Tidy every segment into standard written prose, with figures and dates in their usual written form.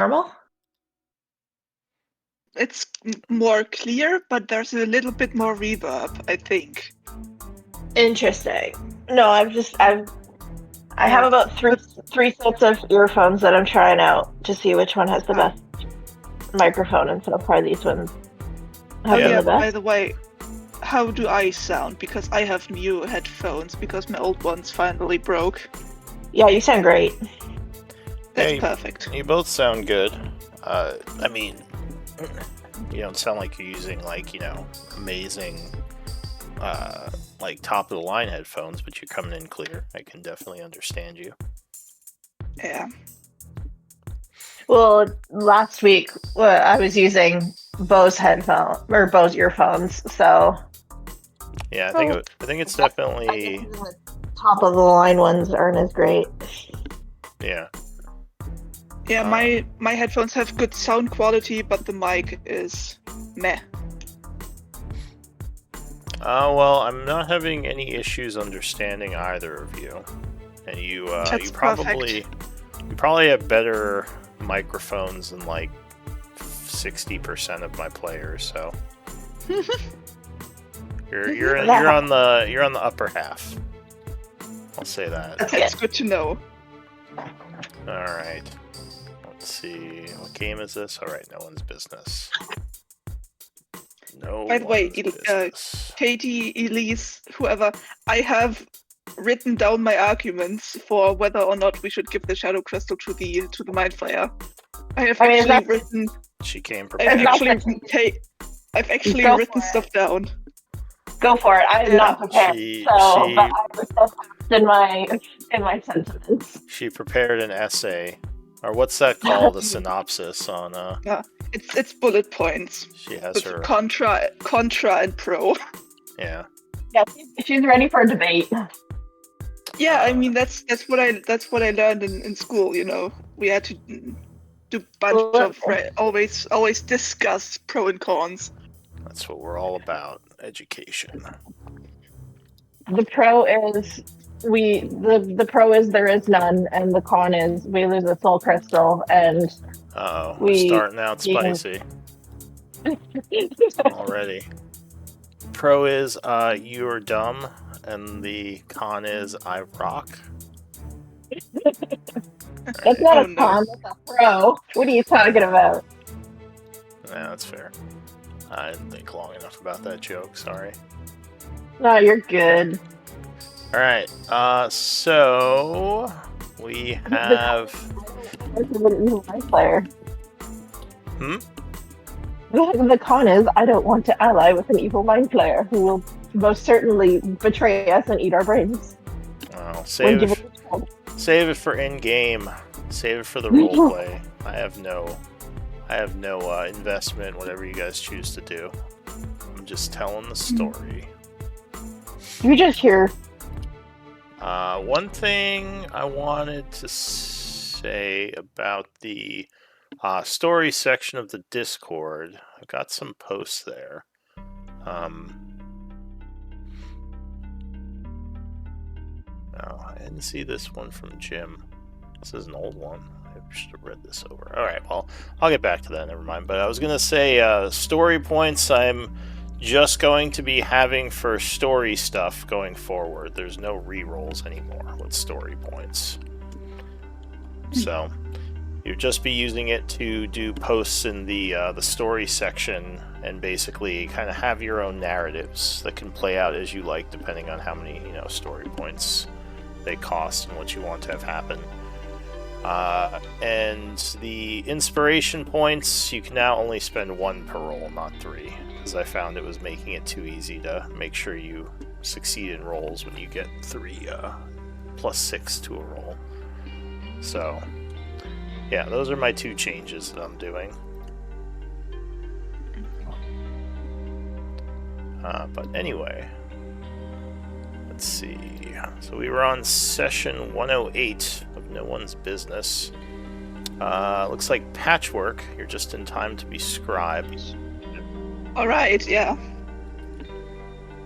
normal? It's more clear, but there's a little bit more reverb, I think. Interesting. No, I have about three sets of earphones that I'm trying out to see which one has the best microphone, and so far these ones have been the best. By the way, how do I sound? Because I have new headphones because my old ones finally broke. Yeah, you sound great. That's perfect. You both sound good. I mean, you don't sound like you're using amazing top of the line headphones, but you're coming in clear. I can definitely understand you. Yeah. Well, last week I was using Bose earphones, so yeah, I think it's definitely the top of the line ones aren't as great. Yeah. Yeah, my headphones have good sound quality, but the mic is meh. Well, I'm not having any issues understanding either of you, and you probably have better microphones than 60% of my players. So you're on the upper half. I'll say that. That's good to know. All right. Let's see. What game is this? All right, no one's business. No. By the way, Katie, Elise, whoever, I have written down my arguments for whether or not we should give the Shadow Crystal to the Mind Flayer. I have actually written. She came prepared. I've actually written stuff down. Go for it. I am not prepared. But I was so fast in my sentiments. She prepared an essay, or what's that called? A synopsis on. Yeah, it's bullet points. She has her contra and pro. Yeah. Yeah, she's ready for a debate. Yeah, I mean that's what I learned in school. You know, we had to do bunch of always discuss pro and cons. That's what we're all about. Education. The pro is the pro is there is none, and the con is we lose a soul crystal, and we're starting out spicy already. Pro is you're dumb, and the con is I rock. That's not a con, that's a pro. What are you talking about? Yeah, that's fair. I didn't think long enough about that joke, sorry. No, you're good. Alright, so we have an evil mind player. Hmm? The con is I don't want to ally with an evil mind player who will most certainly betray us and eat our brains. Well, save it for in-game. Save it for the roleplay. I have no investment, whatever you guys choose to do. I'm just telling the story. You just hear. One thing I wanted to say about the story section of the Discord. I've got some posts there. No, I didn't see this one from Jim. This is an old one. I should have read this over. Alright, well, I'll get back to that, never mind. But I was going to say, story points I'm just going to be having for story stuff going forward. There's no re-rolls anymore with story points. So, you'll just be using it to do posts in the story section and basically kind of have your own narratives that can play out as you like depending on how many, story points they cost and what you want to have happen. And the inspiration points, you can now only spend 1 per roll, not 3, because I found it was making it too easy to make sure you succeed in rolls when you get 3 plus 6 to a roll. So, yeah, those are my 2 changes that I'm doing. But anyway, let's see. So we were on session 108 of No One's Business. Looks like Patchwork, you're just in time to be scribe. Alright, yeah.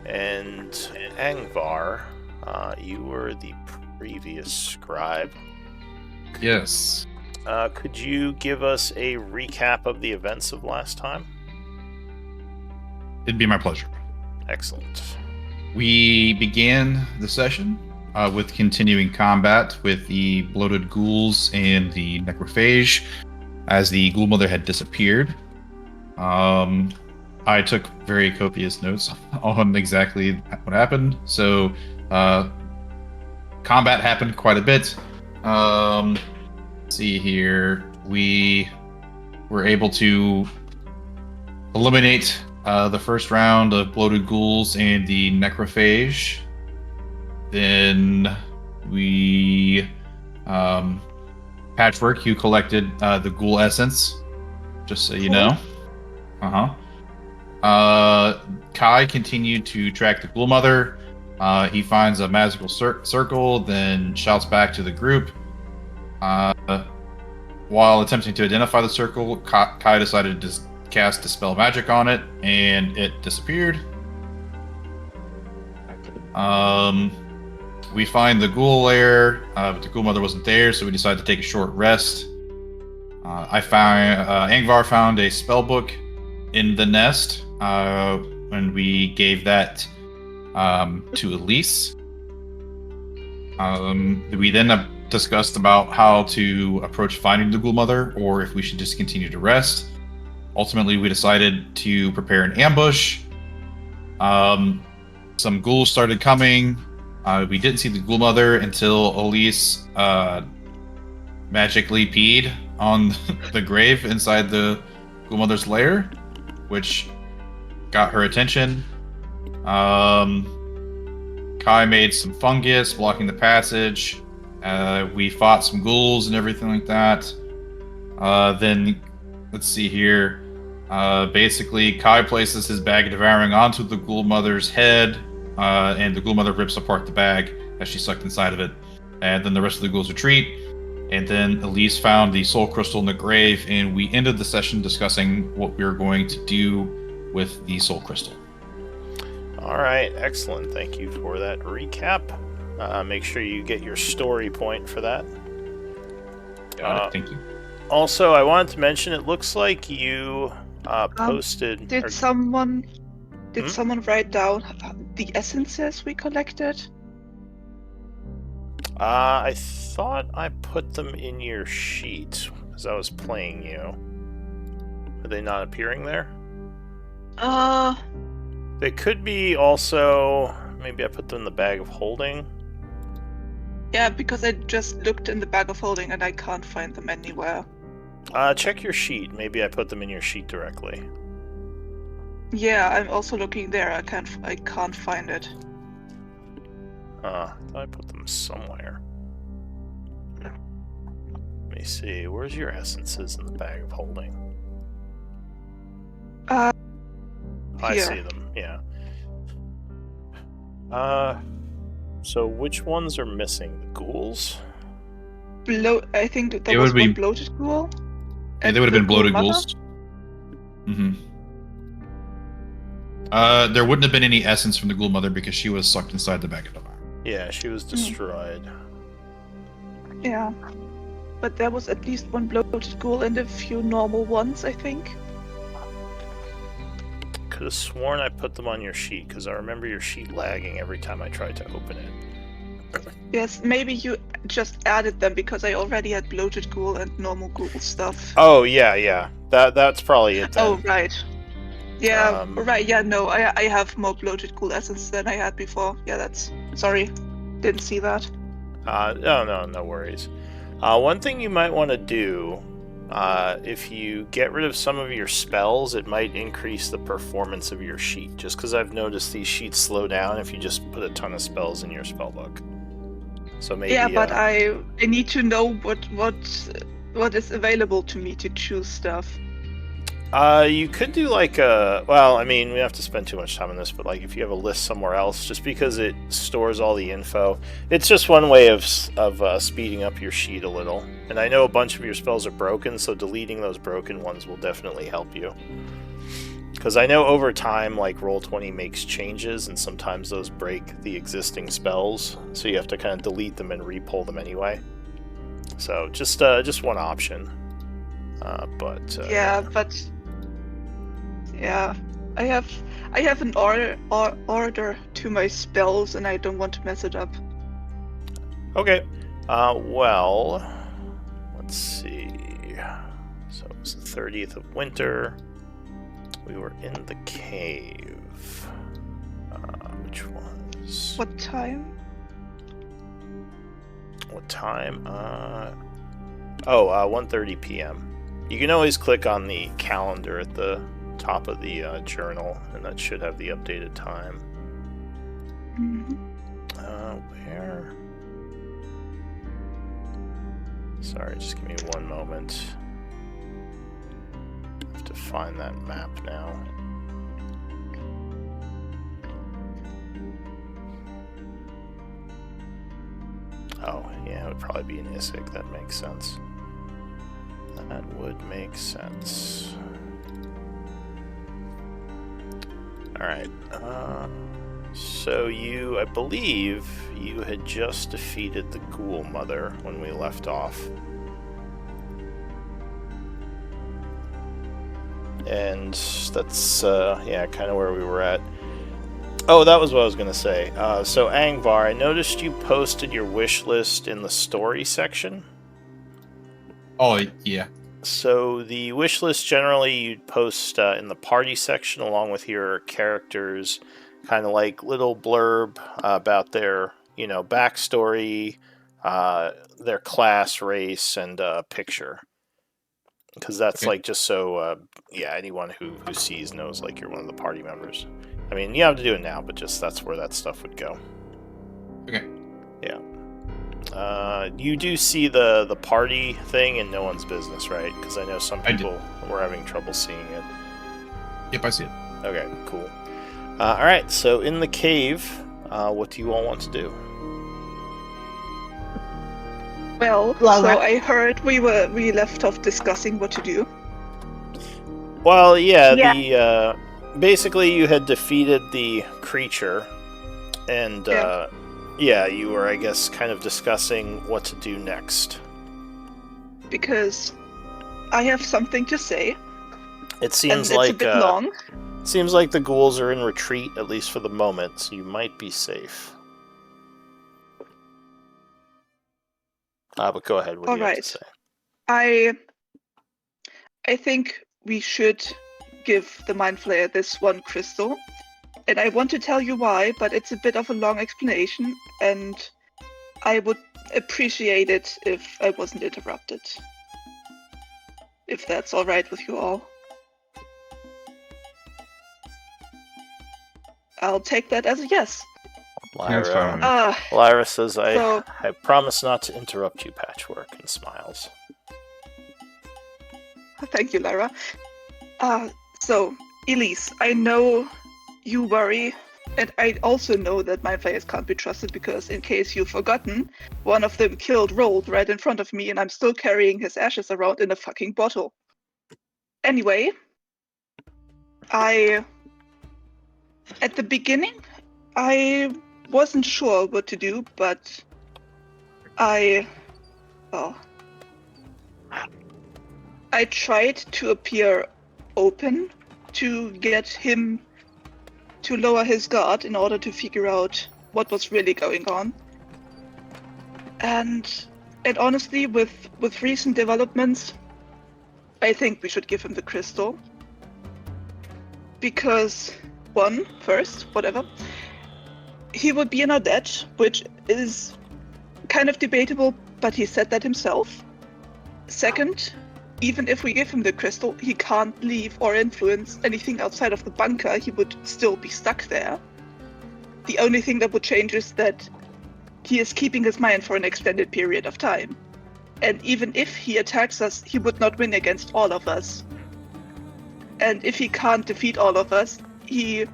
And Angvar, you were the previous scribe. Yes. could you give us a recap of the events of last time? It'd be my pleasure. Excellent. We began the session with continuing combat with the bloated ghouls and the necrophage, as the ghoul mother had disappeared. I took very copious notes on exactly what happened. So, combat happened quite a bit. Let's see here. We were able to eliminate the first round of bloated ghouls and the necrophage. Then we Patchwork, you collected the ghoul essence, just so you know. Kai continued to track the ghoul mother. He finds a magical circle, then shouts back to the group. While attempting to identify the circle, Kai decided to cast Dispel Magic on it, and it disappeared. We find the ghoul lair, but the ghoul mother wasn't there, so we decided to take a short rest. Angvar found a spell book in the nest when we gave that to Elise. We then discussed about how to approach finding the ghoul mother, or if we should just continue to rest. Ultimately, we decided to prepare an ambush. Some ghouls started coming. We didn't see the ghoul mother until Elise magically peed on the grave inside the ghoul mother's lair, which got her attention. Kai made some fungus blocking the passage. We fought some ghouls and everything like that. Then, let's see here. Basically, Kai places his bag of devouring onto the ghoul mother's head, and the ghoul mother rips apart the bag as she's sucked inside of it. And then the rest of the ghouls retreat. And then Elise found the soul crystal in the grave, and we ended the session discussing what we were going to do with the soul crystal. All right, excellent. Thank you for that recap. Make sure you get your story point for that. Got it, thank you. Also, I wanted to mention, it looks like you posted... Did someone write down the essences we collected? I thought I put them in your sheet as I was playing you. Are they not appearing there? They could be also... Maybe I put them in the bag of holding. Yeah, because I just looked in the bag of holding and I can't find them anywhere. Check your sheet. Maybe I put them in your sheet directly. Yeah, I'm also looking there. I can't find it. I thought I put them somewhere. Let me see. Where's your essences in the bag of holding? I Here. see them. Yeah. So which ones are missing? The ghouls? I think It there was would be- one bloated ghoul. Yeah, and they would have the been bloated ghoul ghouls. There wouldn't have been any essence from the ghoul mother because she was sucked inside the bag of devouring. Yeah, she was destroyed. Yeah. But there was at least one bloated ghoul and a few normal ones, I think. Could have sworn I put them on your sheet because I remember your sheet lagging every time I tried to open it. Yes, maybe you just added them because I already had bloated ghoul and normal ghoul stuff. Oh yeah. That's probably it then. Oh, right. Yeah, Um, right, yeah, no, I have more bloated ghoul essence than I had before. Yeah, that's... Sorry. Didn't see that. No worries. One thing you might want to do, if you get rid of some of your spells, it might increase the performance of your sheet. Just because I've noticed these sheets slow down if you just put a ton of spells in your spell book. So maybe. Yeah, but I need to know what is available to me to choose stuff. You could do like a... Well, I mean, we don't have to spend too much time on this, but like if you have a list somewhere else, just because it stores all the info, it's just one way of speeding up your sheet a little. And I know a bunch of your spells are broken, so deleting those broken ones will definitely help you. Because I know over time, like Roll20 makes changes, and sometimes those break the existing spells, so you have to kind of delete them and re-pull them anyway. So just one option. I have an order to my spells, and I don't want to mess it up. Okay. Well, let's see. So it was the 30th of winter. We were in the cave. Which was... What time? What time? 1:30 p.m. You can always click on the calendar at the top of the journal, and that should have the updated time. Mm-hmm. Where? Sorry, just give me one moment. I have to find that map now. Oh, yeah, it would probably be in Isik. That makes sense. That would make sense. Alright. So I believe you had just defeated the Ghoul Mother when we left off. And that's, kind of where we were at. Oh, that was what I was going to say. So, Angvar, I noticed you posted your wish list in the story section. Oh, yeah. So, the wish list generally you'd post in the party section along with your characters, kind of like little blurb about their, backstory, their class, race, and picture. Because that's Okay. like just so, anyone who sees knows like you're one of the party members. I mean, you don't have to do it now, but just that's where that stuff would go. Okay. Yeah. You do see the party thing in No One's Business, right? Because I know some people were having trouble seeing it. Yep, I see it. Okay, cool. Alright, so in the cave, what do you all want to do? Well, so I heard we left off discussing what to do. Well, yeah. Basically you had defeated the creature, and you were, I guess, kind of discussing what to do next. Because I have something to say. It seems and it's like a bit long. It seems like the ghouls are in retreat, at least for the moment, so you might be safe. But go ahead. What do you have to say? I think we should give the Mind Flayer this one crystal. And I want to tell you why, but it's a bit of a long explanation, and I would appreciate it if I wasn't interrupted. If that's alright with you all. I'll take that as a yes. Lyra says, I promise not to interrupt you, Patchwork, and smiles. Thank you, Lyra. So, Elise, I know you worry, and I also know that Mind Flayers can't be trusted because, in case you've forgotten, one of them killed Rold right in front of me, and I'm still carrying his ashes around in a fucking bottle. Anyway, at the beginning, I wasn't sure what to do, but I tried to appear open to get him to lower his guard in order to figure out what was really going on. And honestly, with recent developments, I think we should give him the crystal. Because, he would be in our debt, which is kind of debatable, but he said that himself. Second, even if we give him the crystal, he can't leave or influence anything outside of the bunker. He would still be stuck there. The only thing that would change is that he is keeping his mind for an extended period of time. And even if he attacks us, he would not win against all of us. And if he can't defeat all of us, he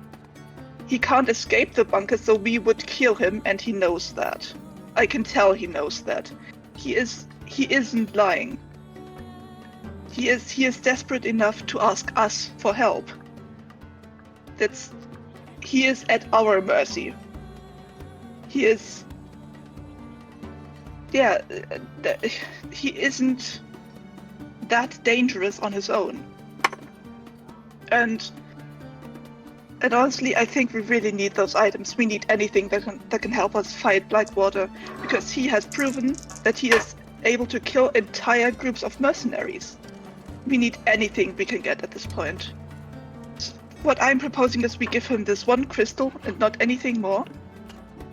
can't escape the bunker, so we would kill him, and he knows that. I can tell he knows that. He isn't lying. He is desperate enough to ask us for help. He is at our mercy. He is Yeah, he isn't that dangerous on his own. And honestly, I think we really need those items. We need anything that can help us fight Blackwater, because he has proven that he is able to kill entire groups of mercenaries. We need anything we can get at this point. What I'm proposing is we give him this one crystal and not anything more.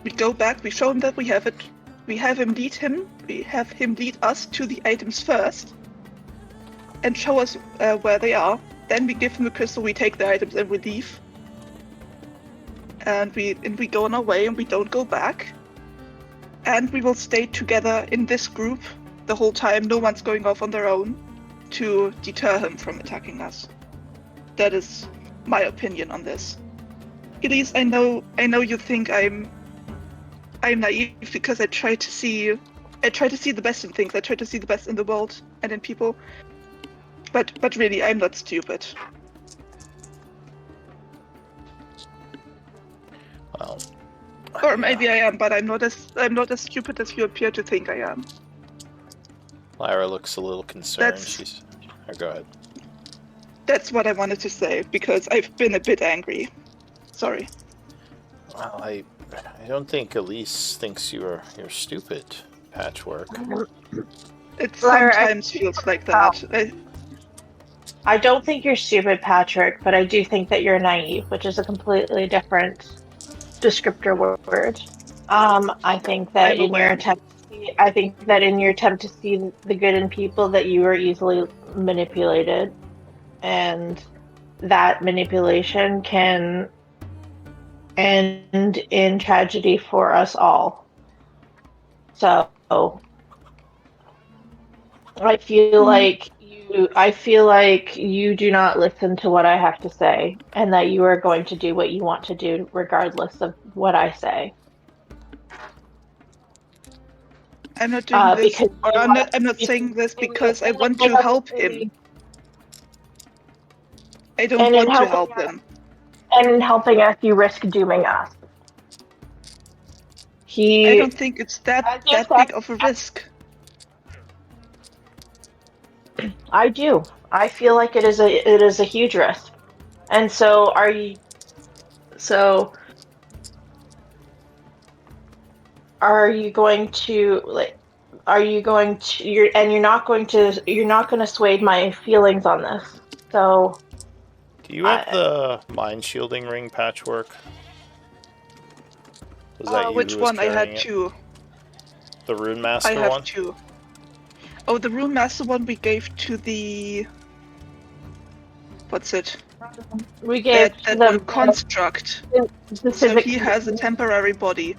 We go back, we show him that we have it, we have him lead us to the items first, and show us where they are. Then we give him the crystal, we take the items, and we leave. And we go on our way, and we don't go back. And we will stay together in this group the whole time. No one's going off on their own to deter him from attacking us. That is my opinion on this. Elise, I know you think I'm naive because I try to see the best in things. I try to see the best in the world and in people. But really, I'm not stupid. Well, or maybe I am, but I'm not as stupid as you appear to think I am. Lyra looks a little concerned. Go ahead. That's what I wanted to say, because I've been a bit angry. Sorry. Well, I don't think Elise thinks you're stupid, Patchwork. It Lyra, sometimes feels like that. I don't think you're stupid, Patrick, but I do think that you're naive, which is a completely different descriptor word. I think that in your attempt to see the good in people, that you were easily manipulated, and that manipulation can end in tragedy for us all. So I feel like you do not listen to what I have to say, and that you are going to do what you want to do regardless of what I say. I'm not doing this. I'm not saying this because I want to help him. I don't want to help him. And in helping us, you risk dooming us. I don't think it's that big of a risk. I do. I feel like it is a huge risk. And so are you going to you're not going to sway my feelings on this. So do you have the mind shielding ring, Patchwork? Was that you which who was one? I had it? two. The Rune Master one? I have two. Oh, the Rune Master one we gave to the... What's it? We gave that one construct. So he has a temporary body.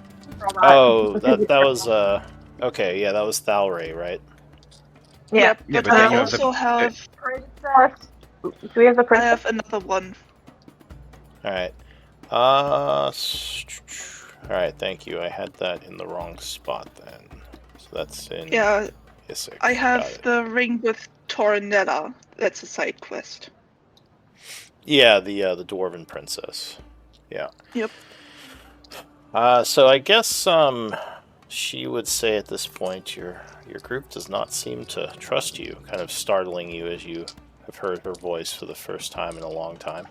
Oh, that was okay, yeah, that was Thalray, right? Yeah, but I also have Princess. Do we have the princess? I have another one. Alright. Alright, thank you. I had that in the wrong spot then. So that's in Isik. I have the ring with Tornella. That's a side quest. Yeah, the Dwarven Princess. Yeah. Yep. So I guess she would say at this point your group does not seem to trust you, kind of startling you as you have heard her voice for the first time in a long time.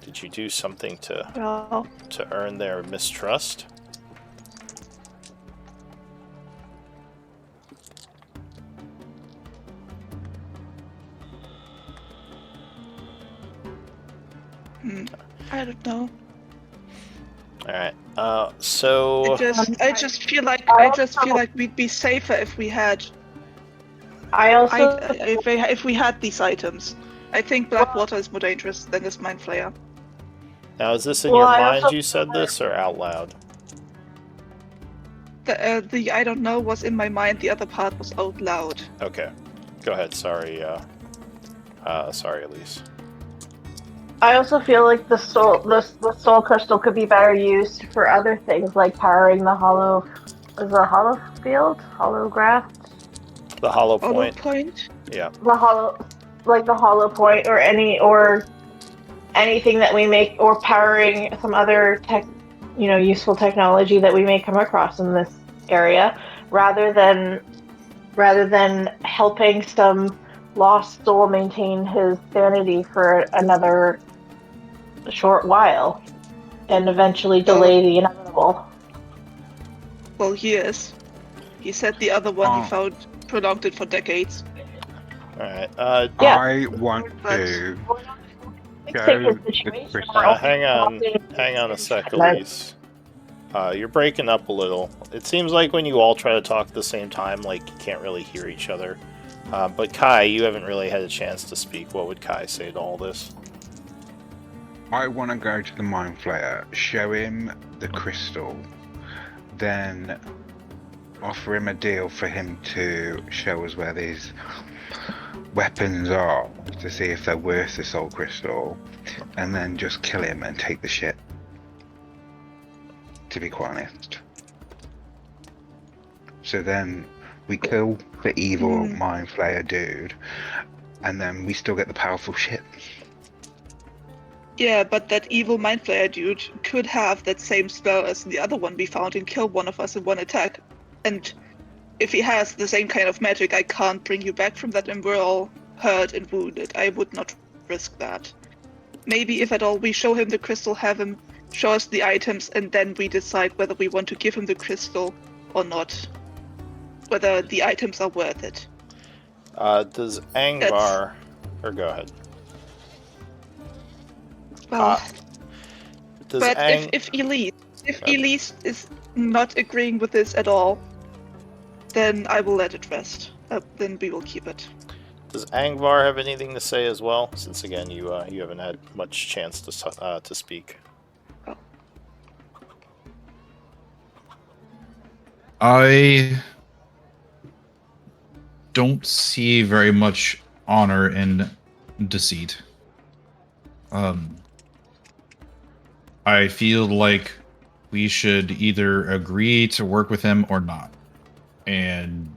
Did you do something to earn their mistrust? I don't know. Alright. So I just feel like we'd be safer if we had if we had these items. I think Blackwater is more dangerous than this Mind Flayer. Now, is this in your mind you said this, or out loud? The I don't know was in my mind, the other part was out loud. Okay. Go ahead, sorry, sorry, Elise. I also feel like the soul crystal could be better used for other things, like powering the hollow graft? The hollow point. Hollow point? Yeah. The hollow point, or anything that we make, or powering some other useful technology that we may come across in this area, rather than helping some lost soul maintain his sanity for another short while and eventually delay the inevitable. Well, he is. He said the other one he found prolonged it for decades. Alright, Yeah. I want to Fixing go his situation, to we're only hang on causing a sec, impediment. Elise. You're breaking up a little. It seems like when you all try to talk at the same time, like, you can't really hear each other. But Kai, you haven't really had a chance to speak. What would Kai say to all this? I want to go to the Mind Flayer, show him the crystal, then offer him a deal for him to show us where these weapons are, to see if they're worth the soul crystal, and then just kill him and take the shit. To be quite honest. So then we kill the evil Mind Flayer dude, and then we still get the powerful shit. Yeah, but that evil Mind Flayer dude could have that same spell as the other one we found and kill one of us in one attack. And if he has the same kind of magic, I can't bring you back from that and we're all hurt and wounded. I would not risk that. Maybe, if at all, we show him the crystal, have him show us the items, and then we decide whether we want to give him the crystal or not. Whether the items are worth it. Does Angvar... Or go ahead. Well, but Ang... if Elise is not agreeing with this at all, then I will let it rest. Then we will keep it. Does Angvar have anything to say as well? Since again, you haven't had much chance to speak. Oh. I don't see very much honor in deceit. I feel like we should either agree to work with him or not. And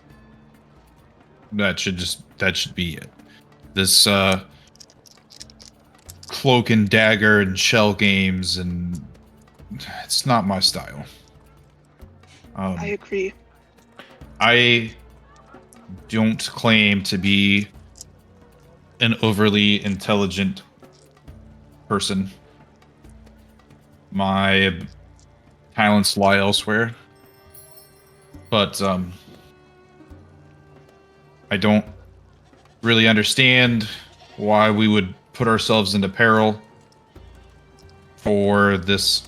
that should be it. This cloak and dagger and shell games, and it's not my style. I agree. I don't claim to be an overly intelligent person. My talents lie elsewhere. But I don't really understand why we would put ourselves into peril for this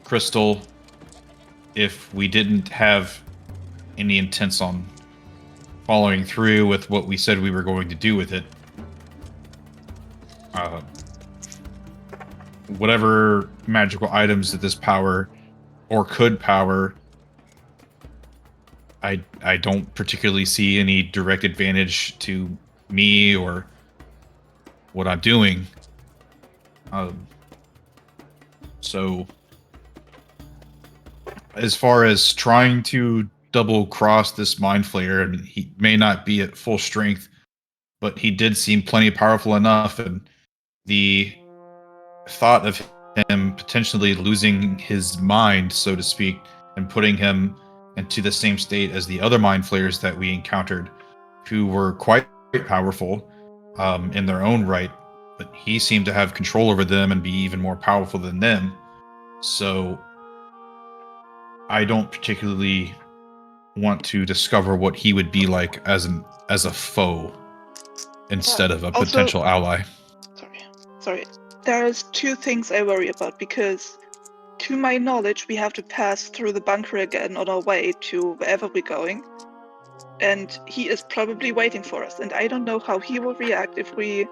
crystal if we didn't have any intents on following through with what we said we were going to do with it. Whatever magical items that this power or could power, I don't particularly see any direct advantage to me or what I'm doing. So as far as trying to double cross this Mind Flayer, I mean, he may not be at full strength, but he did seem plenty powerful enough, and the thought of him potentially losing his mind, so to speak, and putting him into the same state as the other Mind Flayers that we encountered, who were quite powerful in their own right, but he seemed to have control over them and be even more powerful than them. So I don't particularly want to discover what he would be like as a foe instead of a potential ally. Sorry. There's two things I worry about, because to my knowledge we have to pass through the bunker again on our way to wherever we're going, and he is probably waiting for us, and I don't know how he will react if we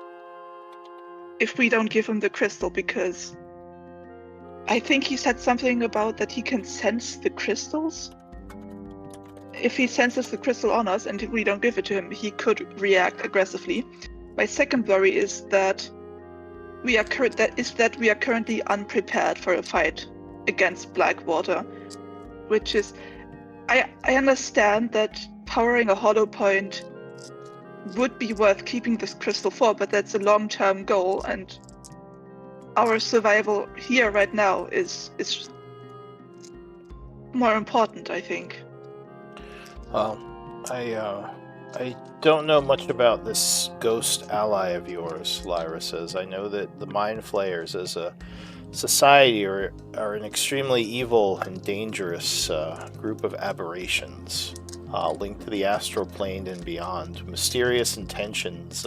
don't give him the crystal, because I think he said something about that he can sense the crystals. If he senses the crystal on us and if we don't give it to him, he could react aggressively. My second worry is that we are currently unprepared for a fight against Blackwater, which is, I understand that powering a hollow point would be worth keeping this crystal for, but that's a long-term goal, and our survival here right now is more important, I think. Well, I don't know much about this ghost ally of yours, Lyra says. I know that the Mind Flayers as a society are an extremely evil and dangerous group of aberrations linked to the astral plane and beyond. Mysterious intentions.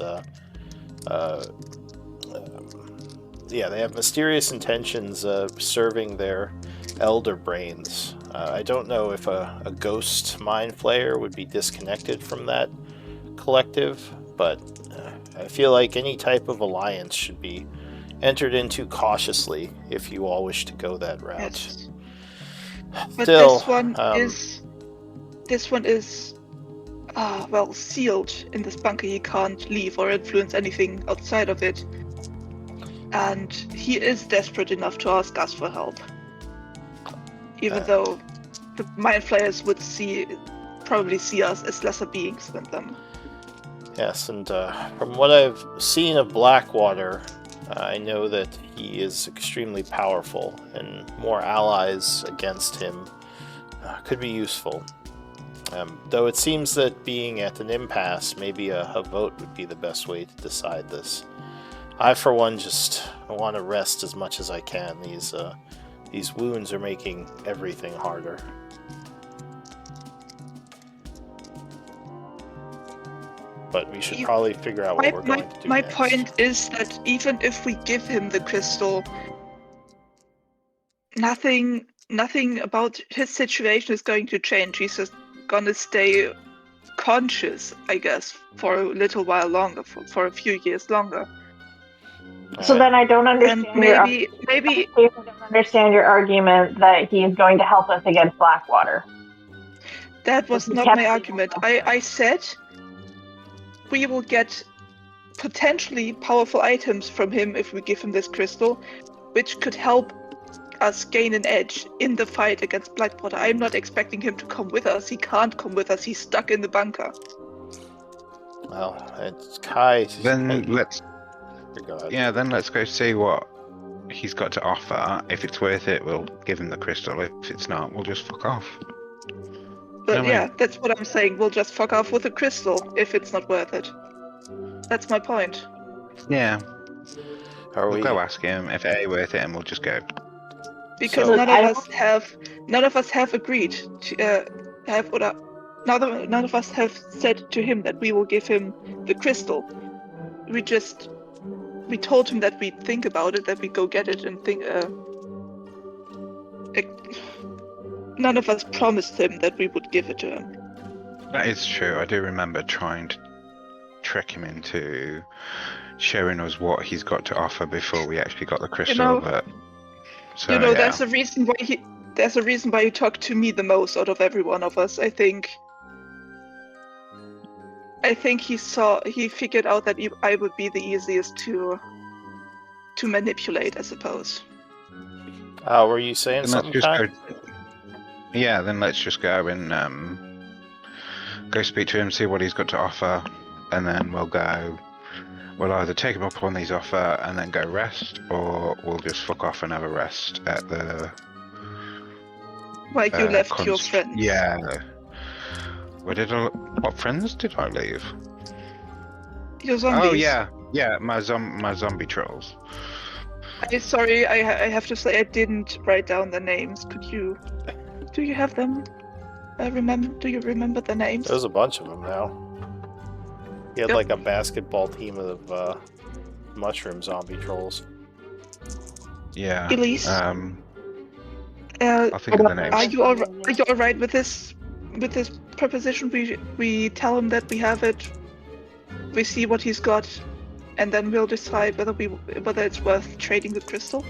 Yeah, they have mysterious intentions serving their elder brains. I don't know if a ghost mind flayer would be disconnected from that collective, but I feel like any type of alliance should be entered into cautiously if you all wish to go that route. Yes. But Still, this one is well, sealed in this bunker. He can't leave or influence anything outside of it. And he is desperate enough to ask us for help. Even though the Mind Flayers would probably see us as lesser beings than them. Yes, and from what I've seen of Blackwater, I know that he is extremely powerful, and more allies against him could be useful. Though it seems that being at an impasse, maybe a vote would be the best way to decide this. I, for one, just want to rest as much as I can. These wounds are making everything harder. But we should probably figure out what we're going to do My next. point is that even if we give him the crystal, nothing about his situation is going to change. He's just gonna stay conscious, I guess, for a little while longer, for a few years longer. So then I don't understand maybe I don't understand your argument that he is going to help us against Blackwater. That was not my argument. I said we will get potentially powerful items from him if we give him this crystal, which could help us gain an edge in the fight against Blackwater. I'm not expecting him to come with us. He can't come with us. He's stuck in the bunker. Well, it's Kai. Then let's go see what he's got to offer. If it's worth it, we'll give him the crystal. If it's not, we'll just fuck off. But that's what I'm saying. We'll just fuck off with the crystal if it's not worth it. That's my point. Yeah. We'll go ask him if it's worth it, and we'll just go. Because none of us have agreed to none of us have said to him that we will give him the crystal. We told him that we'd think about it, that we'd go get it, and think. None of us promised him that we would give it to him. That is true. I do remember trying to trick him into showing us what he's got to offer before we actually got the crystal. There's a reason why he talked to me the most out of every one of us. I think he figured out that I would be the easiest to manipulate, I suppose. Were you saying something, Kai? Then let's just go and go speak to him, see what he's got to offer, and then we'll either take him up on his offer and then go rest, or we'll just fuck off and have a rest at the... Like you left your friends. Yeah. What friends did I leave? Your zombies. Oh yeah, my zombie trolls. Sorry, I have to say I didn't write down the names. Do you have them? Do you remember the names? There's a bunch of them now. He had like a basketball team of mushroom zombie trolls. Yeah. Elise. I'll think of the names. Are you all right with this proposition? We tell him that we have it. We see what he's got, and then we'll decide whether it's worth trading the crystal.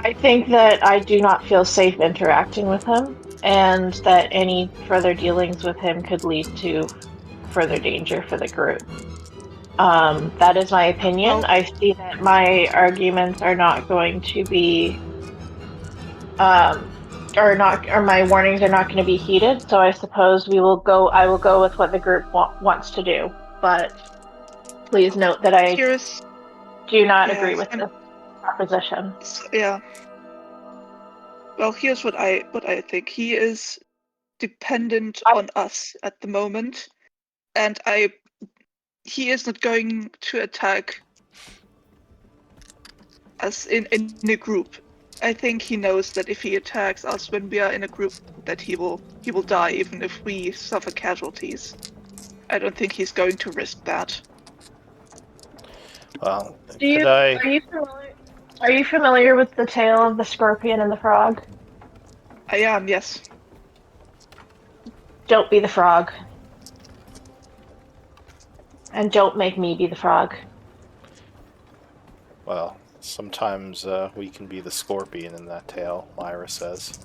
I think that I do not feel safe interacting with him, and that any further dealings with him could lead to further danger for the group. That is my opinion. I see that my arguments are not going to be, or my warnings are not going to be heeded. So I suppose I will go with what the group wants to do. But please note that I do not agree with this proposition. Yeah. Well, here's what I think. He is dependent on us at the moment, and he is not going to attack us in a group. I think he knows that if he attacks us when we are in a group, that he will die even if we suffer casualties. I don't think he's going to risk that. Well, Are you familiar with the tale of the scorpion and the frog? I am, yes. Don't be the frog. And don't make me be the frog. Well, sometimes we can be the scorpion in that tale, Lyra says.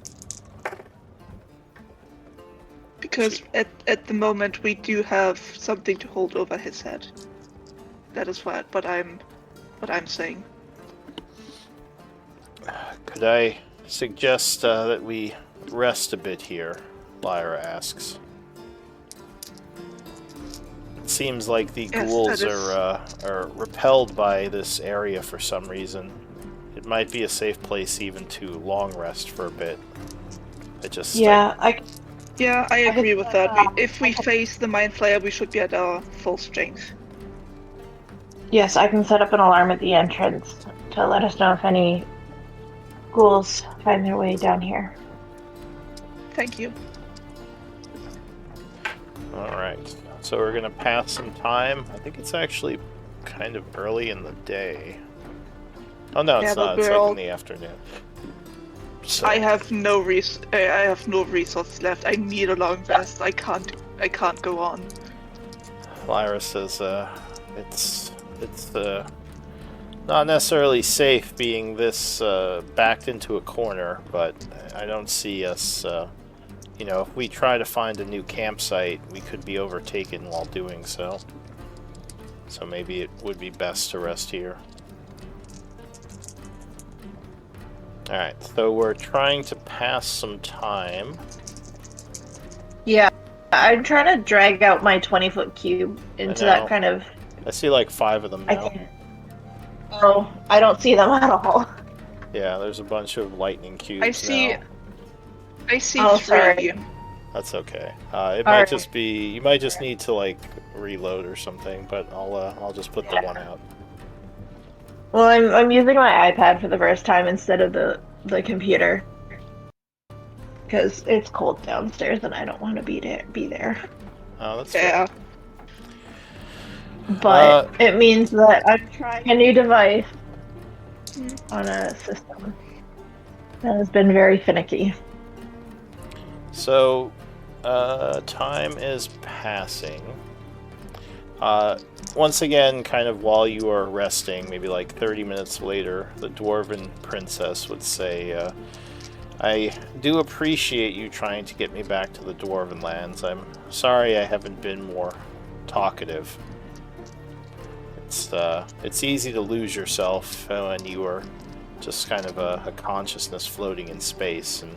Because at the moment we do have something to hold over his head. That is what I'm saying. Could I suggest that we rest a bit here? Lyra asks. It seems like the ghouls are repelled by this area for some reason. It might be a safe place even to long rest for a bit. I agree with that. If we face the Mind Flayer, we should be at our full strength. Yes, I can set up an alarm at the entrance to let us know if any ghouls find their way down here. Thank you. Alright, so we're gonna pass some time. I think it's actually kind of early in the day. Oh no, it's not. It's like in the afternoon. So. I have no resources left. I need a long rest. I can't go on. Lyra says, it's not necessarily safe being this backed into a corner, but I don't see us, if we try to find a new campsite, we could be overtaken while doing so. So maybe it would be best to rest here. Alright, so we're trying to pass some time. Yeah, I'm trying to drag out my 20-foot cube into that kind of... I see like 5 of them now. I don't see them at all. Yeah, there's a bunch of lightning cubes I see 3. Sorry. That's okay. It might just be... You might just need to, like, reload or something, but I'll just put the one out. Well, I'm using my iPad for the first time instead of the computer. Because it's cold downstairs and I don't want to be there. Oh, that's fair. But it means that I'm trying a new device on a system that has been very finicky. So, time is passing. Once again, kind of while you are resting, maybe like 30 minutes later, the Dwarven Princess would say, I do appreciate you trying to get me back to the Dwarven lands. I'm sorry I haven't been more talkative. It's easy to lose yourself when you are just kind of a consciousness floating in space, and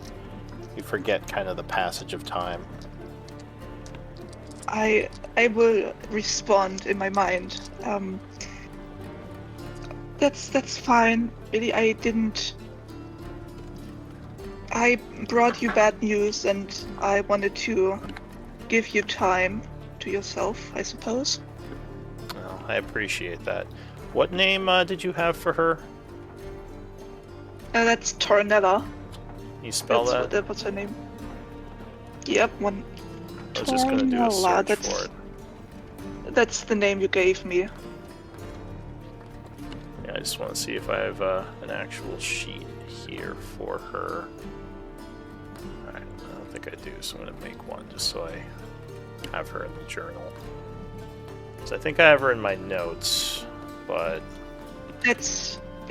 you forget kind of the passage of time. I will respond in my mind. That's fine. Really, I brought you bad news, and I wanted to give you time to yourself, I suppose. Well, I appreciate that. What name did you have for her? That's Tornella. You spell that? What's her name? Yep, one. I was just gonna do a search for it. That's the name you gave me. Yeah, I just want to see if I have an actual sheet here for her. Alright, I don't think I do, so I'm gonna make one just so I have her in the journal. So I think I have her in my notes, but...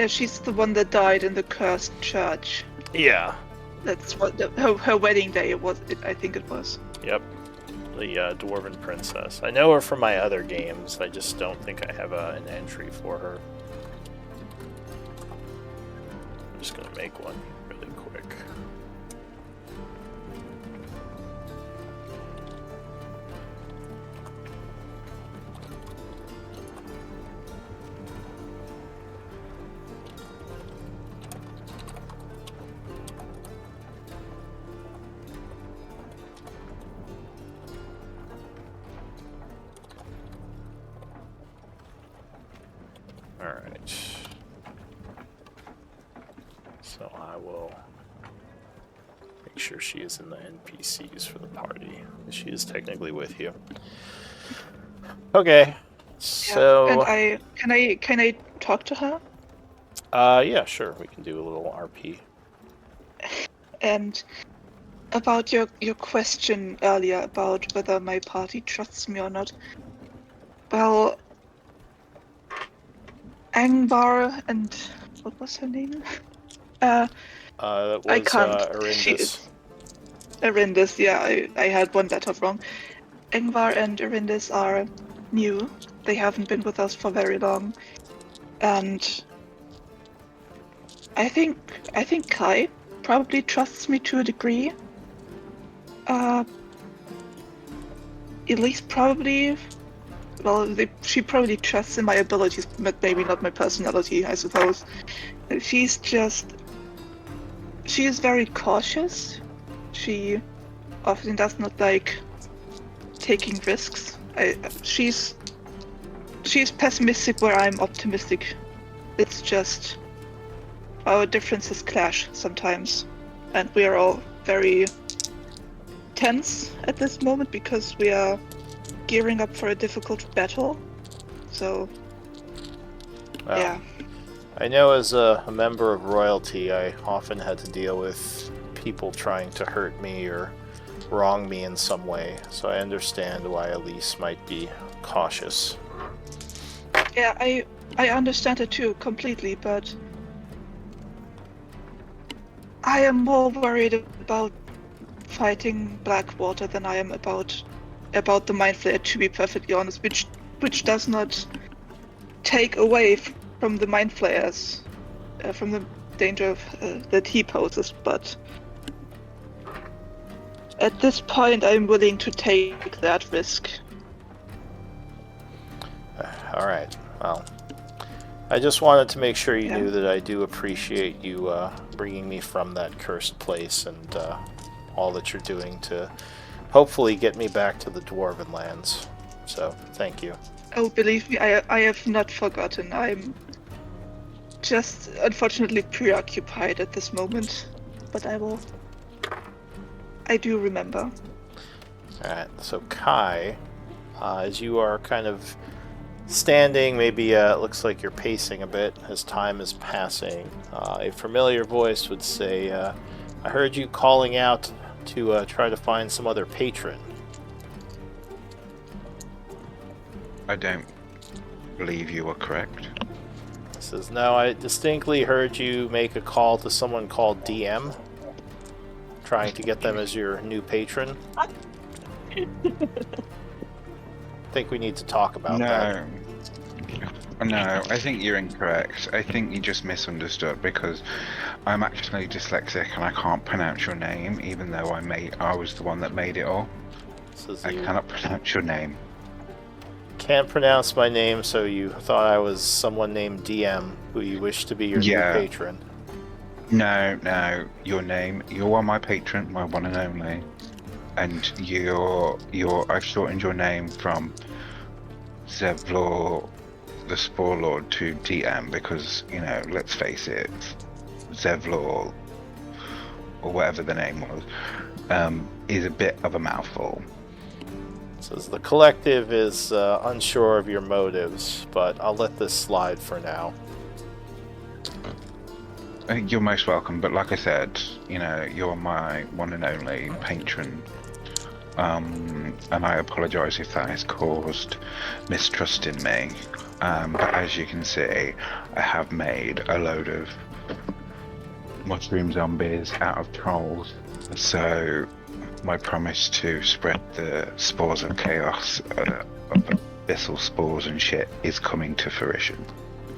she's the one that died in the cursed church. Yeah. That's what her wedding day was, I think it was. Yep. The Dwarven Princess. I know her from my other games, I just don't think I have an entry for her. I'm just gonna make one really quick. Alright. So I will make sure she is in the NPCs for the party. She is technically with you. Okay. So And can I talk to her? yeah, sure. We can do a little RP. And about your question earlier about whether my party trusts me or not. Well, Angbar and what was her name? That I was can't. Arindis. Arindis, yeah, I had one letter wrong. Ingvar and Arindis are new. They haven't been with us for very long. And I think Kai probably trusts me to a degree. Elise probably, well, she probably trusts in my abilities, but maybe not my personality, I suppose. She is very cautious. She often does not like taking risks. She's pessimistic where I'm optimistic. It's just our differences clash sometimes, and we are all very tense at this moment because we are gearing up for a difficult battle. So, Well, yeah. I know as a member of royalty, I often had to deal with people trying to hurt me or wrong me in some way, so I understand why Elise might be cautious. Yeah, I understand it too, completely, but I am more worried about fighting Blackwater than I am about the Mind Flayer, to be perfectly honest, which does not take away from the Mind Flayers, from the danger that he poses, but at this point I'm willing to take that risk. Alright, well, I just wanted to make sure you Yeah. knew that I do appreciate you bringing me from that cursed place and all that you're doing to hopefully get me back to the Dwarven lands. So, thank you. Oh, believe me, I have not forgotten. I'm just unfortunately preoccupied at this moment, but I do remember. Alright, so Kai, as you are kind of standing, maybe it looks like you're pacing a bit as time is passing, a familiar voice would say, I heard you calling out to try to find some other patron. I don't believe you are correct. He says, no, I distinctly heard you make a call to someone called DM, trying to get them as your new patron. I think we need to talk about that. No, I think you're incorrect. I think you just misunderstood because I'm actually dyslexic and I can't pronounce your name, even though I was the one that made it all. Says I you cannot pronounce your name. can't pronounce my name, so you thought I was someone named DM who you wish to be your new patron. No, your name. You are my patron, my one and only. And I've shortened your name from Zevlor the Spore Lord to DM because, let's face it, Zevlor, or whatever the name was, is a bit of a mouthful. Says the collective is unsure of your motives, but I'll let this slide for now. You're most welcome, but like I said, you're my one and only patron. And I apologise if that has caused mistrust in me. But as you can see, I have made a load of mushroom zombies out of trolls. So my promise to spread the spores of chaos, of abyssal spores and shit, is coming to fruition.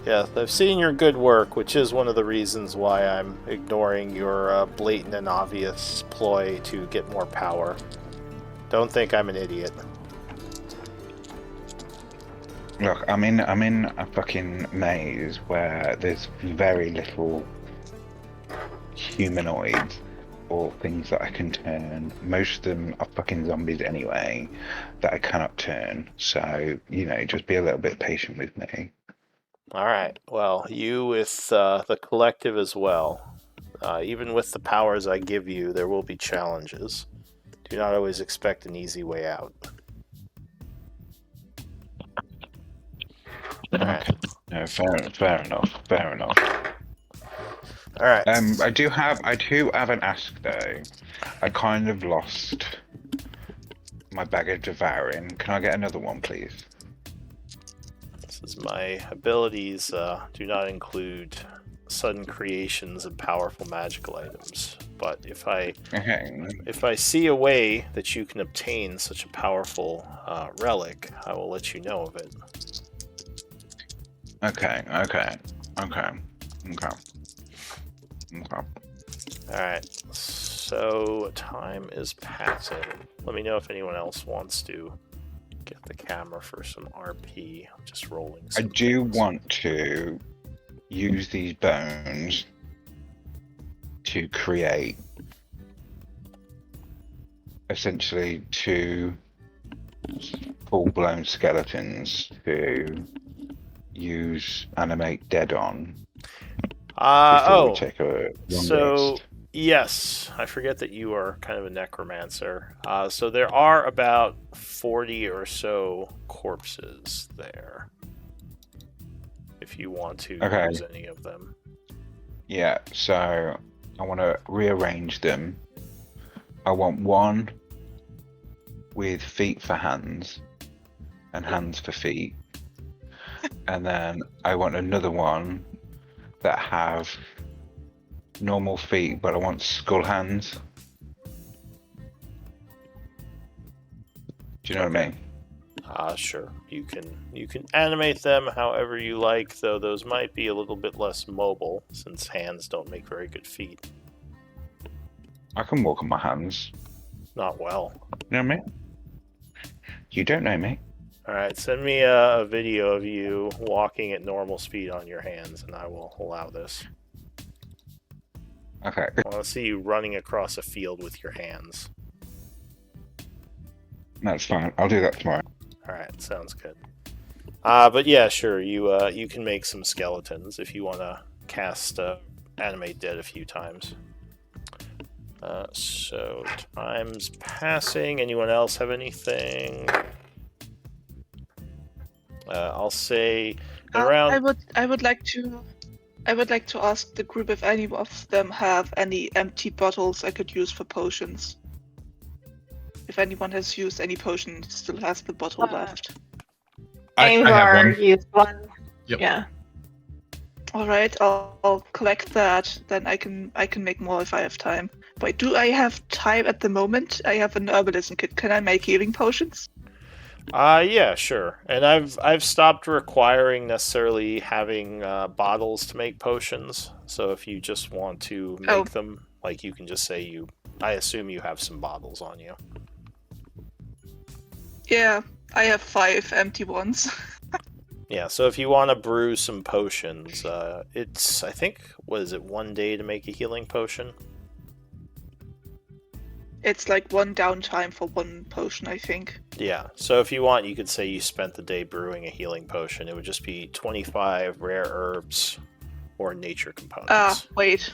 Yeah, I've seen your good work, which is one of the reasons why I'm ignoring your blatant and obvious ploy to get more power. Don't think I'm an idiot. Look, I'm in a fucking maze where there's very little humanoids or things that I can turn. Most of them are fucking zombies anyway that I cannot turn. So, just be a little bit patient with me. All right. Well, you with the collective as well. Even with the powers I give you, there will be challenges. Do not always expect an easy way out. All right. Okay. No, fair enough. Fair enough. All right. I do have an ask though. I kind of lost my bag of devouring. Can I get another one, please? This is my abilities do not include sudden creations of powerful magical items. But if I see a way that you can obtain such a powerful relic, I will let you know of it. Okay. Alright, so time is passing. Let me know if anyone else wants to get the camera for some RP. I'm just rolling I some do things. want to use these bones to create essentially 2 full-blown skeletons to animate dead on before we take a long rest. Yes, I forget that you are kind of a necromancer. So there are about 40 or so corpses there. If you want to use any of them. Yeah, so I want to rearrange them. I want one with feet for hands and hands for feet. And then I want another one that have normal feet, but I want skull hands. Do you know what I mean? Sure. You can animate them however you like, though those might be a little bit less mobile, since hands don't make very good feet. I can walk on my hands. Not well. You know me? You don't know me. Alright, send me a video of you walking at normal speed on your hands, and I will allow this. Okay. I want to see you running across a field with your hands. That's fine. I'll do that tomorrow. Alright, sounds good. But yeah, sure, you can make some skeletons if you want to cast Animate Dead a few times. So, time's passing. Anyone else have anything? I'll say around... I would like to ask the group if any of them have any empty bottles I could use for potions. If anyone has used any potion, still has the bottle left. I have one. Used one. Yep. Yeah. All right, I'll collect that. Then I can make more if I have time. But do I have time at the moment? I have an herbalism kit. Can I make healing potions? Yeah, sure. And I've stopped requiring necessarily having bottles to make potions. So if you just want to make them, like you can just say I assume you have some bottles on you. Yeah, I have 5 empty ones. Yeah, so if you want to brew some potions, it's, I think, what is it, 1 day to make a healing potion? It's like 1 downtime for 1 potion, I think. Yeah, so if you want, you could say you spent the day brewing a healing potion. It would just be 25 rare herbs or nature components. Wait.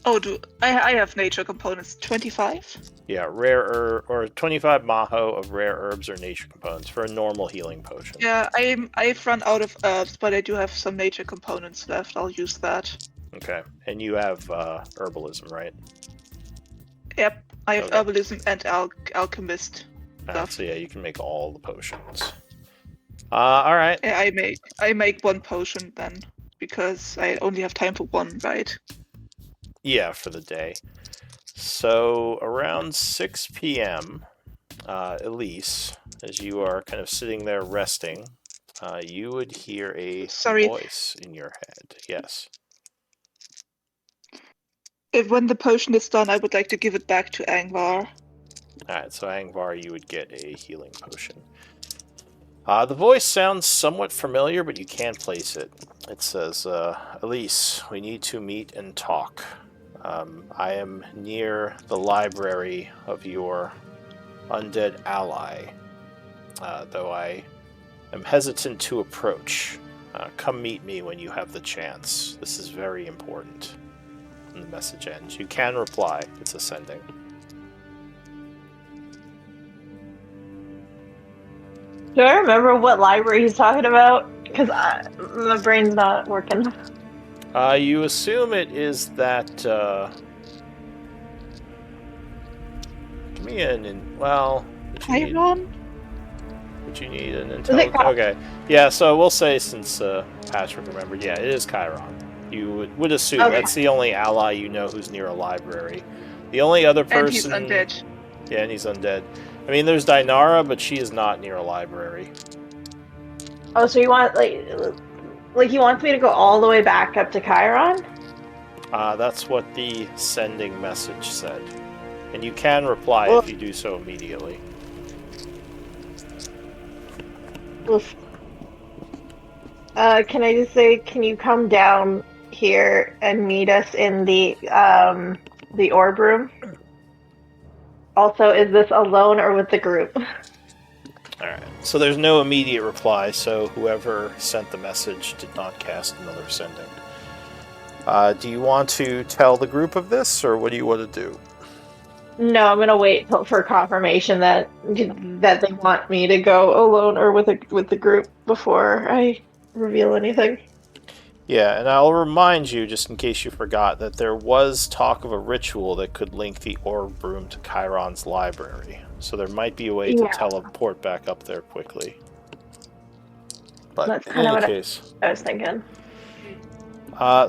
Oh, I have nature components. 25? Yeah, rare herb, or 25 maho of rare herbs or nature components for a normal healing potion. Yeah, I've run out of herbs, but I do have some nature components left. I'll use that. Okay, and you have herbalism, right? Yep, I have herbalism and alchemist stuff. So yeah, you can make all the potions. All right. Yeah, I make 1 potion then, because I only have time for 1, right? Yeah, for the day. So around 6 p.m., Elise, as you are kind of sitting there resting, you would hear a voice in your head. Yes. When the potion is done, I would like to give it back to Angvar. Alright, so Angvar, you would get a healing potion. The voice sounds somewhat familiar, but you can't place it. It says, Elise, we need to meet and talk. I am near the library of your undead ally, though I am hesitant to approach. Come meet me when you have the chance. This is very important. And the message ends. You can reply. It's ascending. Do I remember what library he's talking about? Because my brain's not working. You assume it is that. Give me well. Chiron? Would you need an Is it intelligence? Okay. Yeah, so we'll say since Patrick remembered, yeah, it is Chiron. You would assume Okay. that's the only ally you know who's near a library. The only other person. And he's undead. Yeah, and he's undead. I mean, there's Dinara, but she is not near a library. Oh, so you want like he wants me to go all the way back up to Chiron? That's what the sending message said. And you can reply if you do so immediately. Oof. Can I just say, can you come down here and meet us in the orb room? Also, is this alone or with the group? Alright, so there's no immediate reply, so whoever sent the message did not cast another sending. Do you want to tell the group of this, or what do you want to do? No, I'm gonna wait for confirmation that they want me to go alone or with the group before I reveal anything. Yeah, and I'll remind you, just in case you forgot, that there was talk of a ritual that could link the orb room to Chiron's library. So there might be a way to teleport back up there quickly. But that's in kind of any what case, I was thinking.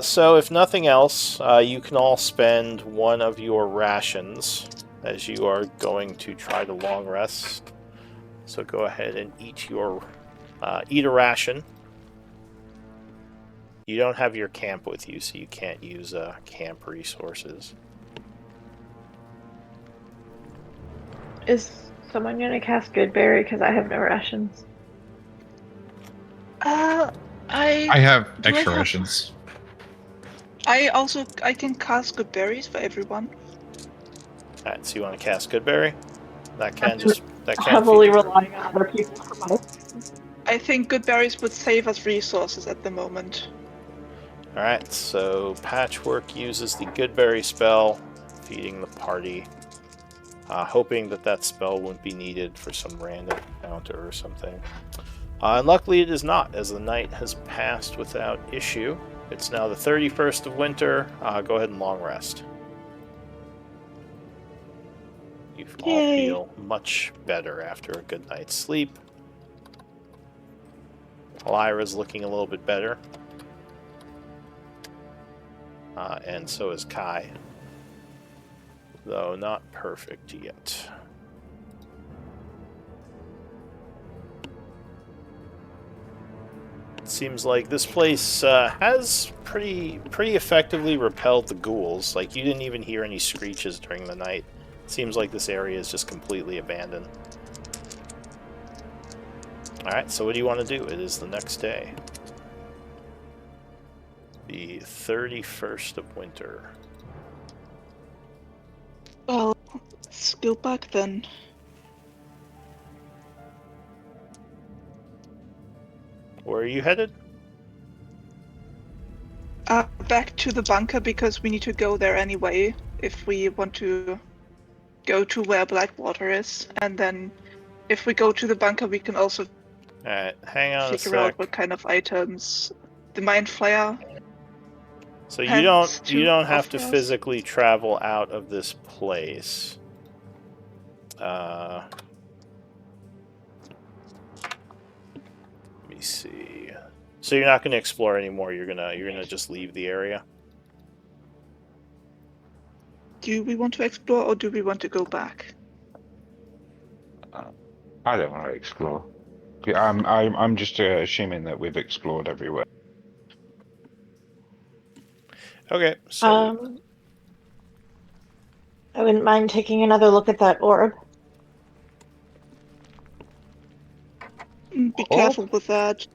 So if nothing else, you can all spend one of your rations as you are going to try to long rest. So go ahead and eat a ration. You don't have your camp with you, so you can't use camp resources. Is someone gonna cast Goodberry? Because I have no rations. I have extra rations. I can cast good berries for everyone. Alright, so you want to cast Goodberry? That can Heavily feed the group. relying on other people for my. I think good berries would save us resources at the moment. Alright, so Patchwork uses the Goodberry spell, feeding the party, hoping that spell wouldn't be needed for some random encounter or something. And luckily it is not, as the night has passed without issue. It's now the 31st of winter. Go ahead and long rest. You all feel much better after a good night's sleep. Lyra's looking a little bit better. And so is Kai. Though not perfect yet. It seems like this place has pretty effectively repelled the ghouls. Like, you didn't even hear any screeches during the night. It seems like this area is just completely abandoned. Alright, so what do you want to do? It is the next day. The 31st of winter. Well, let's go back then. Where are you headed? Back to the bunker, because we need to go there anyway if we want to go to where Blackwater is. And then if we go to the bunker, we can also Alright, hang on a figure out sec. what kind of items the Mind Flayer. So you don't have to physically travel out of this place. Let me see. So you're not going to explore anymore. You're gonna just leave the area. Do we want to explore, or do we want to go back? I don't want to explore. I'm just assuming that we've explored everywhere. Okay. So I wouldn't mind taking another look at that orb. Be careful with that.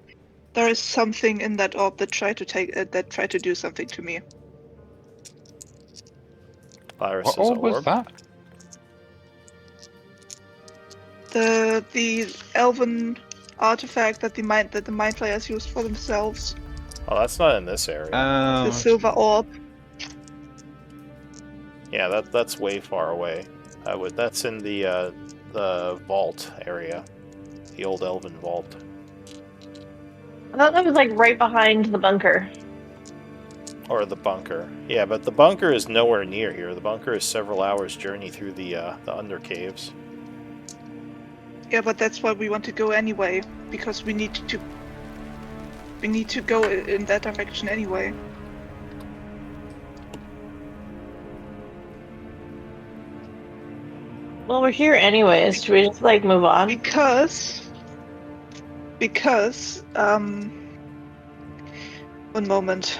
There is something in that orb that tried to do something to me. Virus's What orb was that? The elven artifact that the mind flayers used for themselves. Oh, that's not in this area. The silver orb. Yeah, that's way far away. That's in the vault area, the old elven vault. I thought that was like right behind the bunker. Or the bunker. Yeah, but the bunker is nowhere near here. The bunker is several hours' journey through the under caves. Yeah, but that's why we want to go anyway, because we need to go in that direction anyway. Well, we're here anyways. Should we just like move on? Because one moment.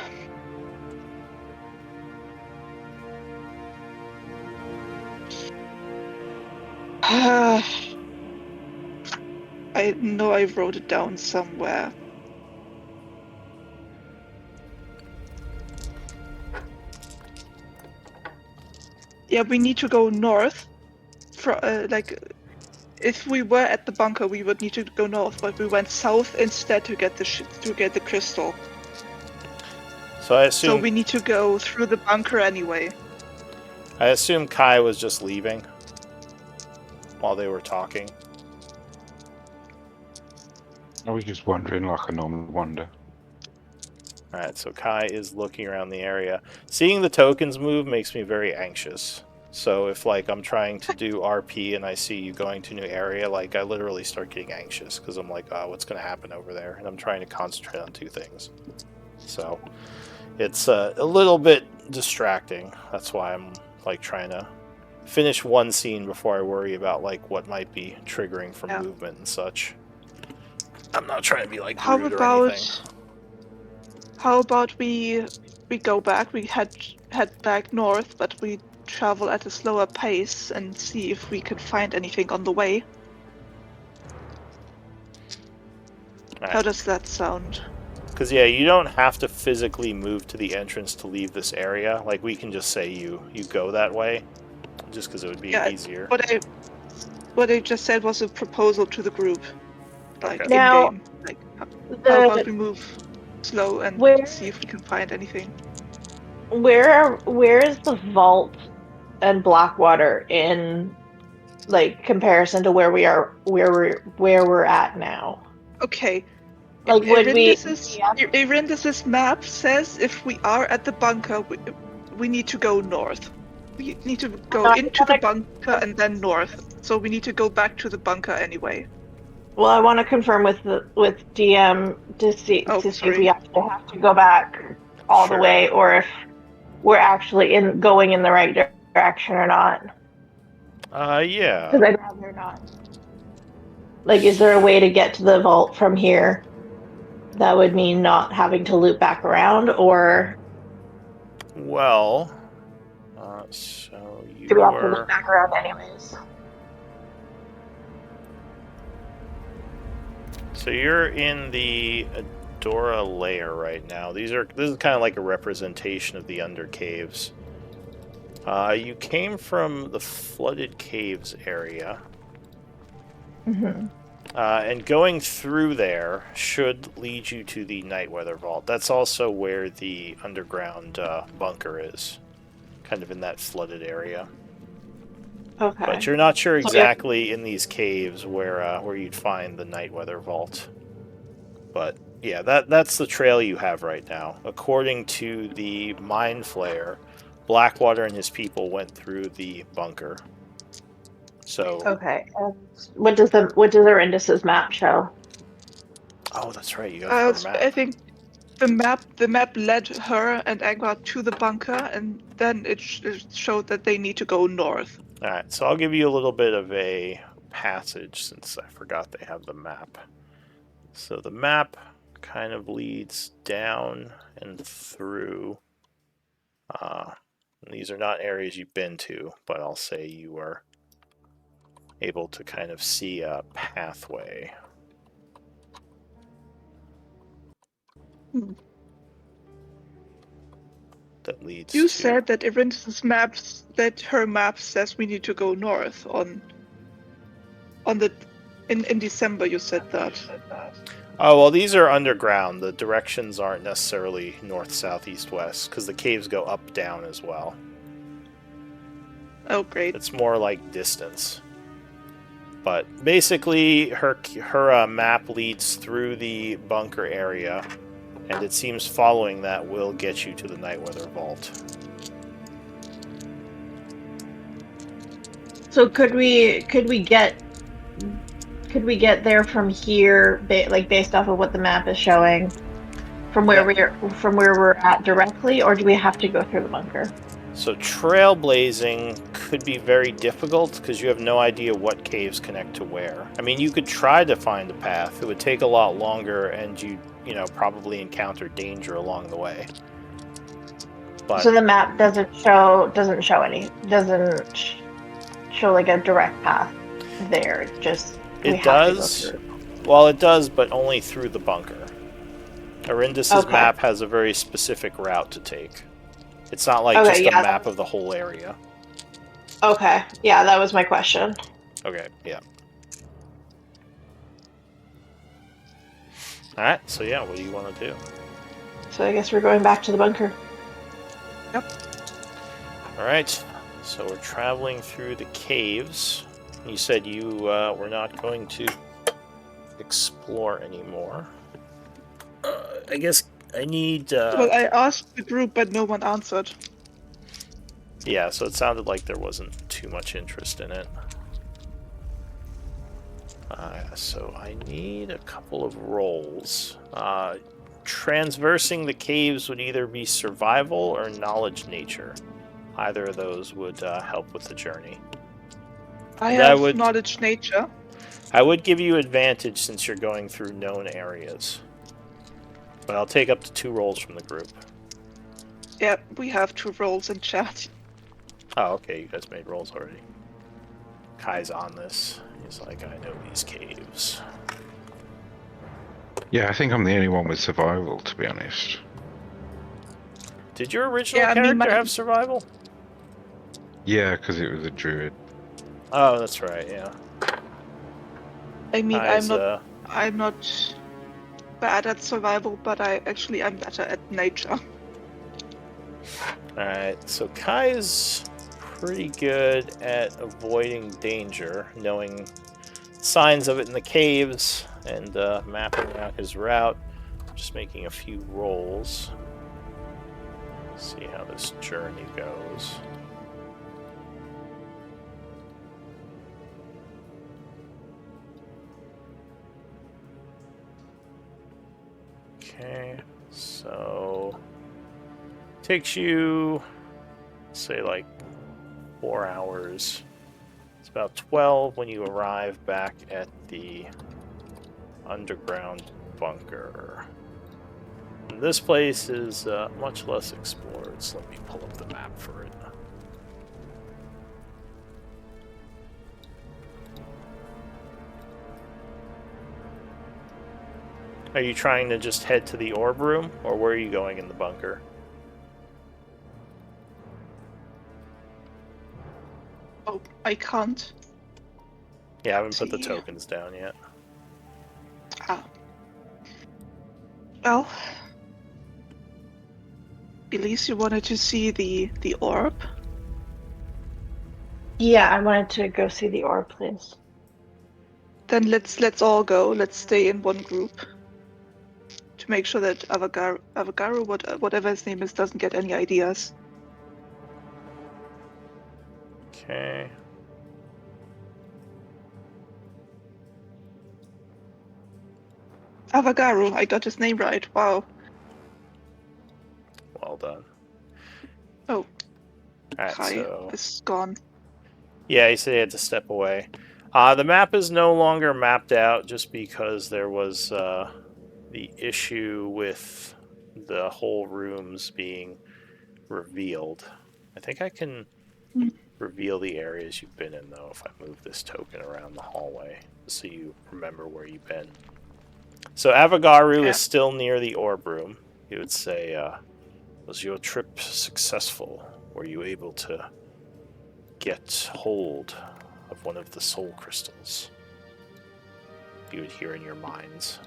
I know I wrote it down somewhere. Yeah, we need to go north. If we were at the bunker, we would need to go north, but we went south instead to get the crystal. So I assume. So we need to go through the bunker anyway. I assume Kai was just leaving while they were talking. I was just wandering like a normal wander. Alright, so Kai is looking around the area. Seeing the tokens move makes me very anxious. So if like I'm trying to do RP and I see you going to a new area, like I literally start getting anxious because I'm like, oh, what's going to happen over there? And I'm trying to concentrate on two things. So it's a little bit distracting. That's why I'm like trying to finish one scene before I worry about like what might be triggering from movement and such. I'm not trying to be like rude or anything. How about we go back? We head back north, but we travel at a slower pace and see if we can find anything on the way. Right. How does that sound? Because yeah, you don't have to physically move to the entrance to leave this area. Like we can just say you go that way, just because it would be easier. What I just said was a proposal to the group, like in Now, game. Like how about we move slow and see if we can find anything. Where is the vault and Blackwater in like comparison to where we're at now? Okay. Like Irindis's map says if we are at the bunker, we need to go north. We need to go into the bunker and then north. So we need to go back to the bunker anyway. Well, I want to confirm with DM to see if we actually have to go back all the way, or if we're actually going in the right direction or not. Yeah. Because I'd rather not. Like, is there a way to get to the vault from here that would mean not having to loop back around, or? Well, so you do we have to loop back around anyways? So you're in the Adora layer right now. This is kind of like a representation of the under caves. You came from the flooded caves area. Mm-hmm. And going through there should lead you to the Nightweather Vault. That's also where the underground bunker is. Kind of in that flooded area. Okay. But you're not sure exactly in these caves where you'd find the Nightweather Vault. But yeah, that's the trail you have right now. According to the Mind Flayer, Blackwater and his people went through the bunker. So okay. What does Irindis's map show? Oh, that's right. You got her map. I think the map led her and Angvar to the bunker, and then it showed that they need to go north. All right, so I'll give you a little bit of a passage since I forgot they have the map. So the map kind of leads down and through. These are not areas you've been to, but I'll say you are able to kind of see a pathway. That leads You said that Irindis's maps, that her map says we need to go north on the In December, you said that. Oh, well, these are underground. The directions aren't necessarily north, south, east, west, because the caves go up, down as well. Oh, great. It's more like distance. But basically, her map leads through the bunker area, and it seems following that will get you to the Nightweather Vault. So could we get there from here, based off of what the map is showing, from where we're at directly, or do we have to go through the bunker? So trailblazing could be very difficult because you have no idea what caves connect to where. I mean, you could try to find a path. It would take a lot longer, and you probably encounter danger along the way. But so the map doesn't show like a direct path there. It's just we have to go through. Well, it does, but only through the bunker. Arindis's Okay. map has a very specific route to take. It's not like just a map of the whole area. Okay, yeah, that was my question. Okay, yeah. Alright, so yeah, what do you want to do? So I guess we're going back to the bunker. Yep. Alright, so we're traveling through the caves. You said you were not going to explore anymore. I guess I need... Well, I asked the group, but no one answered. Yeah, so it sounded like there wasn't too much interest in it. So I need a couple of rolls. Transversing the caves would either be survival or knowledge nature. Either of those would help with the journey. I have knowledge nature. I would give you advantage since you're going through known areas. But I'll take up to 2 rolls from the group. Yeah, we have 2 rolls in chat. Oh, okay, you guys made rolls already. Kai's on this. He's like, I know these caves. Yeah, I think I'm the only one with survival, to be honest. Did your original character have survival? Yeah, because it was a druid. Oh, that's right, yeah. I mean, Kai's, I'm not bad at survival, but I'm better at nature. Alright, so Kai's pretty good at avoiding danger, knowing signs of it in the caves, and mapping out his route. Just making a few rolls. See how this journey goes. Okay, so takes you, say, like 4 hours. It's about 12 when you arrive back at the underground bunker. And this place is much less explored, so let me pull up the map for it. Are you trying to just head to the orb room, or where are you going in the bunker? Oh, I can't. Yeah, I haven't put the tokens down yet. Ah. Well, Elise, you wanted to see the orb? Yeah, I wanted to go see the orb, please. Then let's all go. Let's stay in one group to make sure that Avagaru, whatever his name is, doesn't get any ideas. Okay. Avagaru, I got his name right. Wow. Well done. Oh. Alright, Kai so... is gone. Yeah, he said he had to step away. The map is no longer mapped out just because there was the issue with the whole rooms being revealed. I think I can reveal the areas you've been in, though, if I move this token around the hallway, so you remember where you've been. So Avagaru is still near the orb room. He would say, was your trip successful? Were you able to get hold of one of the soul crystals? help you adhere in your minds.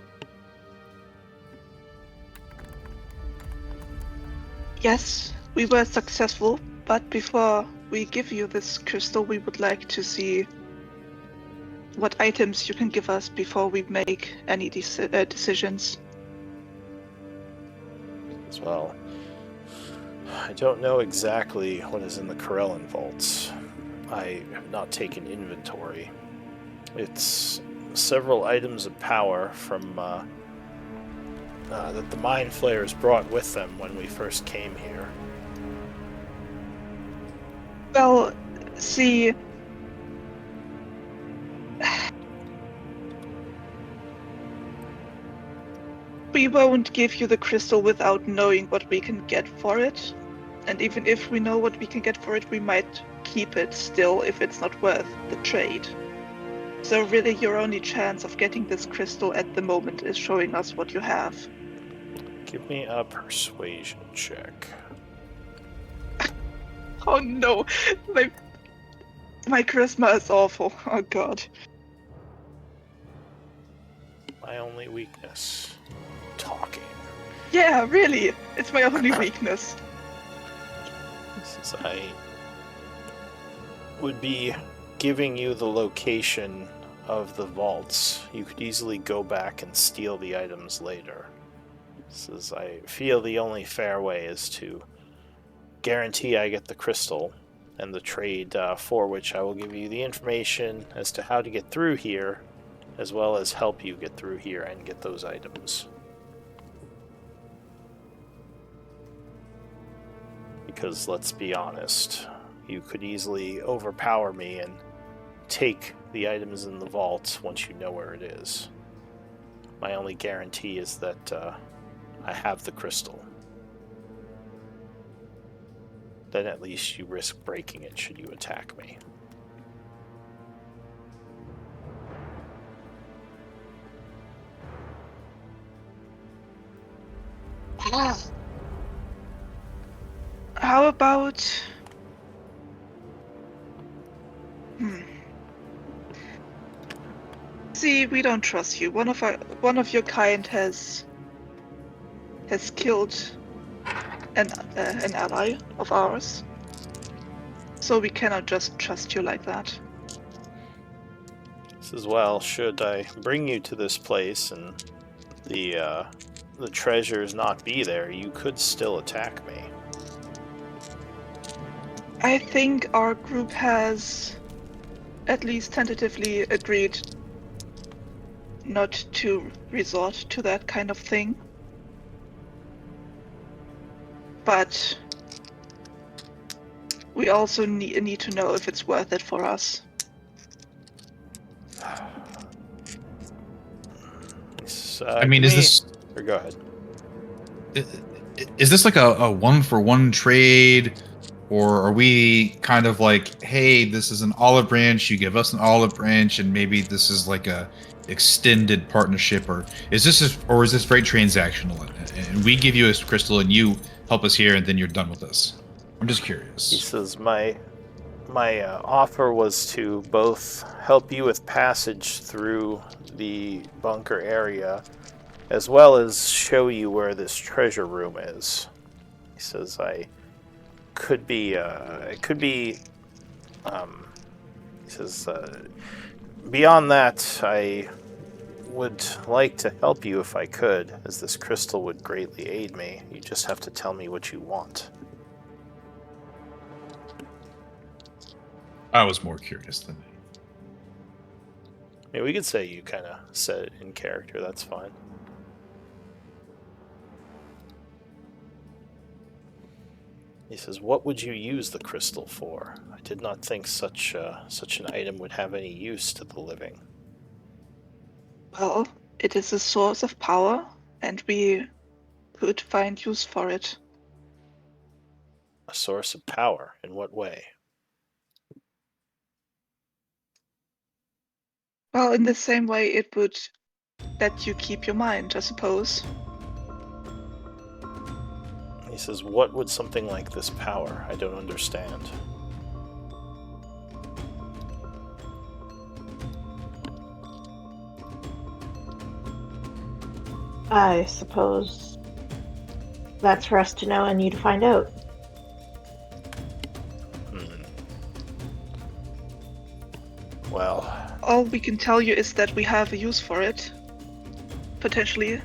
Yes, we were successful, but before we give you this crystal, we would like to see what items you can give us before we make any decisions. As well, I don't know exactly what is in the Corellan vaults. I have not taken inventory. It's several items of power from that the Mind Flayers brought with them when we first came here. Well, see, we won't give you the crystal without knowing what we can get for it. And even if we know what we can get for it, we might keep it still if it's not worth the trade. So really, your only chance of getting this crystal at the moment is showing us what you have. Give me a persuasion check. Oh no, my charisma is awful. Oh god. My only weakness. Talking. Yeah, really, it's my only weakness. Since I would be giving you the location of the vaults, you could easily go back and steal the items later. Says I feel the only fair way is to guarantee I get the crystal and the trade for which I will give you the information as to how to get through here, as well as help you get through here and get those items. Because let's be honest, you could easily overpower me and take the items in the vault once you know where it is. My only guarantee is that I have the crystal. Then at least you risk breaking it should you attack me. How about... See, we don't trust you. One of your kind has killed an ally of ours, so we cannot just trust you like that. This is well, should I bring you to this place and the treasures not be there, you could still attack me. I think our group has at least tentatively agreed not to resort to that kind of thing. But we also need to know if it's worth it for us. I mean, is this... Or go ahead. Is this like a one-for-one trade? Or are we kind of like, hey, this is an olive branch, you give us an olive branch, and maybe this is like a extended partnership? Or is this very transactional? And we give you a crystal and you help us here and then you're done with us? I'm just curious. He says, my offer was to both help you with passage through the bunker area, as well as show you where this treasure room is. He says, he says, beyond that, I would like to help you if I could, as this crystal would greatly aid me. You just have to tell me what you want. I was more curious than me. I mean, we could say you kind of said it in character, that's fine. He says, what would you use the crystal for? I did not think such an item would have any use to the living. Well, it is a source of power, and we could find use for it. A source of power? In what way? Well, in the same way it would let you keep your mind, I suppose. He says, what would something like this power? I don't understand. I suppose that's for us to know and you to find out. Well, all we can tell you is that we have a use for it, potentially,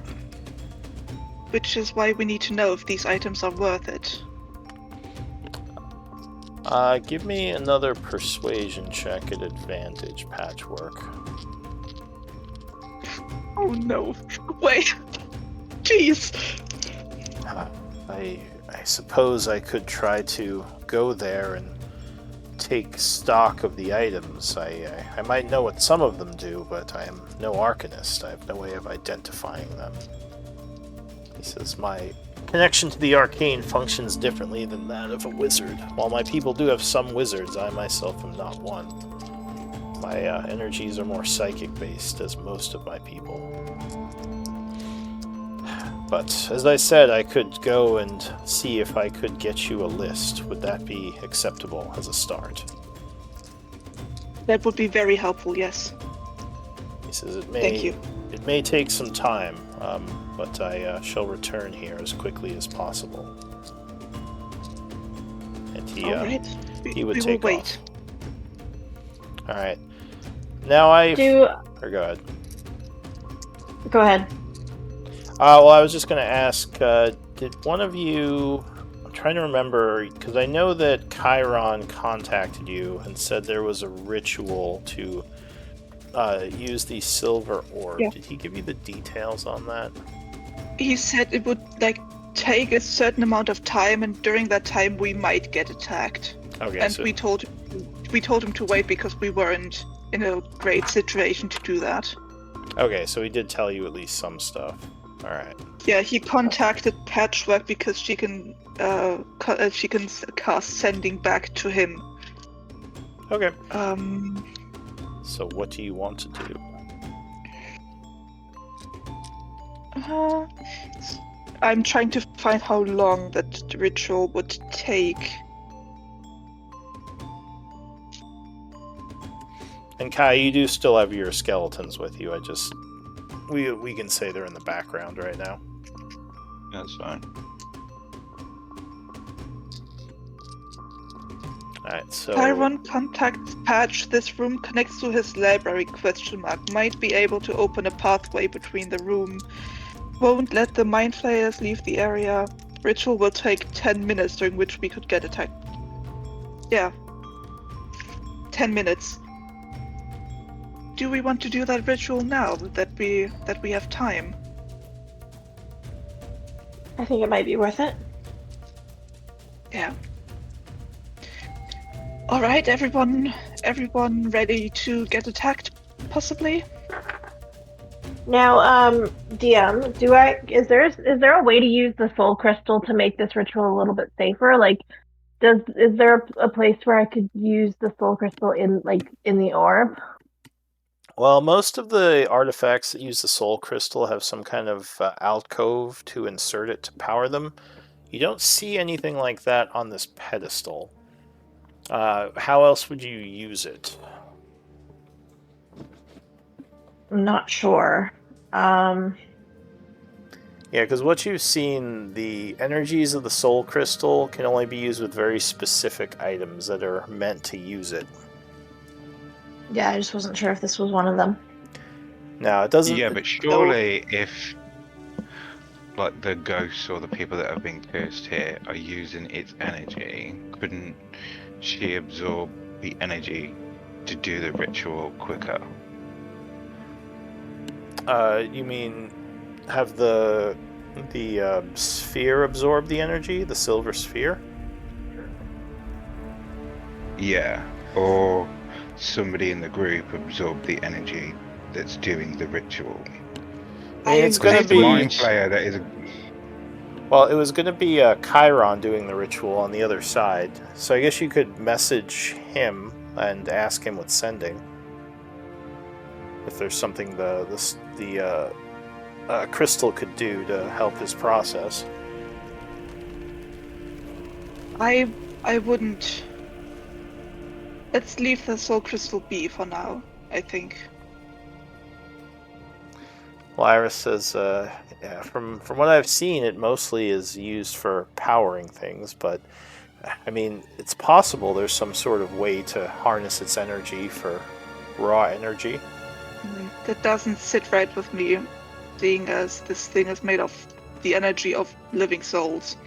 which is why we need to know if these items are worth it. give me another persuasion check at advantage, Patchwork. Oh no! Wait, jeez. I suppose I could try to go there and take stock of the items. I might know what some of them do, but I am no arcanist. I have no way of identifying them. He says, my connection to the arcane functions differently than that of a wizard. While my people do have some wizards, I myself am not one. My energies are more psychic-based, as most of my people. But, as I said, I could go and see if I could get you a list. Would that be acceptable as a start? That would be very helpful, yes. He says Thank you. It may take some time, but I shall return here as quickly as possible. And he, All right. he would we take will wait. off. Alright. Now Or go ahead. Go ahead. Well, I was just going to ask, did one of you... I'm trying to remember, because I know that Chiron contacted you and said there was a ritual to use the silver orb. Yeah. Did he give you the details on that? He said it would take a certain amount of time, and during that time we might get attacked. Okay, And so... we told him to wait because we weren't in a great situation to do that. Okay, so he did tell you at least some stuff. Alright. Yeah, he contacted Patchwork because she can cast sending back to him. Okay. So what do you want to do? I'm trying to find how long that ritual would take. And Kai, you do still have your skeletons with you. We can say they're in the background right now. That's fine. Alright, so... Chiron contacts Patch. This room connects to his library, ? Might be able to open a pathway between the room. Won't let the mind flayers leave the area. Ritual will take 10 minutes, during which we could get attacked. Yeah. 10 minutes. Do we want to do that ritual now, that we have time? I think it might be worth it. Yeah. All right, everyone ready to get attacked, possibly? Now, DM, is there a way to use the soul crystal to make this ritual a little bit safer? Like, is there a place where I could use the soul crystal in the orb? Well, most of the artifacts that use the soul crystal have some kind of alcove to insert it to power them. You don't see anything like that on this pedestal. How else would you use it? I'm not sure. Yeah, because what you've seen, the energies of the soul crystal can only be used with very specific items that are meant to use it. Yeah, I just wasn't sure if this was one of them. No, it doesn't... Yeah, but surely if the ghosts or the people that have been cursed here are using its energy, couldn't she absorb the energy to do the ritual quicker? You mean have the sphere absorb the energy? The silver sphere? Yeah, or somebody in the group absorb the energy that's doing the ritual. It's going to It's be... a mind flayer that is... Well, it was going to be Chiron doing the ritual on the other side, so I guess you could message him and ask him what's sending. If there's something the crystal could do to help his process. I wouldn't. Let's leave the soul crystal be for now, I think. Lyra says, yeah, from what I've seen, it mostly is used for powering things, but I mean, it's possible there's some sort of way to harness its energy for raw energy. That doesn't sit right with me, seeing as this thing is made of the energy of living souls.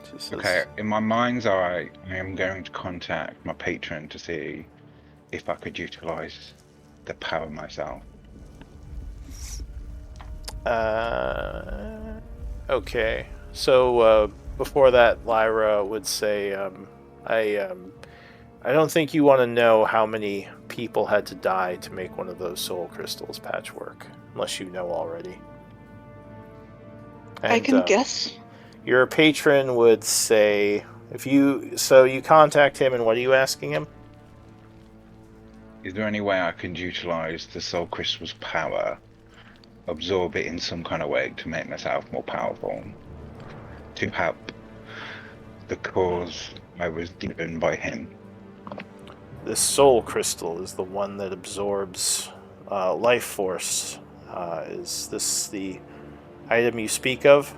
She says, Okay, in my mind's eye, I am going to contact my patron to see if I could utilize the power myself. Okay. So before that, Lyra would say, I don't think you want to know how many people had to die to make one of those soul crystals, Patchwork, unless you know already. And, I can guess. Your patron would say, you contact him, and what are you asking him? Is there any way I can utilize the soul crystal's power, absorb it in some kind of way to make myself more powerful, to help the cause I was given by him? This soul crystal is the one that absorbs life force. Is this the item you speak of?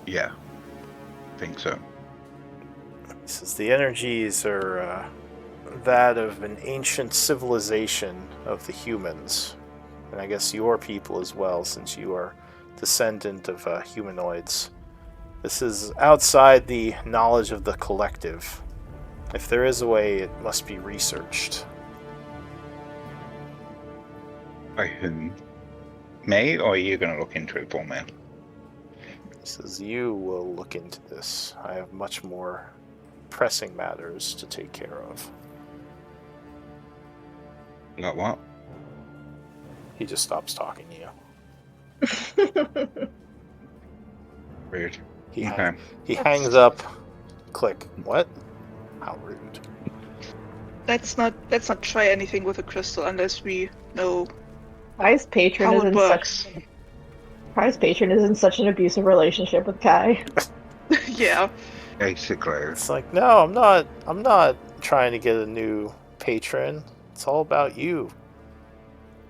Yeah, I think so. He says the energies are that of an ancient civilization of the humans, and I guess your people as well, since you are descendant of humanoids. This is outside the knowledge of the collective. If there is a way, it must be researched. By whom? Me, or are you going to look into it for me? He says, you will look into this. I have much more pressing matters to take care of. Like what? He just stops talking to you. Rude. He Okay. he hangs up. Click. What? How rude. Let's not try anything with a crystal unless we know Kai's patron how is it in works. such an abusive relationship with Kai. Yeah. Basically. It's like, no, I'm not trying to get a new patron. It's all about you.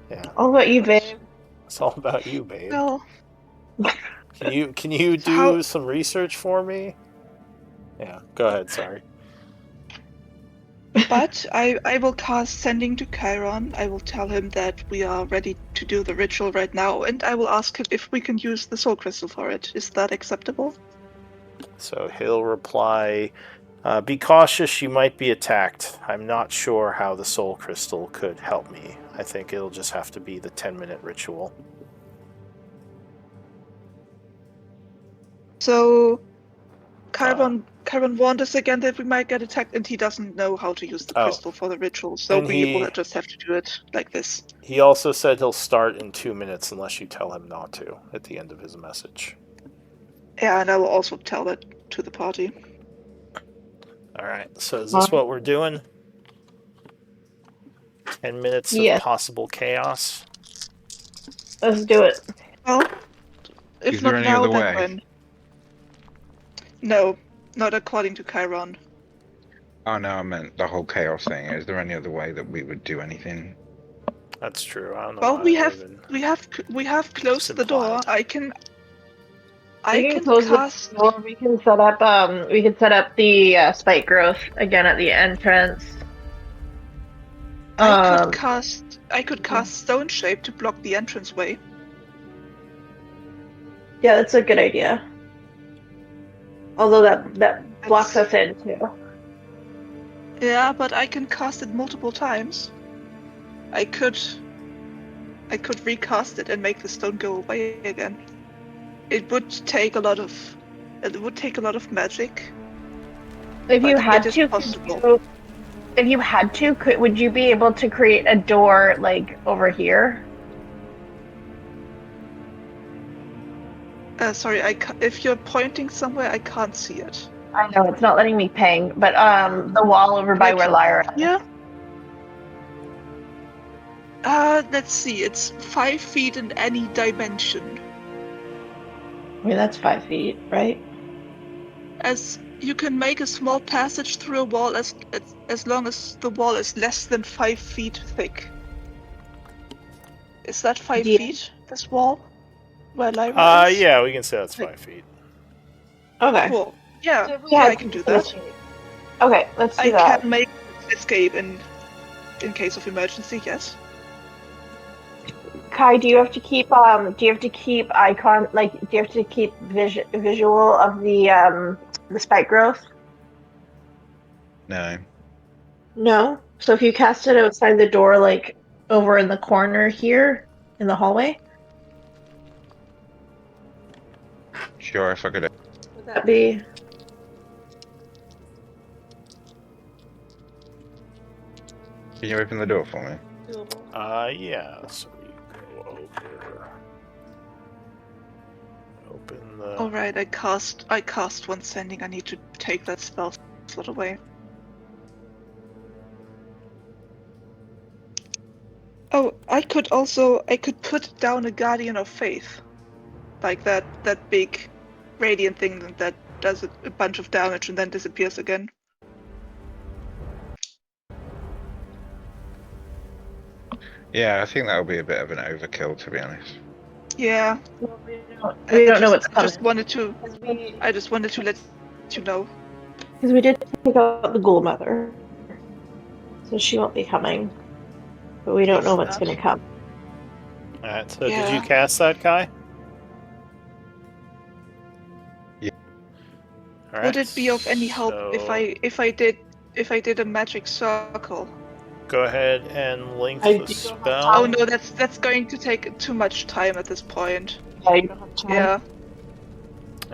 Yeah. All about you, babe. It's all about you, babe. No. Can you So do some research for me? Yeah, go ahead, sorry. But I will cast Sending to Chiron. I will tell him that we are ready to do the ritual right now, and I will ask him if we can use the soul crystal for it. Is that acceptable? So he'll reply, be cautious, you might be attacked. I'm not sure how the soul crystal could help me. I think it'll just have to be the 10-minute ritual. So Chiron warned us again that we might get attacked, and he doesn't know how to use the crystal for the ritual, so and we will just have to do it like this. He also said he'll start in 2 minutes unless you tell him not to at the end of his message. Yeah, and I will also tell that to the party. Alright, so is this what we're doing? 10 minutes Yeah. of possible chaos? Let's do it. Well, if Is there not any now, other then way? when? No, not according to Chiron. Oh no, I meant the whole chaos thing. Is there any other way that we would do anything? That's true. I don't know. Well, why we that have closed the door. implied. I can close cast. the door. We can set up the spike growth again at the entrance. I could cast Stone Shape to block the entranceway. Yeah, that's a good idea. Although that blocks us in too. Yeah, but I can cast it multiple times. I could recast it and make the stone go away again. It would take a lot of magic. If you had it is to, possible. would you be able to create a door like over here? Sorry, if you're pointing somewhere, I can't see it. I know it's not letting me ping, but the wall over by where Lyra is. Yeah. Let's see. It's 5 feet in any dimension. I mean, that's 5 feet, right? As you can make a small passage through a wall as long as the wall is less than 5 feet thick. Is that 5 Yeah. feet, this wall? Where Lyra is? Yeah, we can say that's Like- 5 feet. Okay. Cool. Yeah, So if we yeah, had I can do to that. escape. Okay, let's do I that. can make escape in case of emergency, yes. Kai, do you have to keep icon, like, do you have to keep visual of the spike growth? No. No. So if you cast it outside the door, like over in the corner here in the hallway, Sure, if I could. would that be? Can you open the door for me? Doable? Yeah, so we go over. Open the. Alright, I cast one sending. I need to take that spell slot away. Oh, I could put down a Guardian of Faith. Like that big radiant thing that does a bunch of damage and then disappears again. Yeah, I think that would be a bit of an overkill, to be honest. Yeah. Well, we don't know what's I coming. just wanted to Because I just wanted to let you know. we did take out the Ghoul Mother, so she won't be coming. But we don't know what's Not. going to come. Alright, so did you Yeah. cast that, Kai? Yeah. Alright, Would it be of any help if so I did a magic circle? go ahead and link I the do not have spell. Oh time. no, that's going to take too much time at this point. Yeah, you don't have time. Yeah.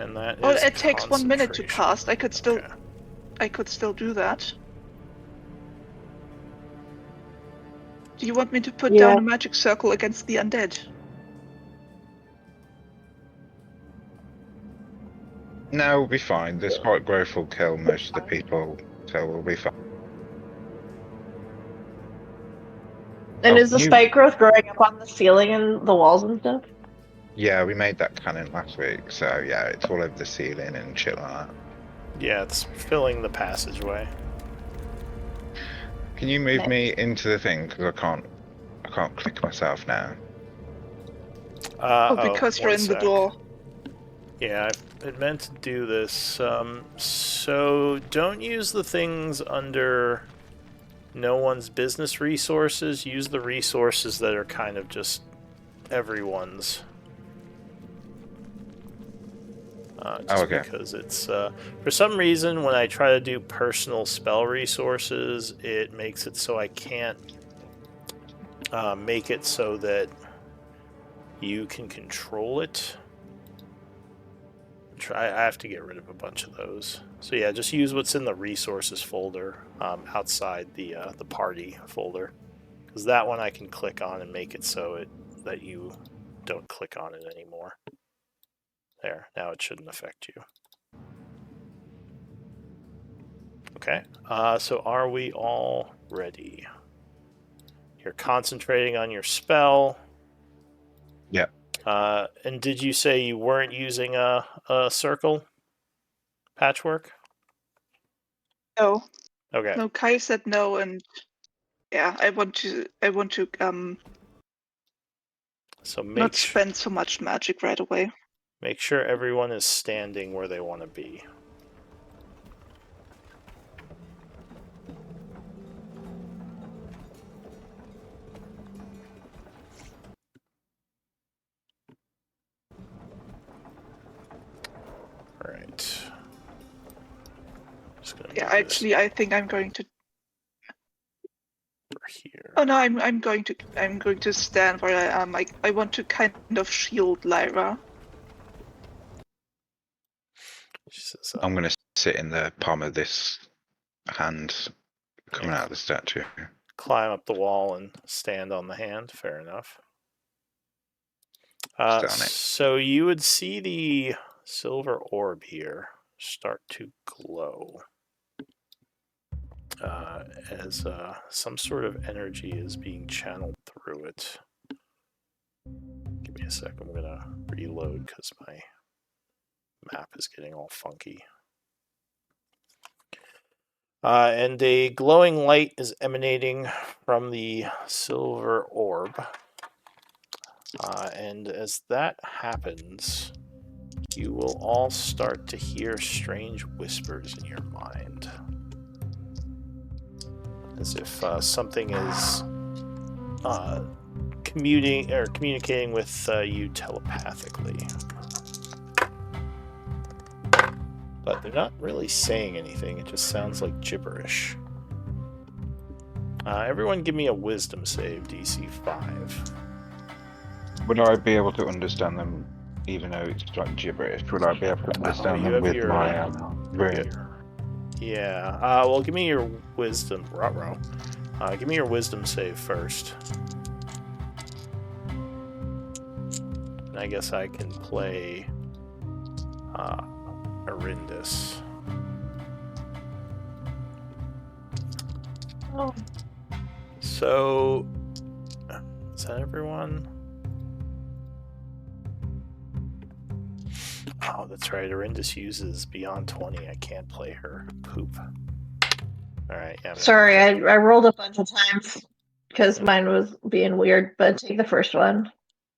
And that Oh, is it takes 1 minute to concentration. cast. I Okay. could still do that. Do you want me to put Yeah. down a magic circle against the undead? No, we'll be fine. The spike growth will kill most of the people, so we'll be fine. And Oh, is the spike growth growing up on the ceiling and the walls and stuff? Yeah, we made that cannon last week, so yeah, it's all over the ceiling and shit like that. Yeah, it's filling the passageway. Can you move Nice. me into the thing? Because I can't click myself now. Because you're one in the sec. door. Yeah, I meant to do this. So don't use the things under no one's business resources. Use the resources that are kind of just everyone's. Just okay. because it's for some reason when I try to do personal spell resources, it makes it so I can't make it so that you can control it. I have to get rid of a bunch of those. So yeah, just use what's in the resources folder outside the party folder, because that one I can click on and make it so that you don't click on it anymore. There, now it shouldn't affect you. Okay, so are we all ready? You're concentrating on your spell. Yeah. And did you say you weren't using a circle patchwork? No. Okay. No, Kai said no, and yeah, I want to So not spend so much magic right away. make sure everyone is standing where they want to be. All right. Yeah, actually, I think I'm going to. Here. Oh no, I'm going to stand where I am. I want to kind of shield Lyra. I'm going to sit in the palm of this hand coming out of the statue. Climb up the wall and stand on the hand. Fair enough. So you would see the silver orb here start to glow as some sort of energy is being channeled through it. Give me a sec. I'm going to reload because my map is getting all funky. And a glowing light is emanating from the silver orb. And as that happens, you will all start to hear strange whispers in your mind. As if something is communicating with you telepathically. But they're not really saying anything, it just sounds like gibberish. Everyone give me a wisdom save, DC 5. Would I be able to understand them, even though it's like gibberish? Would I be able to understand them with my ring? Yeah. Well, give me your wisdom. Give me your wisdom save first. And I guess I can play Arindis. Oh. So, is that everyone? Oh, that's right. Arindis uses Beyond 20. I can't play her. Poop. Alright, yeah. Sorry, I rolled a bunch of times because mine was being weird, but take the first one.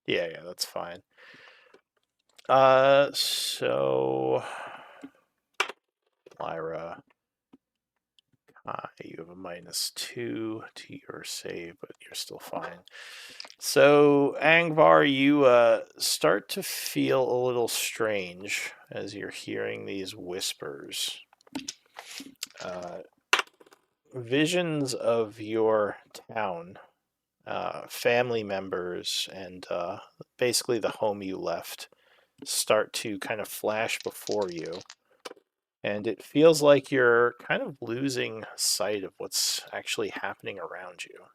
Yeah, that's fine. So Lyra, you have a -2 to your save, but you're still fine. So Angvar, you start to feel a little strange as you're hearing these whispers. Visions of your town, family members, and basically the home you left start to kind of flash before you. And it feels like you're kind of losing sight of what's actually happening around you.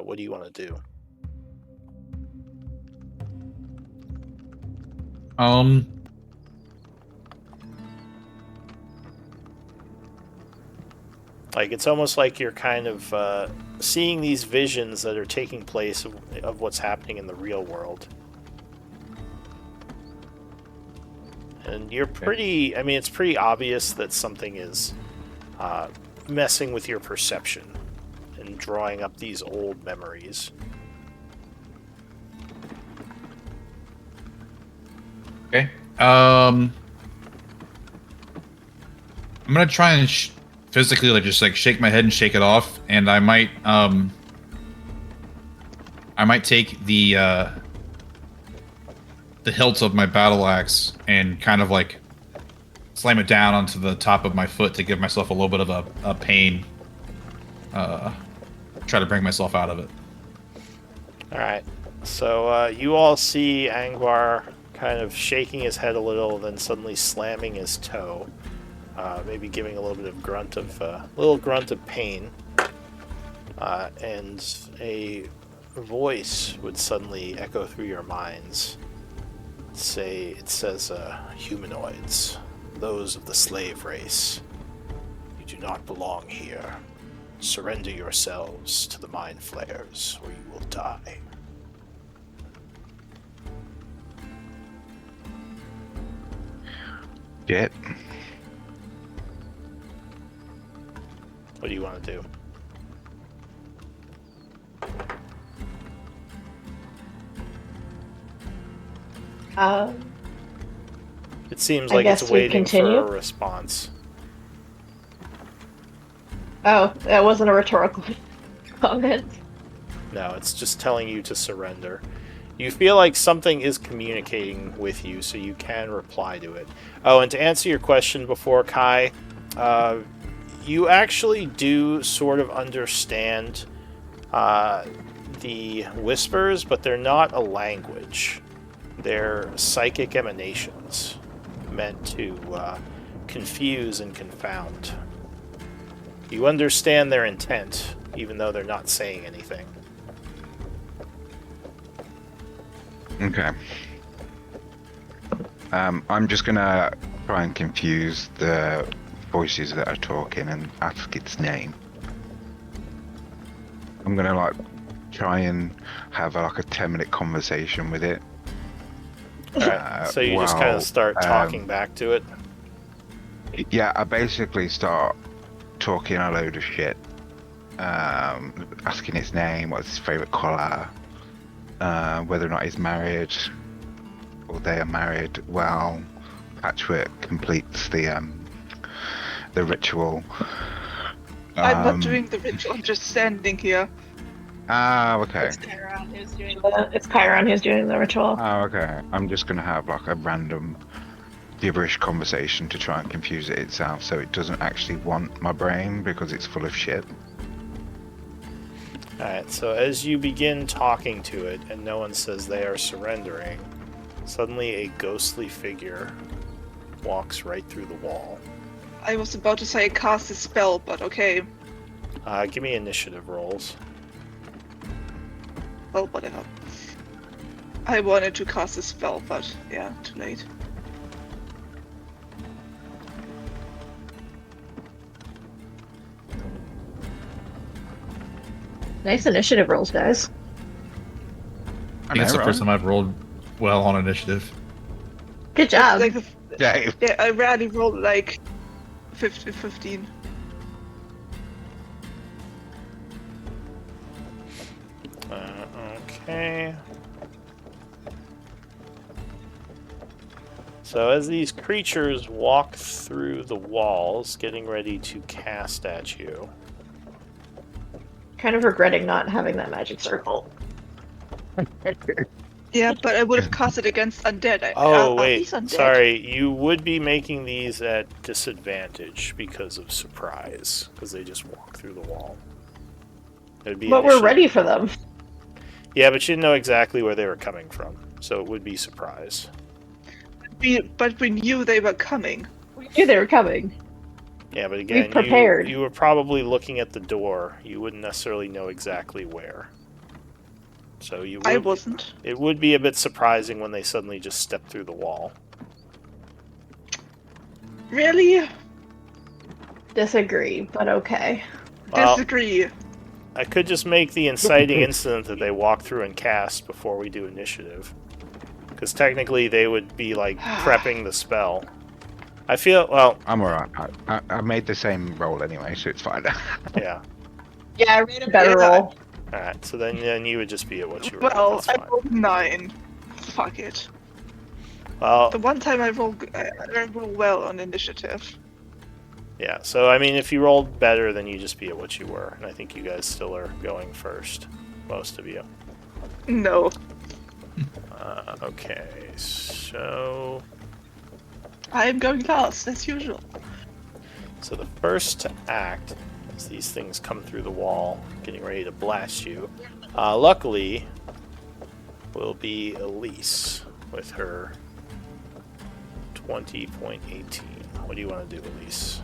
What do you want to do? Like, it's almost like you're kind of seeing these visions that are taking place of what's happening in the real world. And you're pretty... I mean, it's pretty obvious that something is messing with your perception and drawing up these old memories. Okay. I'm gonna try and physically just shake my head and shake it off, and I might take the hilt of my battle axe and kind of slam it down onto the top of my foot to give myself a little bit of a pain. Try to bring myself out of it. All right. So you all see Angvar kind of shaking his head a little, then suddenly slamming his toe. Maybe giving a little bit of grunt of pain, and a voice would suddenly echo through your minds. It says, humanoids, those of the slave race, you do not belong here. Surrender yourselves to the mind flayers, or you will die. Shit. What do you want to do? It seems like it's waiting for a response. Oh, that wasn't a rhetorical comment. No, it's just telling you to surrender. You feel like something is communicating with you, so you can reply to it. Oh, and to answer your question before, Kai, you actually do sort of understand the whispers, but they're not a language. They're psychic emanations meant to confuse and confound. You understand their intent, even though they're not saying anything. Okay. I'm just gonna try and confuse the voices that are talking and ask its name. I'm gonna try and have a 10-minute conversation with it. So you just kind of start talking back to it? Yeah, I basically start talking a load of shit. asking his name, what's his favorite color, whether or not he's married or they are married. Well, Patchwork completes the ritual. I'm not doing the ritual. I'm just standing here. Okay. It's Chiron who's doing the ritual. Oh, okay. I'm just gonna have like a random gibberish conversation to try and confuse it itself, so it doesn't actually want my brain because it's full of shit. Alright, so as you begin talking to it and no one says they are surrendering, suddenly a ghostly figure walks right through the wall. I was about to say cast a spell, but okay. Give me initiative rolls. Well, whatever. I wanted to cast a spell, but yeah, too late. Nice initiative rolls, guys. I think it's the first time I've rolled well on initiative. Good job. Yeah. Yeah, I rarely roll like 15. Okay. So as these creatures walk through the walls, getting ready to cast at you. Kind of regretting not having that magic circle. Yeah, but I would have cast it against undead. Oh, Are wait. these undead? Sorry. You would be making these at disadvantage because of surprise, because they just walk through the wall. It'd be But we're initiative. ready for them. Yeah, but you didn't know exactly where they were coming from, so it would be surprise. But we knew they were coming. We knew they were coming. Yeah, but again, prepared. you were probably looking at the door. You wouldn't necessarily know exactly where. So you would, I wasn't. It would be a bit surprising when they suddenly just step through the wall. Really? Disagree, but okay. Well, Disagree. I could just make the inciting incident that they walk through and cast before we do initiative. Because technically they would be, like, prepping the spell. I feel, well... I'm alright. I made the same roll anyway, so it's fine. Yeah. Yeah, I made a better roll. Alright, so then you would just be at what you were at. Well, That's I fine. rolled 9. Fuck it. Well, The one time I roll well on initiative. yeah, so I mean, if you rolled better, then you just be at what you were. And I think you guys still are going first. Most of you. No. Okay, so... I'm going last, as usual. So the first to act, as these things come through the wall, getting ready to blast you, luckily, will be Elise with her 20.18. What do you want to do, Elise?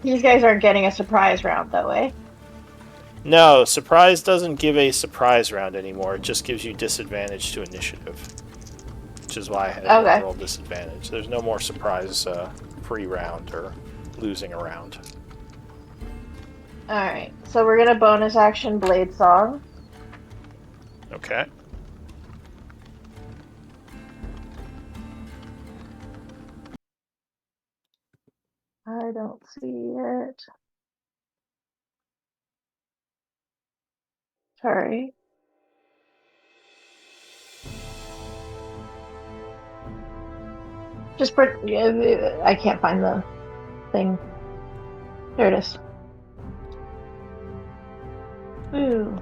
These guys aren't getting a surprise round, though, eh? No, surprise doesn't give a surprise round anymore. It just gives you disadvantage to initiative. Which is why I had to roll disadvantage. There's no more surprise free round or losing a round. Alright, so we're gonna bonus action Blade Song. Okay. I don't see it. Sorry. I can't find the thing. There it is. Ooh.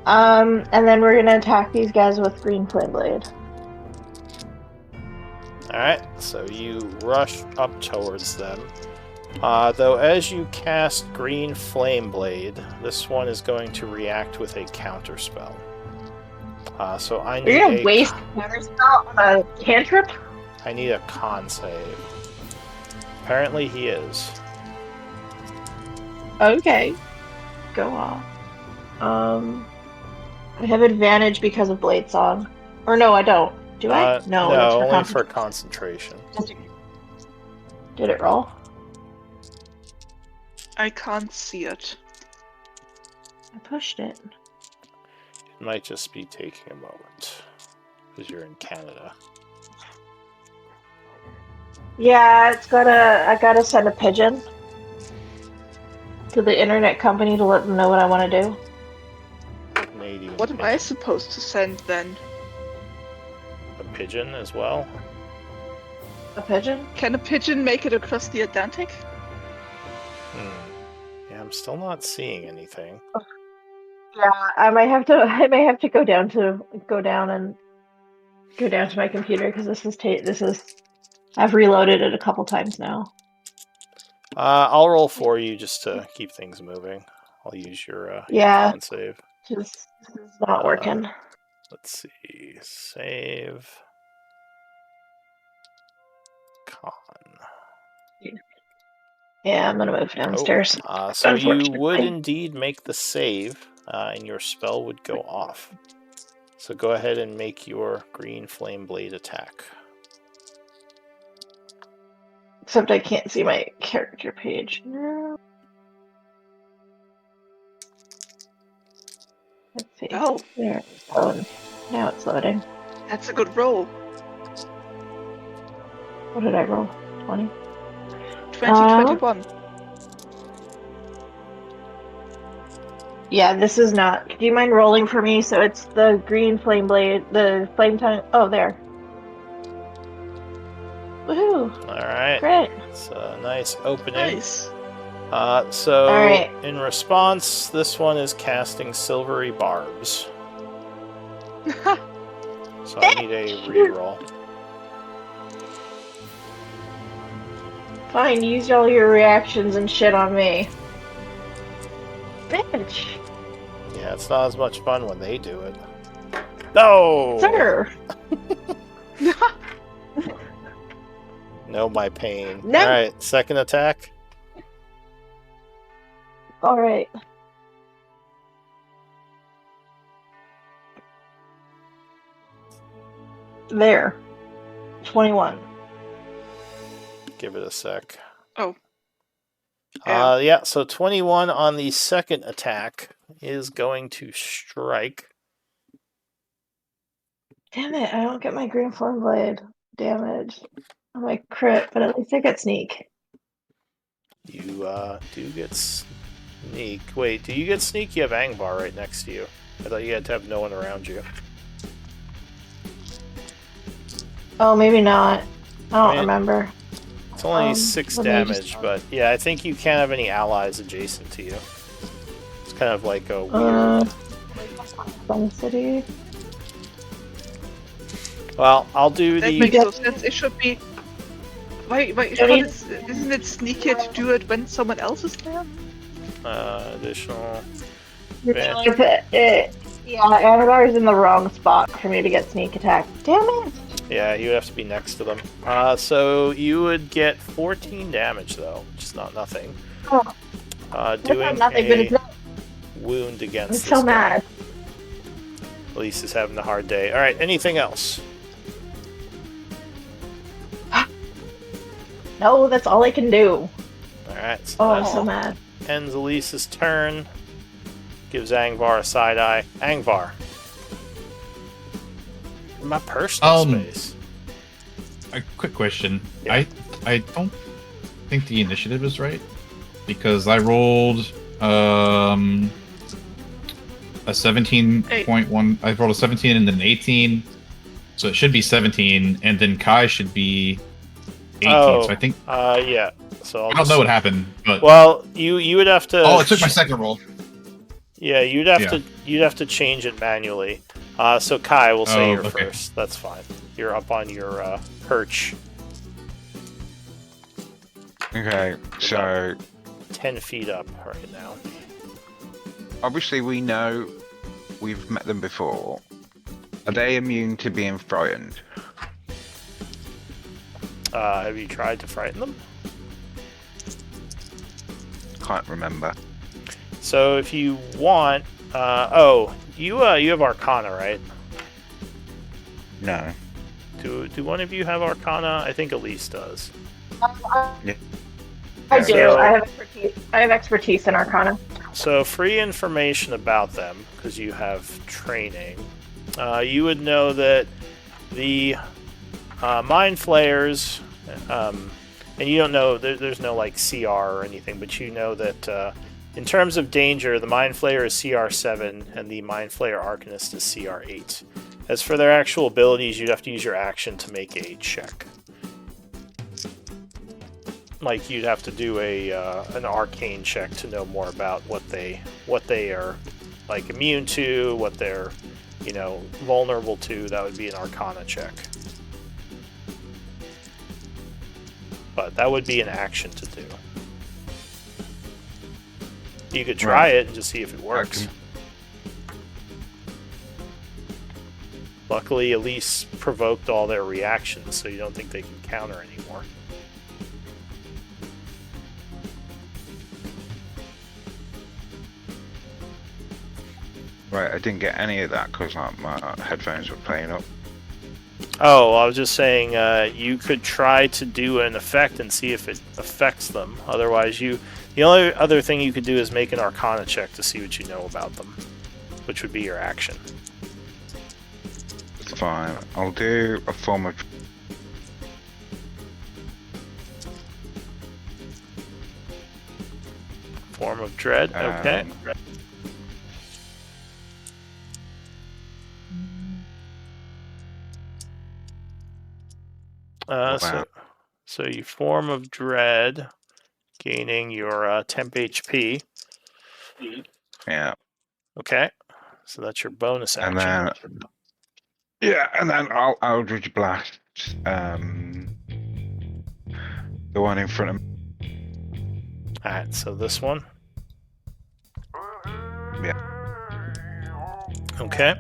And then we're gonna attack these guys with Green Flame Blade. Alright, so you rush up towards them. Though as you cast Green Flame Blade, this one is going to react with a counter spell. So I need You're gonna waste counter spell on a cantrip? I need a con save. Apparently he is. Okay. Go off. I have advantage because of Blade Song. Or no, I don't. Do I? No, that's for only for concentration. Did it roll? I can't see it. I pushed it. It might just be taking a moment. Because you're in Canada. Yeah, I gotta send a pigeon. to the internet company to let them know what I want to do. Canadian What am I pigeon. supposed to send then? A pigeon as well? A pigeon? Can a pigeon make it across the Atlantic? Yeah, I'm still not seeing anything. Yeah, I may have to. I may have to go down to my computer because this is. I've reloaded it a couple times now. I'll roll for you just to keep things moving. I'll use your Yeah. con save. This is not working. Let's see. Save. Con. Yeah, I'm gonna move downstairs. So you would Unfortunately. indeed make the save, and your spell would go off. So go ahead and make your green flame blade attack. Except I can't see my character page now. Let's see. Oh, There. Oh, now it's loading. that's a good roll. What did I roll? 20. 2021. Yeah, this is not. Do you mind rolling for me? So it's the green flame blade, the flame tongue. Oh, there. Woohoo! All right. Great. It's a nice opening. Nice. So All right. in response, this one is casting silvery barbs. So I need a reroll. Fine, use all your reactions and shit on me. Bitch! Yeah, it's not as much fun when they do it. No! Sir! Know my pain. No. Alright, second attack. Alright. There. 21. Give it a sec. Oh. Yeah, so 21 on the second attack is going to strike. Damn it, I don't get my green flame blade damage on my crit, but at least I get sneak. You do get sneak. Wait, do you get sneak? You have Angvar right next to you. I thought you had to have no one around you. Oh, maybe not. I don't mean, remember. It's only 6 let me damage, just- but yeah, I think you can't have any allies adjacent to you. It's kind of like a weird... City. Well, I'll do That the... makes no sense. It should be. Wait, Don't isn't it sneaky to do it when someone else is there? additional... Yeah, Anagar is in the wrong spot for me to get sneak attack. Damn it! Yeah, you would have to be next to them. So you would get 14 damage, though, which is not nothing. Oh, Doing not nothing, but it's not. wound against I'm this so guy. mad. Elise is having a hard day. Alright, anything else? No, that's all I can do. Alright, so Oh, I'm that so mad. ends Elise's turn. Gives Angvar a side eye. Angvar. My personal space. A quick question. Yeah. I don't think the initiative is right because I rolled a 17.1. I rolled a 17 and then an 18, so it should be 17, and then Kai should be 18. Oh, so I think yeah. So I don't know what happened, but well, you would have to. oh, it took my second roll. Yeah, you'd have to change it manually. So Kai, we'll say you're okay. first. That's fine. You're up on your perch. Okay, so 10 feet up right now. obviously we know we've met them before. Are they immune to being frightened? Have you tried to frighten them? Can't remember. So if you want, you have Arcana, right? No. Do one of you have Arcana? I think Elise does. Yeah. I do. So- I have expertise in Arcana. So free information about them, because you have training. You would know that the Mind Flayers, and you don't know, there's no like CR or anything, but you know that In terms of danger, the Mind Flayer is CR7 and the Mind Flayer Arcanist is CR8. As for their actual abilities, you'd have to use your action to make a check. Like you'd have to do an arcane check to know more about what they are like immune to, what they're vulnerable to. That would be an Arcana check. But that would be an action to do. You could try it and just see if it works. Luckily, Elise provoked all their reactions, so you don't think they can counter anymore. Right, I didn't get any of that because my headphones were playing up. Oh, I was just saying you could try to do an effect and see if it affects them. Otherwise, the only other thing you could do is make an Arcana check to see what you know about them, which would be your action. It's fine. I'll do a form of... Form of dread, okay. So you form of dread, gaining your temp HP. Yeah. Okay, so that's your bonus action. And then I'll Eldritch Blast the one in front of me. Alright, so this one. Yeah. Okay.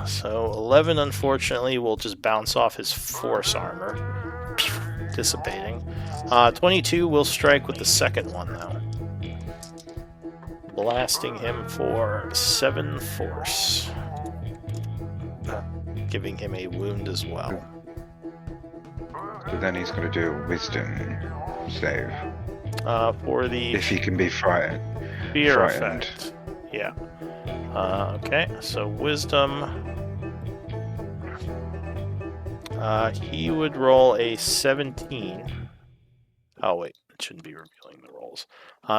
So 11 unfortunately will just bounce off his force armor, dissipating. 22 will strike with the second one though, blasting him for 7 force, giving him a wound as well. But then he's going to do a wisdom save. For the if he can be frightened. Fear effect. Yeah. Okay, so wisdom. He would roll a 17. Oh wait, it shouldn't be revealing the rolls.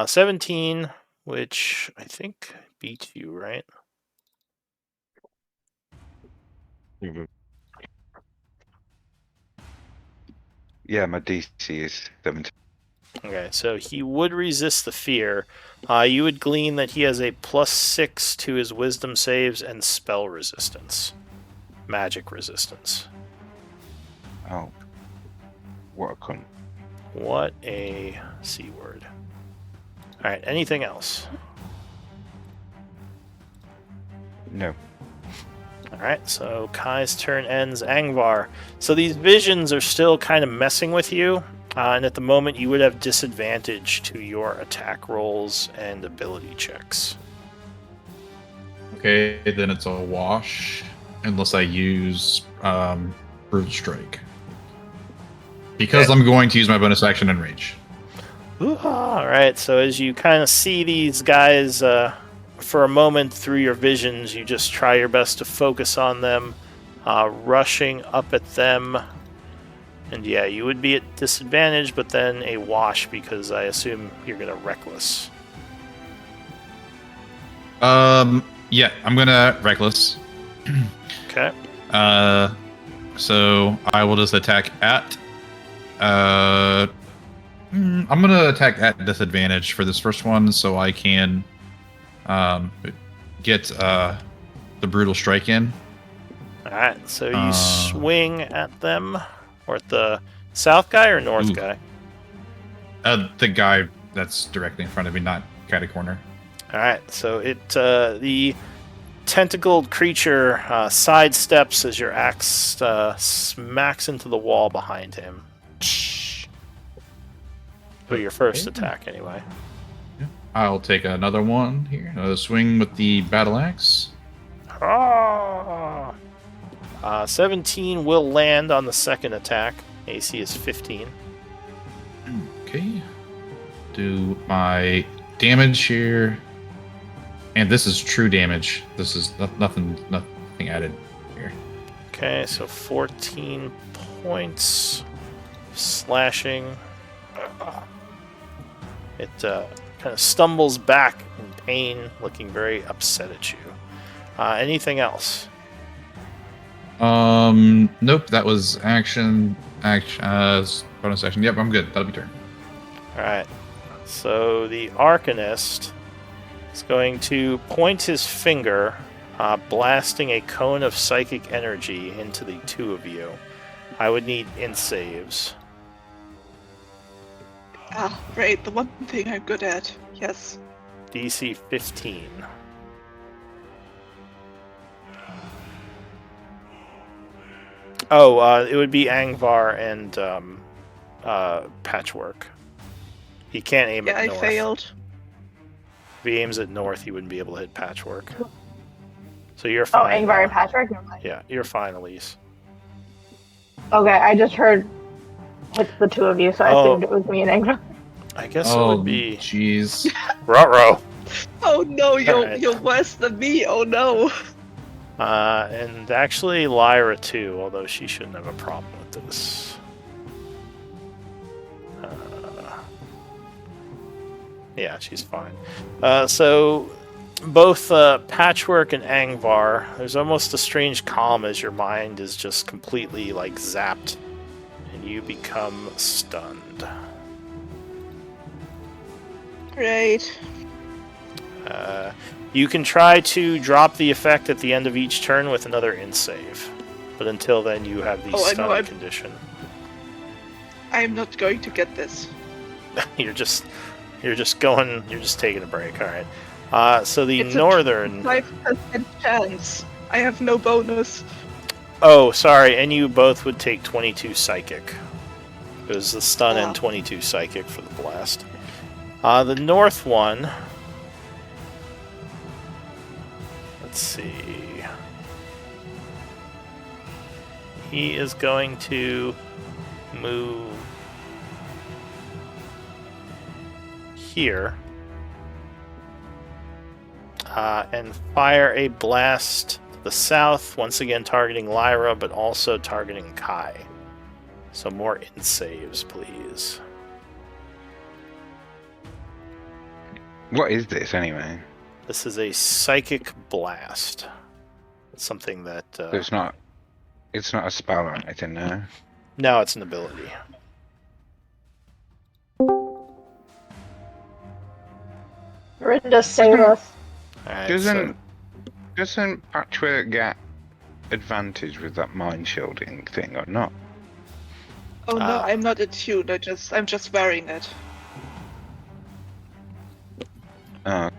17, which I think beats you, right? Mm-hmm. Yeah, my DC is 17. Okay, so he would resist the fear. You would glean that he has a +6 to his wisdom saves and spell resistance. Magic resistance. Oh. What a cunt. What a C word. Alright, anything else? No. Alright, so Kai's turn ends. Angvar. So these visions are still kind of messing with you. And at the moment, you would have disadvantage to your attack rolls and ability checks. Okay, then it's a wash, unless I use Brutal Strike. Because I'm going to use my bonus action and rage. Alright, so as you kind of see these guys for a moment through your visions, you just try your best to focus on them, rushing up at them. And yeah, you would be at disadvantage, but then a wash because I assume you're going to reckless. Yeah, I'm going to reckless. Okay. So I will just attack at... I'm going to attack at disadvantage for this first one so I can get the Brutal Strike in. Alright, so you swing at them. Or at the south guy or north guy? The guy that's directly in front of me, not catty corner. Alright, so the tentacled creature sidesteps as your axe smacks into the wall behind him. For your first attack, anyway. Yeah. I'll take another one here. Another swing with the battle axe. 17 will land on the second attack. AC is 15. Okay. Do my damage here. And this is true damage. This is nothing added here. Okay, so 14 points slashing. It kind of stumbles back in pain, looking very upset at you. Anything else? Nope. That was action. Bonus action. Yep, I'm good. That'll be turn. All right. So the Arcanist is going to point his finger, blasting a cone of psychic energy into the two of you. I would need int saves. Ah, right, the one thing I'm good at. Yes. DC 15. Oh, it would be Angvar and Patchwork. He can't aim at Yeah, I north. failed. If he aims at north, he wouldn't be able to hit Patchwork. So you're Oh, fine. Ingvar and Patrick? Yeah, you're fine, Elise. Okay, I just heard it's the two of you, so I assumed it was me and Ingvar. I guess it would be... jeez. Ruh-roh. Oh no, Alright. you're worse than me. Oh no. And actually Lyra too, although she shouldn't have a problem with this. Yeah, she's fine. So both Patchwork and Angvar, there's almost a strange calm as your mind is just completely like zapped and you become stunned. Right. You can try to drop the effect at the end of each turn with another int save, but until then you have the stunning condition. I'm not going to get this. You're just taking a break. All right. So the It's northern. 5% chance. I have no bonus. Oh, sorry, and you both would take 22 psychic. It was the stun and 22 psychic for the blast. The north one. Let's see. He is going to move here and fire a blast to the south, once again targeting Lyra, but also targeting Kai. So more int saves, please. What is this anyway? This is a psychic blast. It's something that... It's not a spell or anything, no? No, it's an ability. Rinda, save us. Alright, Doesn't Patchwork get advantage with that mind shielding thing or not? Oh no, I'm not attuned. I'm just wearing it. Alright.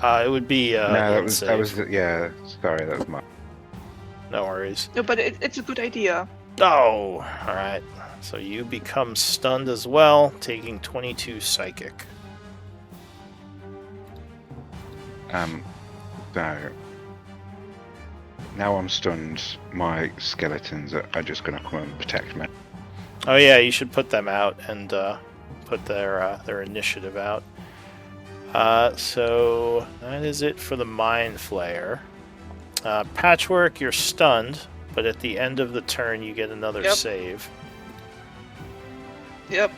It would be... no, that was yeah, sorry, that was my... No worries. No, but it's a good idea. Oh! Alright. So you become stunned as well, taking 22 psychic. So... Now I'm stunned, my skeletons are just going to come and protect me. Oh yeah, you should put them out and put their initiative out. So that is it for the Mind Flayer. Patchwork, you're stunned, but at the end of the turn you get another save. Yep.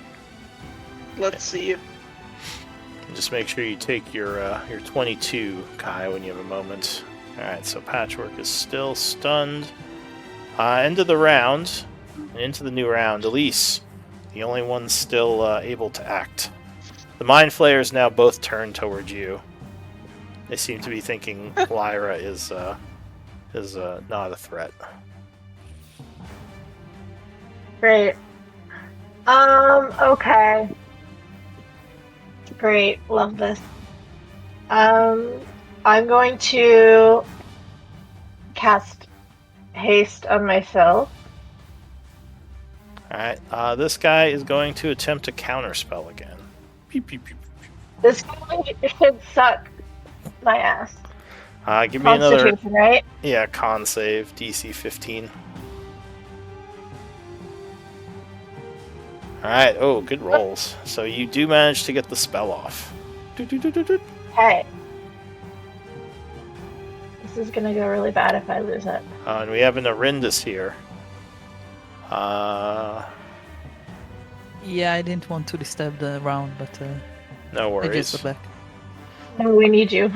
Let's see. Just make sure you take your 22, Kai, when you have a moment. Alright, so Patchwork is still stunned. End of the round, and into the new round. Elise, the only one still able to act. The Mind Flayers now both turn towards you. They seem to be thinking Lyra is not a threat. Great. Okay. Great, love this. I'm going to cast haste on myself. Alright, this guy is going to attempt to counterspell again. Pew, pew, pew, pew. This guy should suck my ass. Give me another... Constitution, right? Yeah, con save, DC 15. Alright, oh, good rolls. So you do manage to get the spell off. Hey. This is gonna go really bad if I lose it. And we have an Arindus here. Yeah, I didn't want to disturb the round, but No I just worries. got back. No, we need you.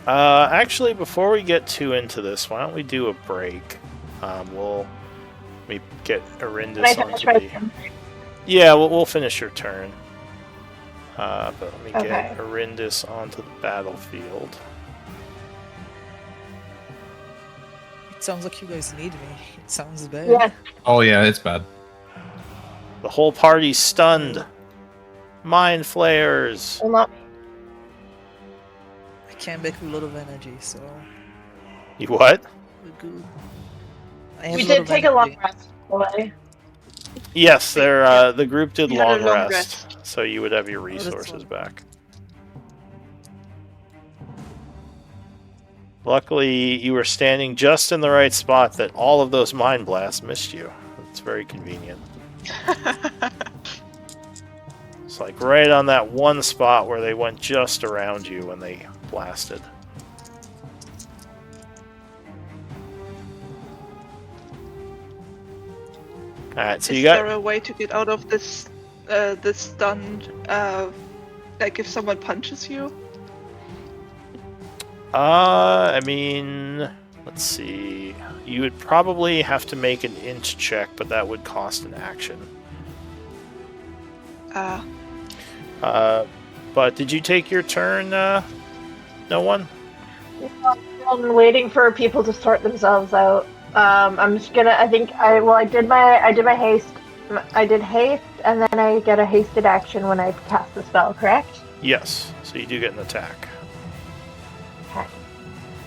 Actually, before we get too into this, why don't we do a break? Let me get Can I Arindis finish onto my the. turn? Yeah, we'll finish your turn. But let me Okay. get Arindis onto the battlefield. It sounds like you guys need me. It sounds bad. Yeah. Oh yeah, it's bad. The whole party's stunned. Mind flayers. Well, not me. I came back with a lot of energy, so You what? we're good. I have We a lot did of take a long energy. rest away. Yes, Yeah. the group did We had a long long rest, rest. so you would have your Oh, that's resources wonderful. back. Luckily, you were standing just in the right spot that all of those mind blasts missed you. It's very convenient. It's like right on that one spot where they went just around you when they blasted. Alright, so Is you got... there a way to get out of this this stun? Like if someone punches you? I mean... Let's see... You would probably have to make an int check, but that would cost an action. But did you take your turn, no one? I'm waiting for people to sort themselves out. I'm just gonna. I think I did my haste. I did haste, and then I get a hasted action when I cast the spell. Correct? Yes, so you do get an attack. Okay.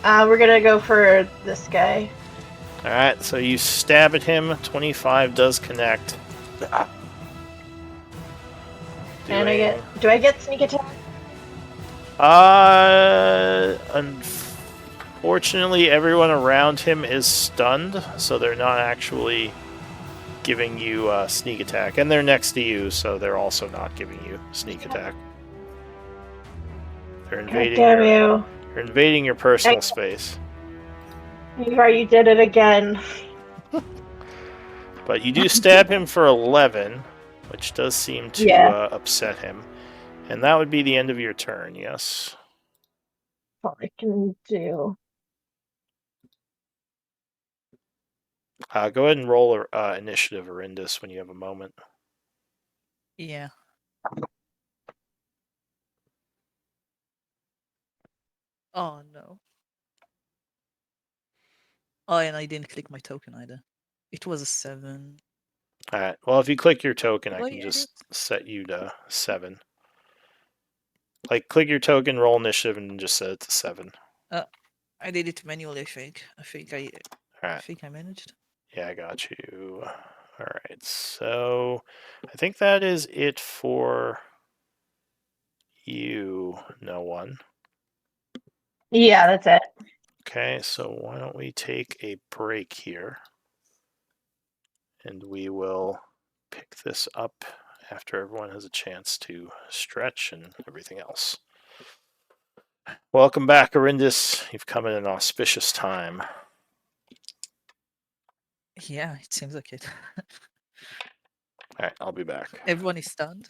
We're gonna go for this guy. Alright, so you stab at him. 25 does connect. And I get. Do I get sneak attack? Unfortunately, everyone around him is stunned, so they're not actually giving you sneak attack. And they're next to you, so they're also not giving you sneak attack. They're invading God damn your, you! You're invading your personal space. You did it again. But you do stab him for 11, which does seem to upset him. And that would be the end of your turn, yes? That's all I can do. Go ahead and roll initiative, Arindis, when you have a moment. Yeah. Oh no. Oh, and I didn't click my token either. It was a 7. Alright, well, if you click your token, I Oh, can yeah, just set you to 7. Like, click your token, roll initiative, and just set it to 7. I did it manually, I think. I think I managed. Yeah, I got you. Alright, so I think that is it for you, no one. Yeah, that's it. Okay, so why don't we take a break here? And we will pick this up after everyone has a chance to stretch and everything else. Welcome back, Arindis. You've come at an auspicious time. Yeah, it seems like it. Alright, I'll be back. Everyone is stunned.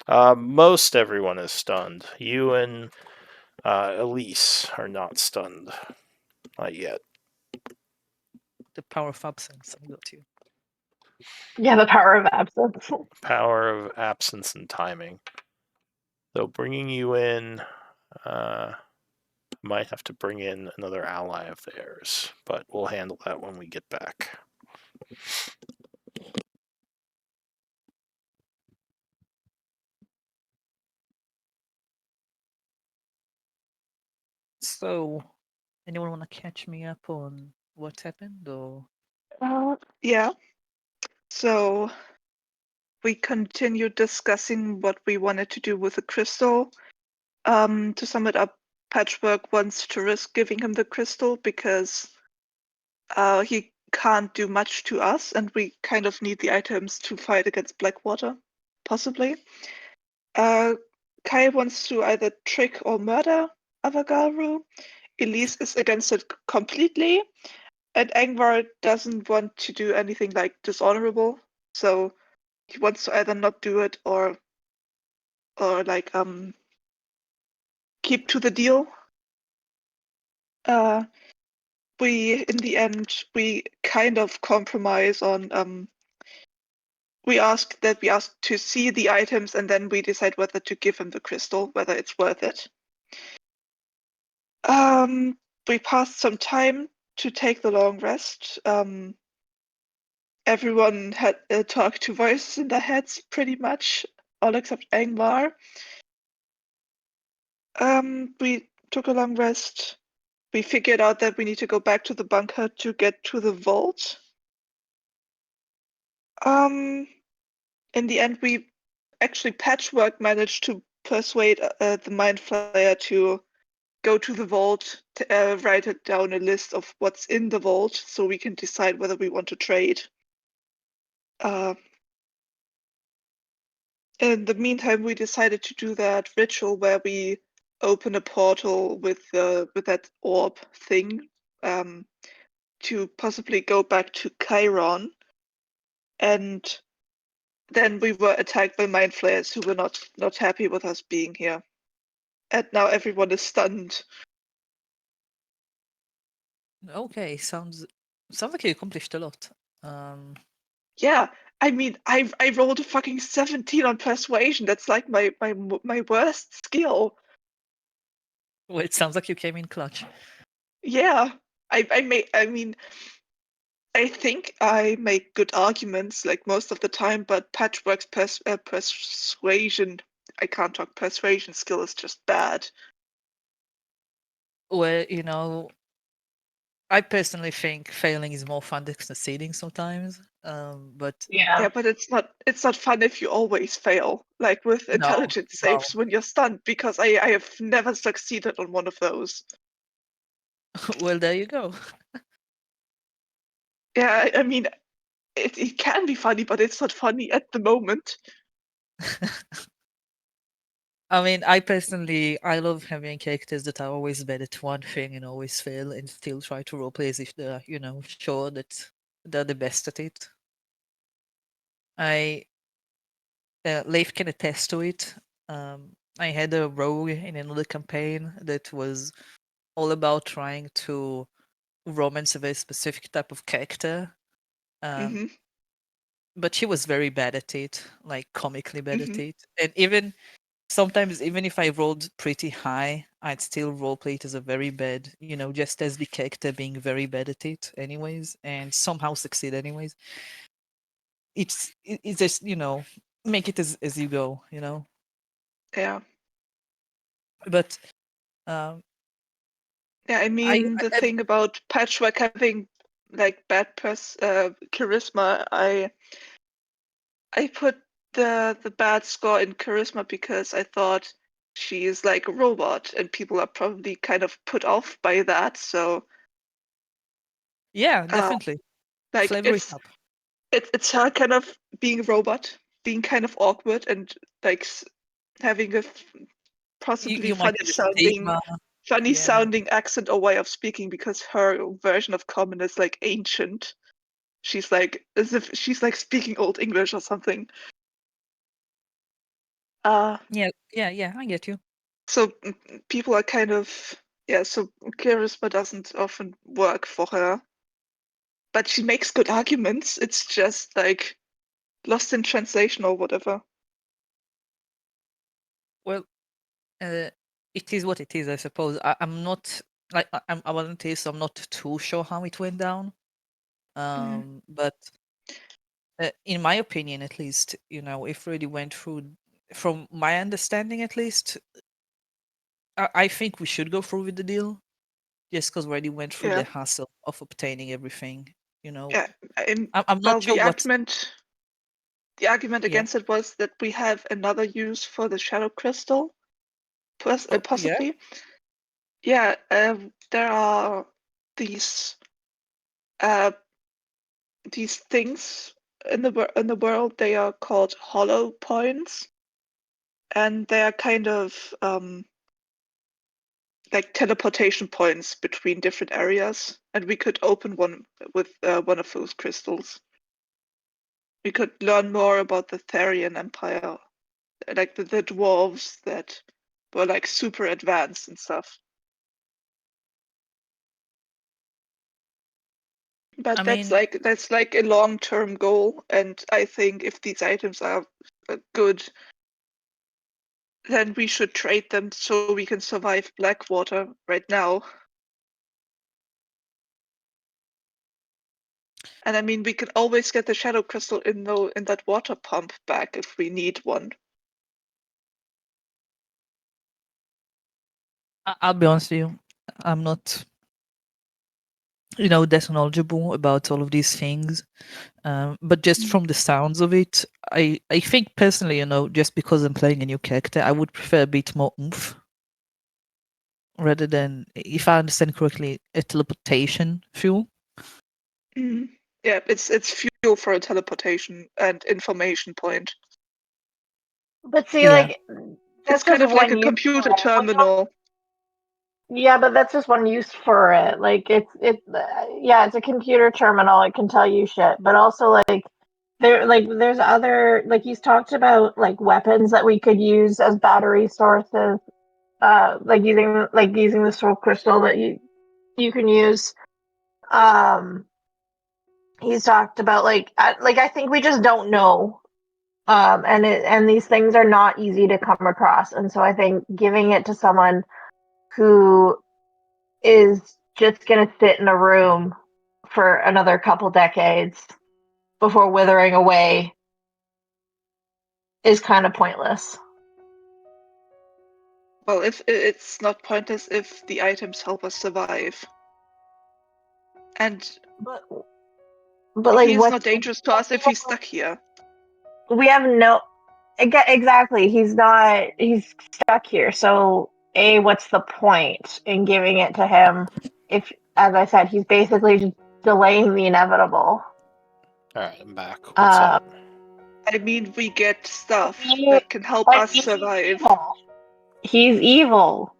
Most everyone is stunned. You and Elise are not stunned. Not yet. The power of absence. I got you. Yeah, the power of absence. Power of absence and timing. Though bringing you in, might have to bring in another ally of theirs, but we'll handle that when we get back. So, anyone want to catch me up on what happened, or? Yeah. So we continued discussing what we wanted to do with the crystal. To sum it up, Patchwork wants to risk giving him the crystal because he can't do much to us, and we kind of need the items to fight against Blackwater, possibly. Kai wants to either trick or murder Avagaru. Elise is against it completely, and Angvar doesn't want to do anything like dishonorable. So he wants to either not do it or like keep to the deal. In the end we kind of compromise on we ask to see the items, and then we decide whether to give him the crystal, whether it's worth it. We passed some time to take the long rest. Everyone had talked to voices in their heads, pretty much, all except Angmar. We took a long rest. We figured out that we need to go back to the bunker to get to the vault. In the end, we actually Patchwork managed to persuade the Mind Flayer to go to the vault, write it down a list of what's in the vault, so we can decide whether we want to trade. In the meantime, we decided to do that ritual where we open a portal with that orb thing to possibly go back to Chiron, and then we were attacked by mind flayers who were not happy with us being here, and now everyone is stunned. Okay, sounds like you accomplished a lot. Yeah, I mean, I rolled a fucking 17 on persuasion. That's like my worst skill. Well, it sounds like you came in clutch. Yeah, I mean, I think I make good arguments like most of the time, but Patchwork's persuasion, I can't talk, persuasion skill is just bad. Well, I personally think failing is more fun than succeeding sometimes. But Yeah, but it's not fun if you always fail, like with no, intelligence saves when you're stunned, because I have never succeeded on one of those. well, there you go. Yeah, I mean, it can be funny, but it's not funny at the moment. I mean, I love having characters that are always bad at one thing and always fail and still try to roleplay as if they're, sure that they're the best at it. Leif can attest to it. I had a rogue in another campaign that was all about trying to romance a very specific type of character. Hmm. But she was very bad at it, like comically bad at Hmm. it. And sometimes even if I rolled pretty high, I'd still roleplay it as a very bad, just as the character being very bad at it anyways, and somehow succeed anyways. It's just, make it as you go, Yeah. But um Yeah, I mean, the thing about Patchwork having like bad charisma, I put the bad score in charisma because I thought she is like a robot, and people are probably kind of put off by that. So yeah, definitely like flavor it up. it's her kind of being a robot, being kind of awkward, and like having a possibly You might have a stigma. funny Yeah. sounding accent or way of speaking, because her version of common is like ancient. She's like as if she's like speaking Old English or something. Yeah, I get you. So people are kind of, yeah. So charisma doesn't often work for her, but she makes good arguments. It's just like lost in translation or whatever. Well, it is what it is, I suppose. I'm not like I wasn't here, so I'm not too sure how it went down. But in my opinion, at least, if Reddy went through, from my understanding, at least, I think we should go through with the deal, just because Reddy went through the Yeah, hassle of obtaining everything. yeah. I'm Well, not sure what's. the argument Yeah. against it was that we have another use for the shadow crystal, Oh, yeah. possibly. Yeah, there are these uh, these things in the world. They are called hollow points, and they are kind of like teleportation points between different areas. And we could open one with one of those crystals. we could learn more about the Therian Empire, like the dwarves that were like super advanced and stuff. But I that's mean, like a long-term goal, and I think if these items are good, then we should trade them so we can survive Blackwater right now. And I mean, we can always get the Shadow Crystal in that water pump back if we need one. I'll be honest with you, I'm not, that knowledgeable about all of these things. But just from the sounds of it, I think personally, just because I'm playing a new character, I would prefer a bit more oomph rather than, if I understand correctly, a teleportation fuel. Mm. Yeah, it's fuel for a teleportation and information point. But see, Yeah. like, It's that's kind just of like one a use computer for it. terminal. Yeah, but that's just one use for it. Like, yeah, it's a computer terminal. It can tell you shit, but also like there's other, like, he's talked about like weapons that we could use as battery sources. Like using the soul crystal that you can use. Um, he's talked about I think we just don't know. And these things are not easy to come across, and so I think giving it to someone who is just going to sit in a room for another couple decades before withering away is kind of pointless. Well, if it's not pointless if the items help us survive. And But like, he's not dangerous to us if he's stuck here. We have no exactly. He's stuck here. So what's the point in giving it to him if, as I said, he's basically just delaying the inevitable. Alright, I'm back. What's up? I mean, we get stuff that can help us survive. He's evil,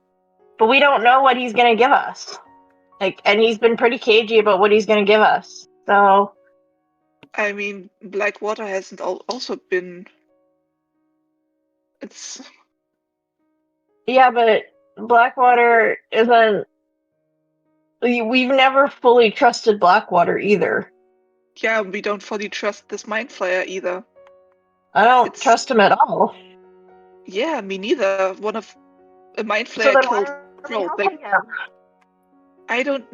but we don't know what he's gonna give us. And he's been pretty cagey about what he's gonna give us. So I mean, Blackwater hasn't also been. It's. yeah, but Blackwater isn't. We've never fully trusted Blackwater either. Yeah, we don't fully trust this Mind Flayer either. I don't trust him at all. Yeah, me neither. A Mind Flayer killed Troll.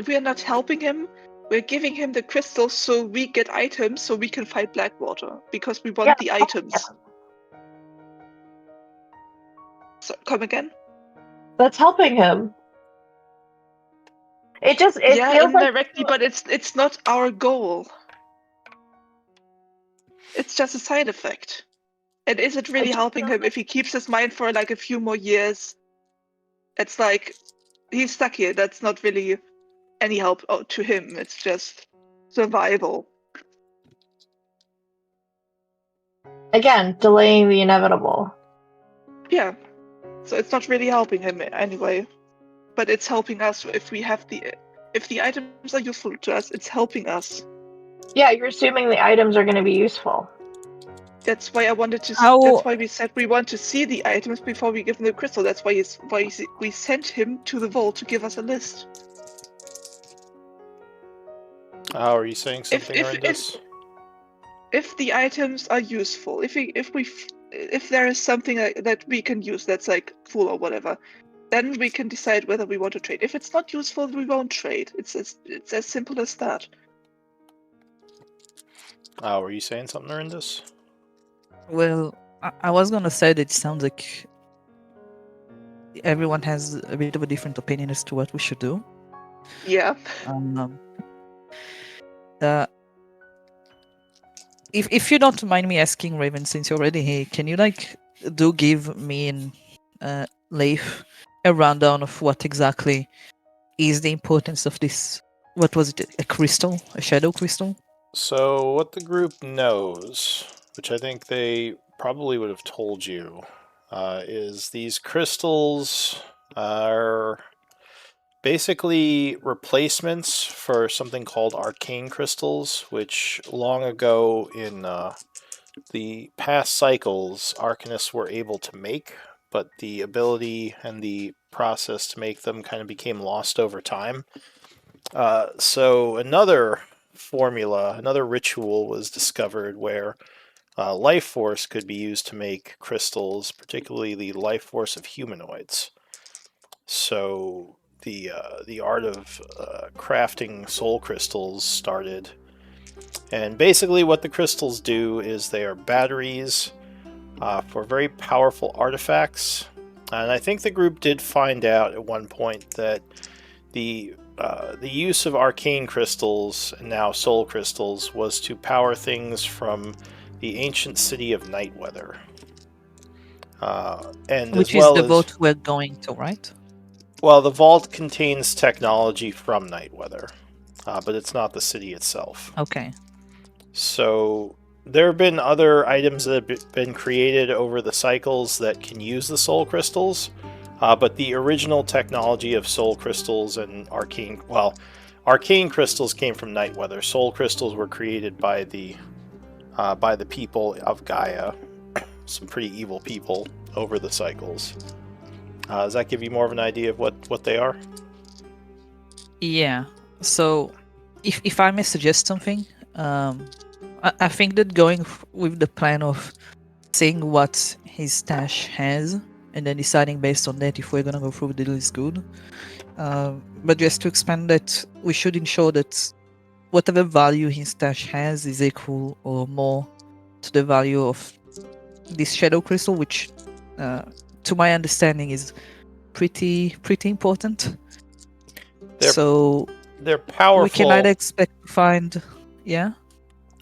We're not helping him. We're giving him the crystals so we get items so we can fight Blackwater because we want the items. So, come again? That's helping him. It feels indirectly, but it's not our goal. It's just a side effect. And is it really helping him if he keeps his mind for like a few more years? It's like he's stuck here. That's not really any help to him. It's just survival. Again, delaying the inevitable. Yeah. So it's not really helping him anyway. But it's helping us if the items are useful to us, it's helping us. Yeah, you're assuming the items are going to be useful. That's why that's why we said we want to see the items before we give him the crystal. That's why we sent him to the vault to give us a list. Oh, are you saying something, Rindus? If the items are useful, if there is something that we can use that's like full or whatever, then we can decide whether we want to trade. If it's not useful, we won't trade. It's as simple as that. Oh, were you saying something, Rindus? Well, I was gonna say that it sounds like everyone has a bit of a different opinion as to what we should do. Yeah. If you don't mind me asking, Raven, since you're already here, can you give me and Leif a rundown of what exactly is the importance of this? What was it? A crystal? A shadow crystal? So, what the group knows, which I think they probably would have told you, is these crystals are basically replacements for something called arcane crystals, which long ago in the past cycles Arcanists were able to make, but the ability and the process to make them kind of became lost over time. So another formula, another ritual was discovered where life force could be used to make crystals, particularly the life force of humanoids. So the art of crafting soul crystals started, and basically what the crystals do is they are batteries for very powerful artifacts. And I think the group did find out at one point that the use of arcane crystals and now soul crystals was to power things from the ancient city of Nightweather, and Which as is well the as boat we're going to, right? well, the vault contains technology from Nightweather, but it's not the city itself. Okay. So there have been other items that have been created over the cycles that can use the soul crystals, but the original technology of soul crystals and arcane crystals came from Nightweather. Soul crystals were created by the people of Gaia, some pretty evil people over the cycles. Does that give you more of an idea of what they are? Yeah. So, if I may suggest something, I think that going with the plan of seeing what his stash has and then deciding based on that if we're gonna go through the deal is good. But just to expand that, we should ensure that whatever value his stash has is equal or more to the value of this shadow crystal, which, to my understanding, is pretty important. They're powerful. We can either expect to find, yeah.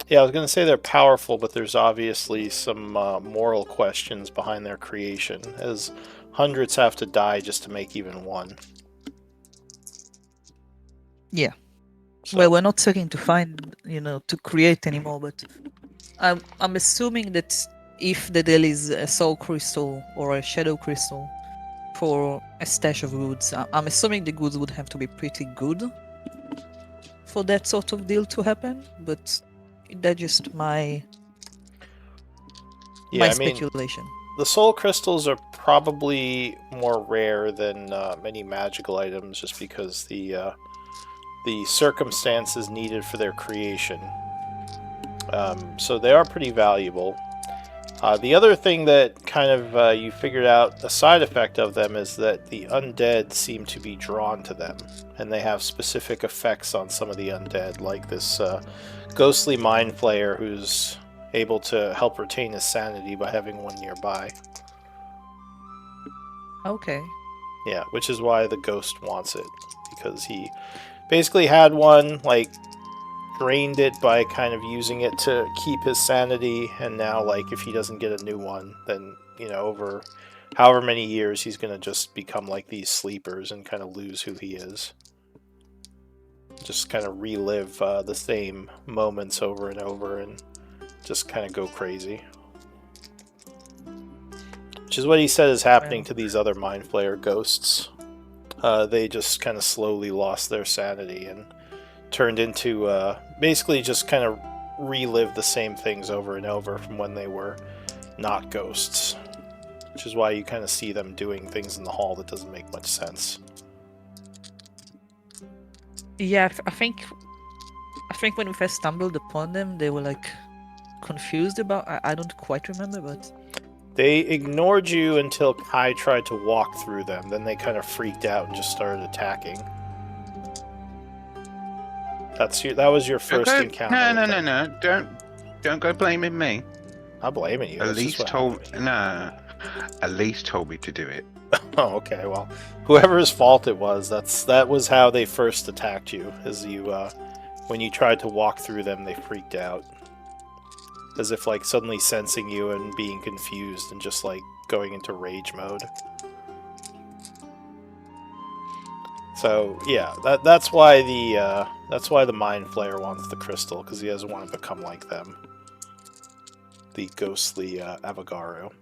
Yeah, I was going to say they're powerful, but there's obviously some moral questions behind their creation, as hundreds have to die just to make even one. Yeah. So, Well, we're not seeking to find, to create anymore, but I'm assuming that if the deal is a soul crystal or a shadow crystal for a stash of goods, I'm assuming the goods would have to be pretty good for that sort of deal to happen, but that's just my speculation. The soul crystals are probably more rare than many magical items, just because the circumstances needed for their creation. So they are pretty valuable. The other thing that kind of you figured out, a side effect of them, is that the undead seem to be drawn to them, and they have specific effects on some of the undead, like this ghostly mind flayer who's able to help retain his sanity by having one nearby. Okay. Yeah, which is why the ghost wants it, because he basically had one, like, drained it by kind of using it to keep his sanity, and now, like, if he doesn't get a new one, then, over however many years, he's gonna just become like these sleepers and kind of lose who he is. Just kind of relive the same moments over and over and just kind of go crazy. Which is what he said is happening to these other Mind Flayer ghosts. They just kind of slowly lost their sanity and turned into basically just kind of relive the same things over and over from when they were not ghosts. Which is why you kind of see them doing things in the hall that doesn't make much sense. Yeah, I think when we first stumbled upon them, they were like confused about. I don't quite remember, but they ignored you until Kai tried to walk through them. Then they kind of freaked out and just started attacking. That was your first encounter. No! Don't go blaming me. I'm blaming you. Elise told me to do it. Oh, okay. Well, whoever's fault it was, that was how they first attacked you. As you, when you tried to walk through them, they freaked out, as if like suddenly sensing you and being confused and just like going into rage mode. So yeah, that's why the Mind Flayer wants the crystal, because he doesn't want to become like them, the ghostly Avagaru. All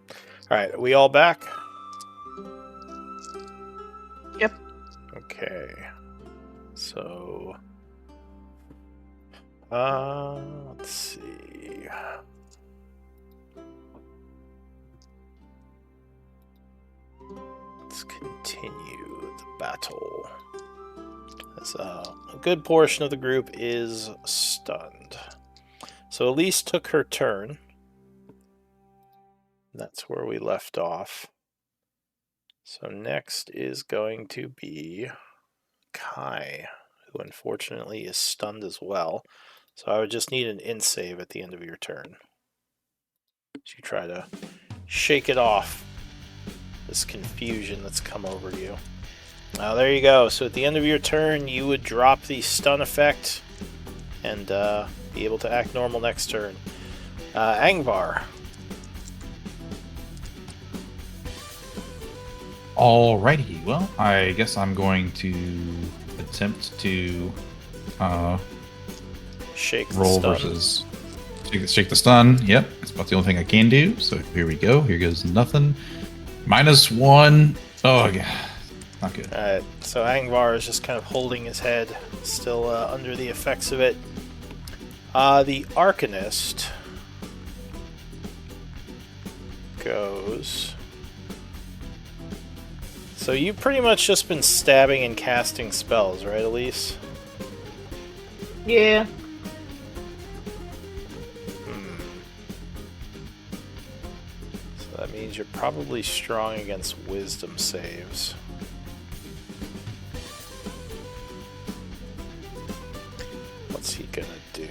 right, are we all back? Yep. Okay. So, let's see. Let's continue the battle. As a good portion of the group is stunned. So Elise took her turn. That's where we left off. So next is going to be Kai, who unfortunately is stunned as well. So I would just need an int save at the end of your turn. So you try to shake it off, this confusion that's come over you. Now there you go. So at the end of your turn, you would drop the stun effect and be able to act normal next turn. Angvar. Alrighty, well, I guess I'm going to attempt to Shake the roll stun. versus shake the stun. Yep, that's about the only thing I can do. So here we go. Here goes nothing. -1. Oh, yeah. Not good. Alright, so Angvar is just kind of holding his head, still under the effects of it. The Arcanist goes... So you've pretty much just been stabbing and casting spells, right, Elise? Yeah. So that means you're probably strong against wisdom saves. What's he gonna do?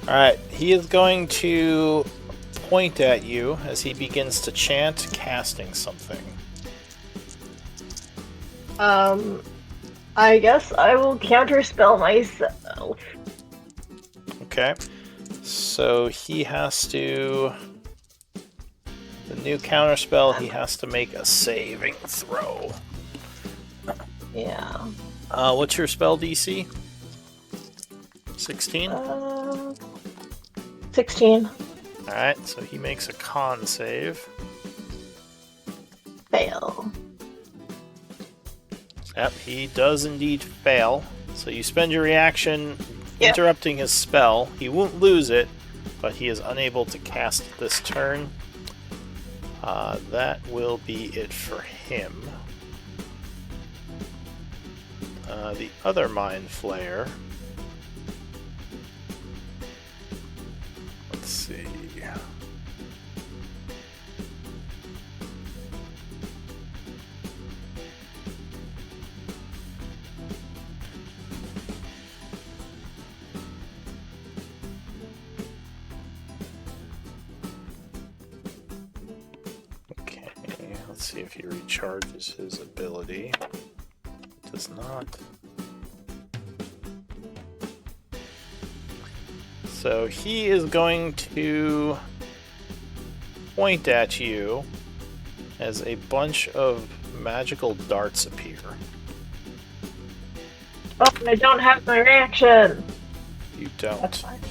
Alright, he is going to point at you as he begins to chant, casting something. I guess I will counterspell myself. Okay. So he has to... The new counterspell, he has to make a saving throw. Yeah. What's your spell DC? 16? 16. Alright, so he makes a con save. Fail. Yep, he does indeed fail. So you spend your reaction Yep. interrupting his spell. He won't lose it, but he is unable to cast this turn. That will be it for him. The other Mind Flayer. Let's see. Okay, let's see if he recharges his ability. Does not. So he is going to point at you as a bunch of magical darts appear. Oh, I don't have my reaction. You That's don't.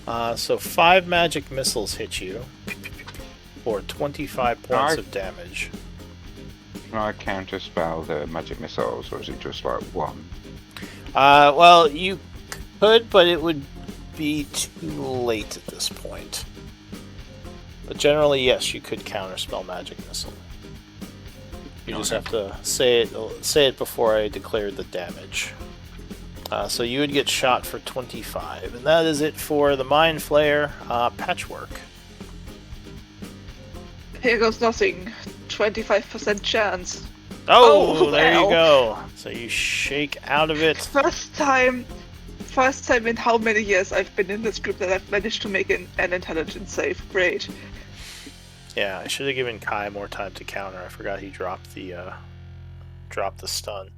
fine. So 5 magic missiles hit you for 25 points Alright. of damage. Can I counterspell the magic missiles, or is it just like one? Well, you could, but it would be too late at this point. But generally, yes, you could counterspell magic missile. You just have to say it before I declare the damage. So you would get shot for 25, and that is it for the Mind Flayer. Patchwork. Here goes nothing. 25% chance. Oh, Oh, there you well. go. So you shake out of it. First time in how many years I've been in this group that I've managed to make an intelligence save. Great. Yeah, I should have given Kai more time to counter. I forgot he dropped the stun.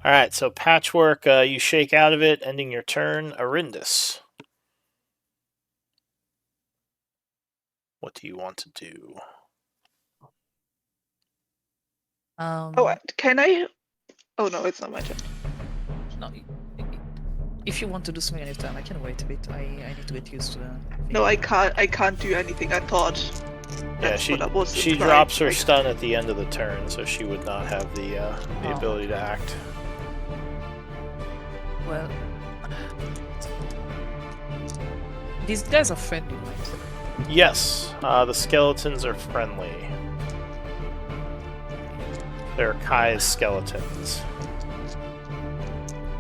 All right, so Patchwork, you shake out of it, ending your turn. Arindis. What do you want to do? Oh, can I? Oh no, it's not my turn. No, if you want to do something anytime, I can wait a bit. I need to get used to the... No, I can't do anything. I thought. Yeah, That's what I was she implying. drops her Like, stun at the end of the turn, so she would not have the Oh. ability to act. Well... These guys are friendly, right? Yes, the skeletons are friendly. They're Kai's skeletons.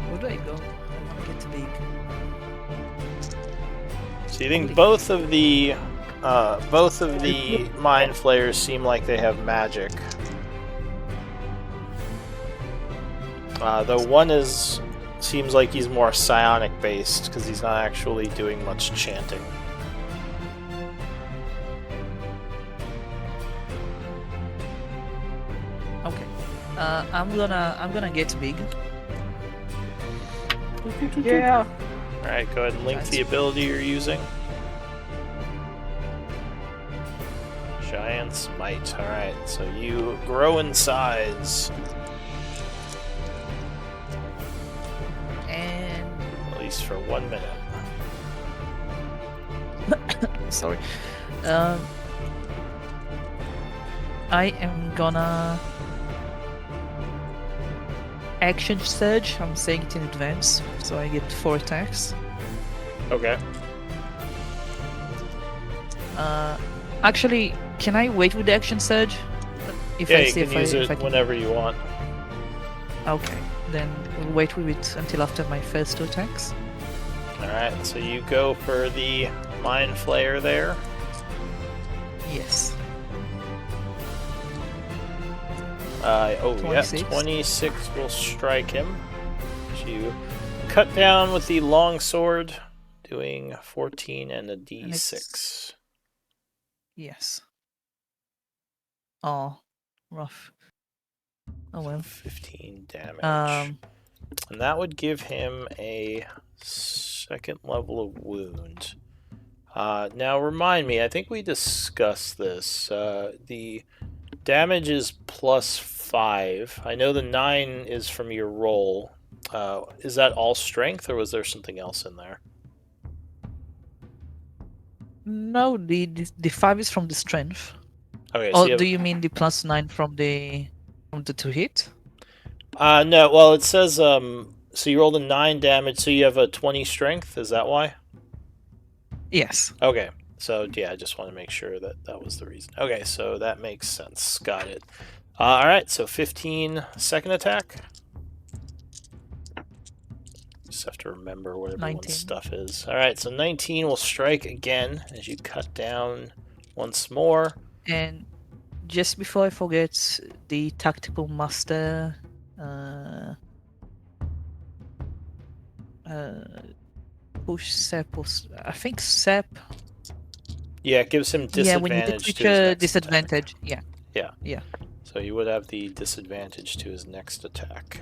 Where do I go? I want to get big. So you think both of the mind flayers seem like they have magic. Though one seems like he's more psionic based because he's not actually doing much chanting. Okay. I'm gonna get big. Yeah. Alright, go ahead and link the ability you're using. Giant's Might. Alright, so you grow in size. And At least for 1 minute. sorry. I am gonna action surge. I'm saying it in advance, so I get 4 attacks. Okay. Actually, can I wait with the action surge? Yeah, you can use it whenever you want. Okay, then we'll wait with it until after my first 2 attacks. Alright, so you go for the Mind Flayer there. Yes. Oh, 26. yeah, 26 will strike him. So you cut down with the long sword, doing 14 and a d6. Yes. Oh, rough. Oh well. 15 damage. And that would give him a 2nd level of wound. Now remind me, I think we discussed this. The damage is +5. I know the 9 is from your roll. Is that all strength, or was there something else in there? No, the 5 is from the strength. Okay. Or So do you mean the +9 from the 2 hit? No. Well, it says so you rolled a 9 damage, so you have a 20 strength. Is that why? Yes. Okay. So yeah, I just want to make sure that that was the reason. Okay, so that makes sense. Got it. All right. So 15 second attack. Just have to remember what everyone's 19. stuff is. All right. So 19 will strike again as you cut down once more. And just before I forget, the tactical master push Sep was, I think Sep. Yeah, it gives him disadvantage. Yeah, when you hit to his creature, next disadvantage. attack. Yeah. Yeah. Yeah. So you would have the disadvantage to his next attack.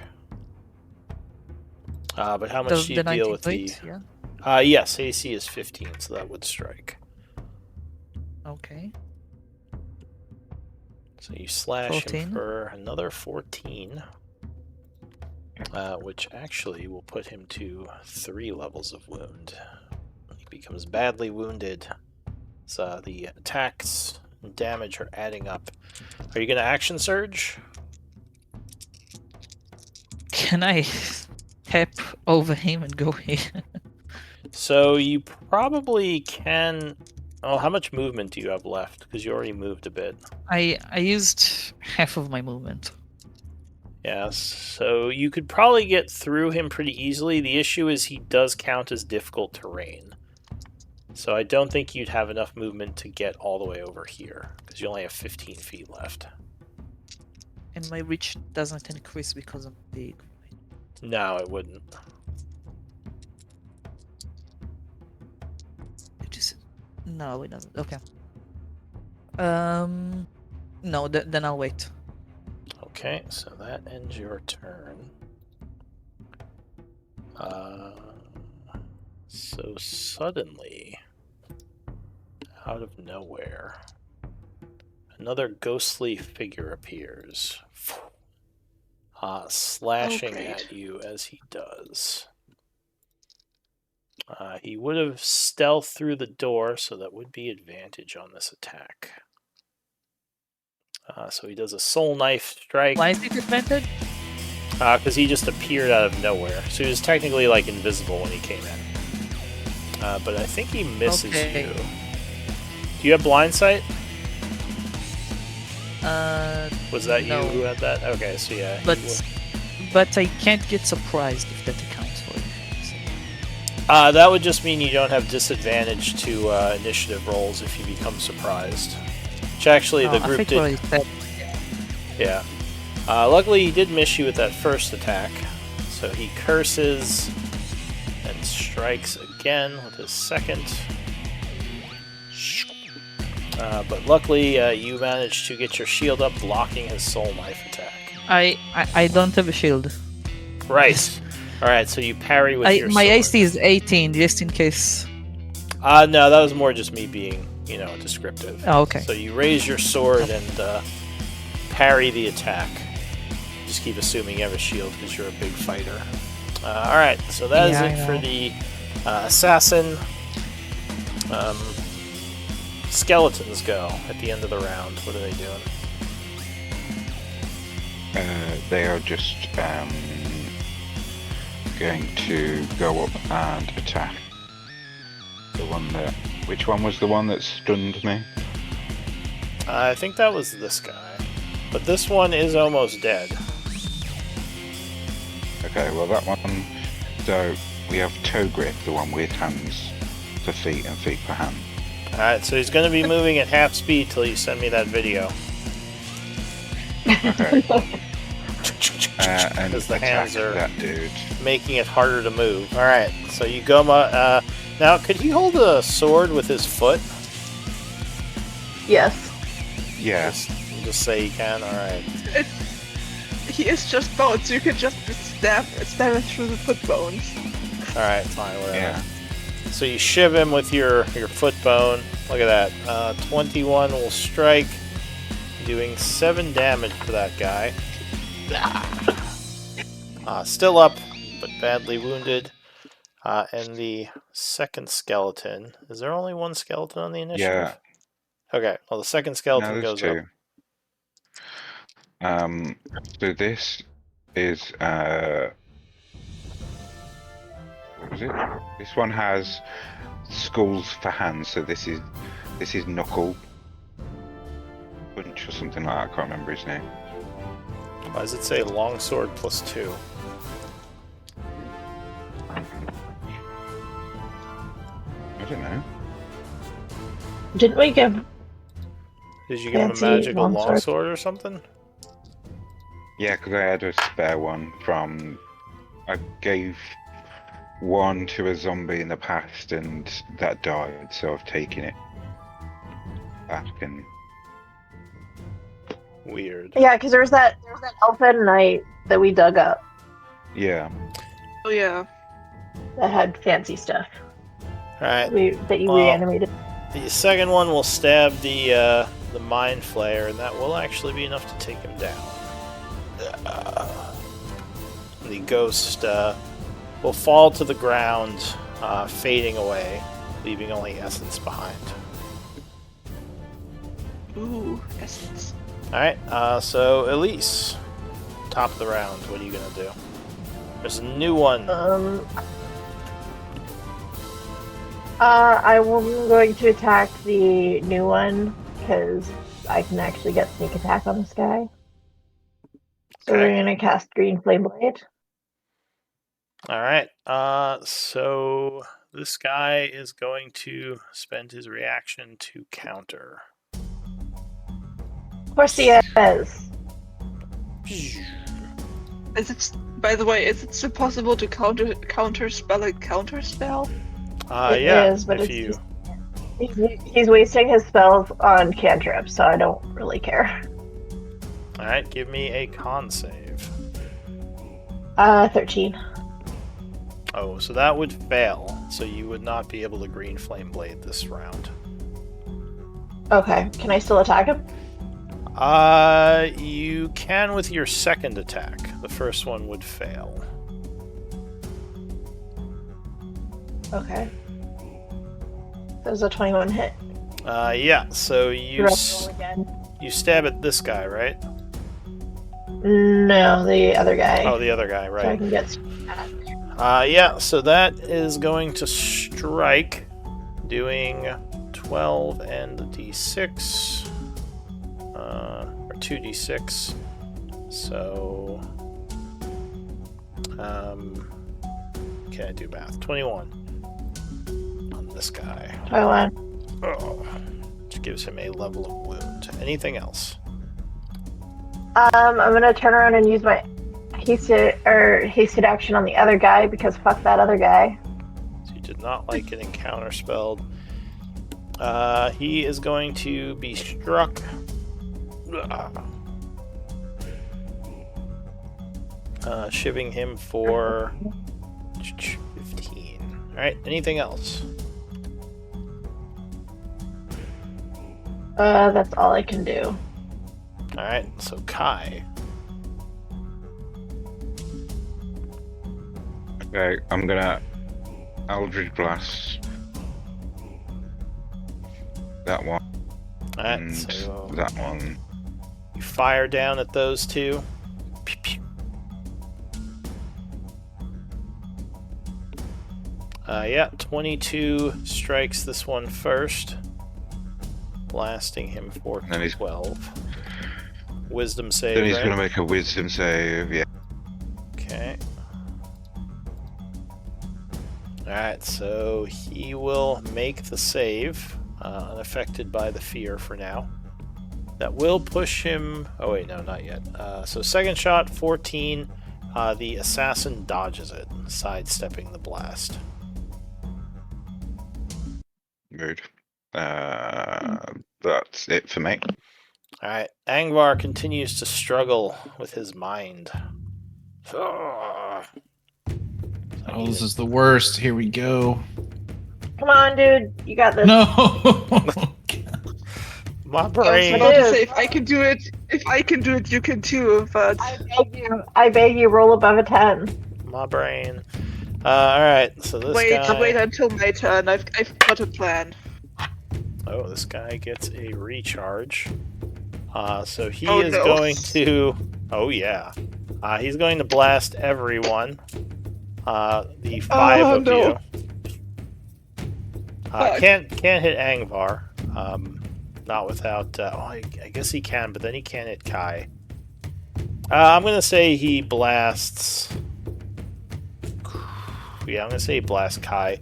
But how much do you deal with the? Yeah. Yes, AC is 15, so that would strike. Okay. So you slash 14. him for another 14, which actually will put him to 3 levels of wound. He becomes badly wounded. So the attacks and damage are adding up. Are you going to action surge? Can I tap over him and go here? So you probably can. Oh, how much movement do you have left? Because you already moved a bit. I used half of my movement. Yeah, so you could probably get through him pretty easily. The issue is he does count as difficult terrain. So I don't think you'd have enough movement to get all the way over here, because you only have 15 feet left. And my reach doesn't increase because I'm big. No, it wouldn't. No, it doesn't. Okay. No, then I'll wait. Okay, so that ends your turn. So suddenly, out of nowhere, another ghostly figure appears, slashing at you as he does. He would have stealthed through the door, so that would be advantage on this attack. So he does a soul knife strike. Why is it advantage? Because he just appeared out of nowhere. So he was technically like invisible when he came in. But I think he misses you. Do you have blind sight? Was that no. you who had that? Okay, so yeah. But I can't get surprised if that accounts for it. That would just mean you don't have disadvantage to initiative rolls if you become surprised. Which actually the group did. Yeah. Luckily, he did miss you with that first attack, so he curses and strikes again with his second. But luckily, you managed to get your shield up, blocking his soul knife attack. I don't have a shield. Right. All right. So you parry with your my sword. AC is 18, just in case. No, that was more just me being, descriptive. Oh, okay. So you raise your sword and parry the attack. Just keep assuming you have a shield because you're a big fighter. All right. So that is it for the assassin. Skeletons go at the end of the round. What are they doing? They are just going to go up and attack the one that. Which one was the one that stunned me? I think that was this guy, but this one is almost dead. Okay, well that one. So we have toe grip, the one with hands for feet and feet for hand. Alright, so he's going to be moving at half speed till you send me that video. Okay. And Because the attack hands are that dude. making it harder to move. Alright, so you go... now, could he hold a sword with his foot? Yes. Yeah. Just say he can? Alright. He is just bone, so you can just stab it through the foot bones. Alright, fine, whatever. Yeah. So you shiv him with your foot bone. Look at that. 21 will strike, doing 7 damage to that guy. Still up, but badly wounded. And the second skeleton. Is there only one skeleton on the initiative? Yeah. Okay, well the second skeleton goes two. up. So this is what was it? This one has skulls for hands, so this is Knuckle Punch or something like that. I can't remember his name. Why does it say longsword +2? I don't know. Didn't we give? Did you give him a Fancy magical longsword. longsword or something? Yeah, because I had a spare one from. I gave one to a zombie in the past, and that died, so I've taken it back and. Weird. Yeah, because there was that elfin knight that we dug up Yeah. Oh yeah. that had fancy stuff. Alright. That you Well, reanimated. The second one will stab the Mind Flayer, and that will actually be enough to take him down. The ghost will fall to the ground, fading away, leaving only essence behind. Ooh, essence. Alright, so Elise, top of the round, what are you gonna do? There's a new one. I'm going to attack the new one because I can actually get sneak attack on this guy. So Okay. we're gonna cast Green Flame Blade. Alright, so this guy is going to spend his reaction to counter. Of course he is. Is it? By the way, is it still possible to counter spell a counter spell? It Yeah, is, but if it's you... he's wasting his spells on cantrips, so I don't really care. Alright, give me a con save. 13. Oh, so that would fail, so you would not be able to Green Flame Blade this round. Okay, can I still attack him? You can with your second attack. The first one would fail. Okay. There's a 21 hit. Yeah, so you Roll again. you stab at this guy, right? No, the other guy. Oh, the other guy, So I right. can get. Yeah, so that is going to strike, doing 12 and the d6. Or 2d6. So, can I do math? 21 on this guy. 21. Oh, which gives him a level of wound. Anything else? I'm gonna turn around and use my hasted action on the other guy because fuck that other guy. So you did not like an encounter spelled. He is going to be struck. Shiving him for 15. Alright, anything else? That's all I can do. Alright, so Kai. Okay, I'm gonna Eldritch Blast that one Alright, and so that one. you fire down at those two. Pew, pew. Yeah, 22 strikes this one first, blasting him for Then he's- 12. Wisdom save, Then he's right? gonna make a Wisdom save. Yeah. Okay. Alright, so he will make the save, unaffected by the fear for now. That will push him... Oh wait, no, not yet. So second shot, 14. The assassin dodges it, sidestepping the blast. Rude. That's it for me. Alright, Angvar continues to struggle with his mind. Oh, this is the worst. Here we go. Come on, dude. You got this. No. My I was brain. about to Dude. say, if I can do it, you can too. But I beg you, roll above a 10. My brain. Alright, so this guy... wait until my turn. I've got a plan. Oh, this guy gets a recharge. So he Oh, is no. going to... Oh, yeah. He's going to blast everyone. The 5 of no. you. Fuck. Can't hit Angvar. Not without... I guess he can, but then he can't hit Kai. I'm going to say he blasts... Yeah, I'm going to say he blasts Kai.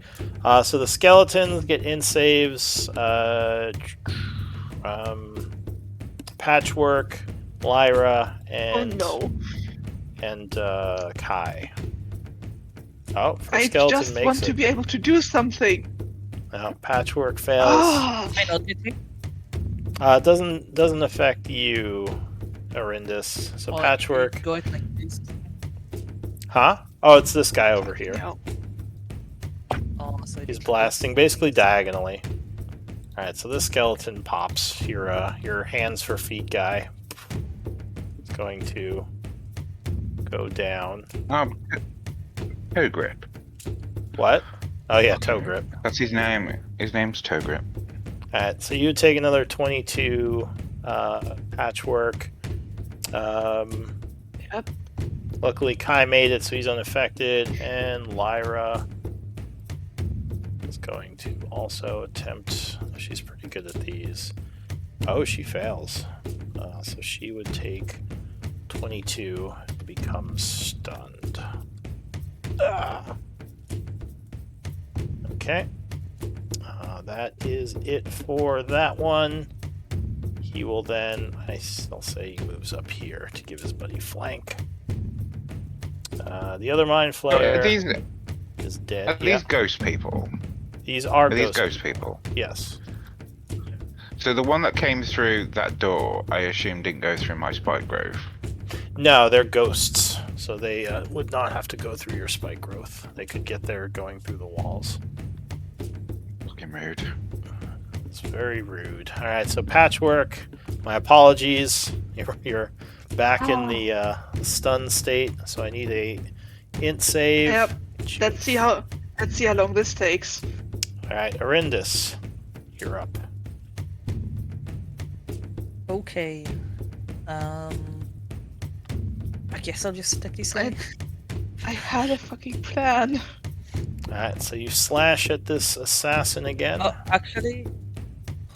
So the skeletons get in saves. Patchwork, Lyra, and Kai. Oh, I skeleton just makes want it. to be able to do something. No, Patchwork fails. Ah, I know, did you? It doesn't affect you, Arindis. So Or Patchwork. Go it like this. Huh? Oh, it's this guy over here. no. Oh, so He's blasting basically diagonally. Alright, so this skeleton pops. Your hands for feet guy. It's going to go down. Toe Grip. What? Oh yeah, toe grip. That's his name. His name's Toe Grip. Alright, so you take another 22 Patchwork. Yep. Luckily Kai made it, so he's unaffected, and Lyra is going to also attempt. She's pretty good at these. Oh, she fails. So she would take 22 and becomes stunned. Okay. That is it for that one. He will then, I'll say he moves up here to give his buddy flank. The other Mind Flayer is dead. Are these ghost people? These are These ghost ghost people? Yes. So the one that came through that door, I assume didn't go through my spike grove. No, they're ghosts. So they would not have to go through your spike growth. They could get there going through the walls. Fucking rude. It's very rude. Alright, so Patchwork, my apologies. You're back in the stun state, so I need a int save. Yep. Let's see how long this takes. Alright, Arindis, you're up. Okay. I guess I'll just stick this way. I had a fucking plan. Alright, so you slash at this assassin again. Oh, actually,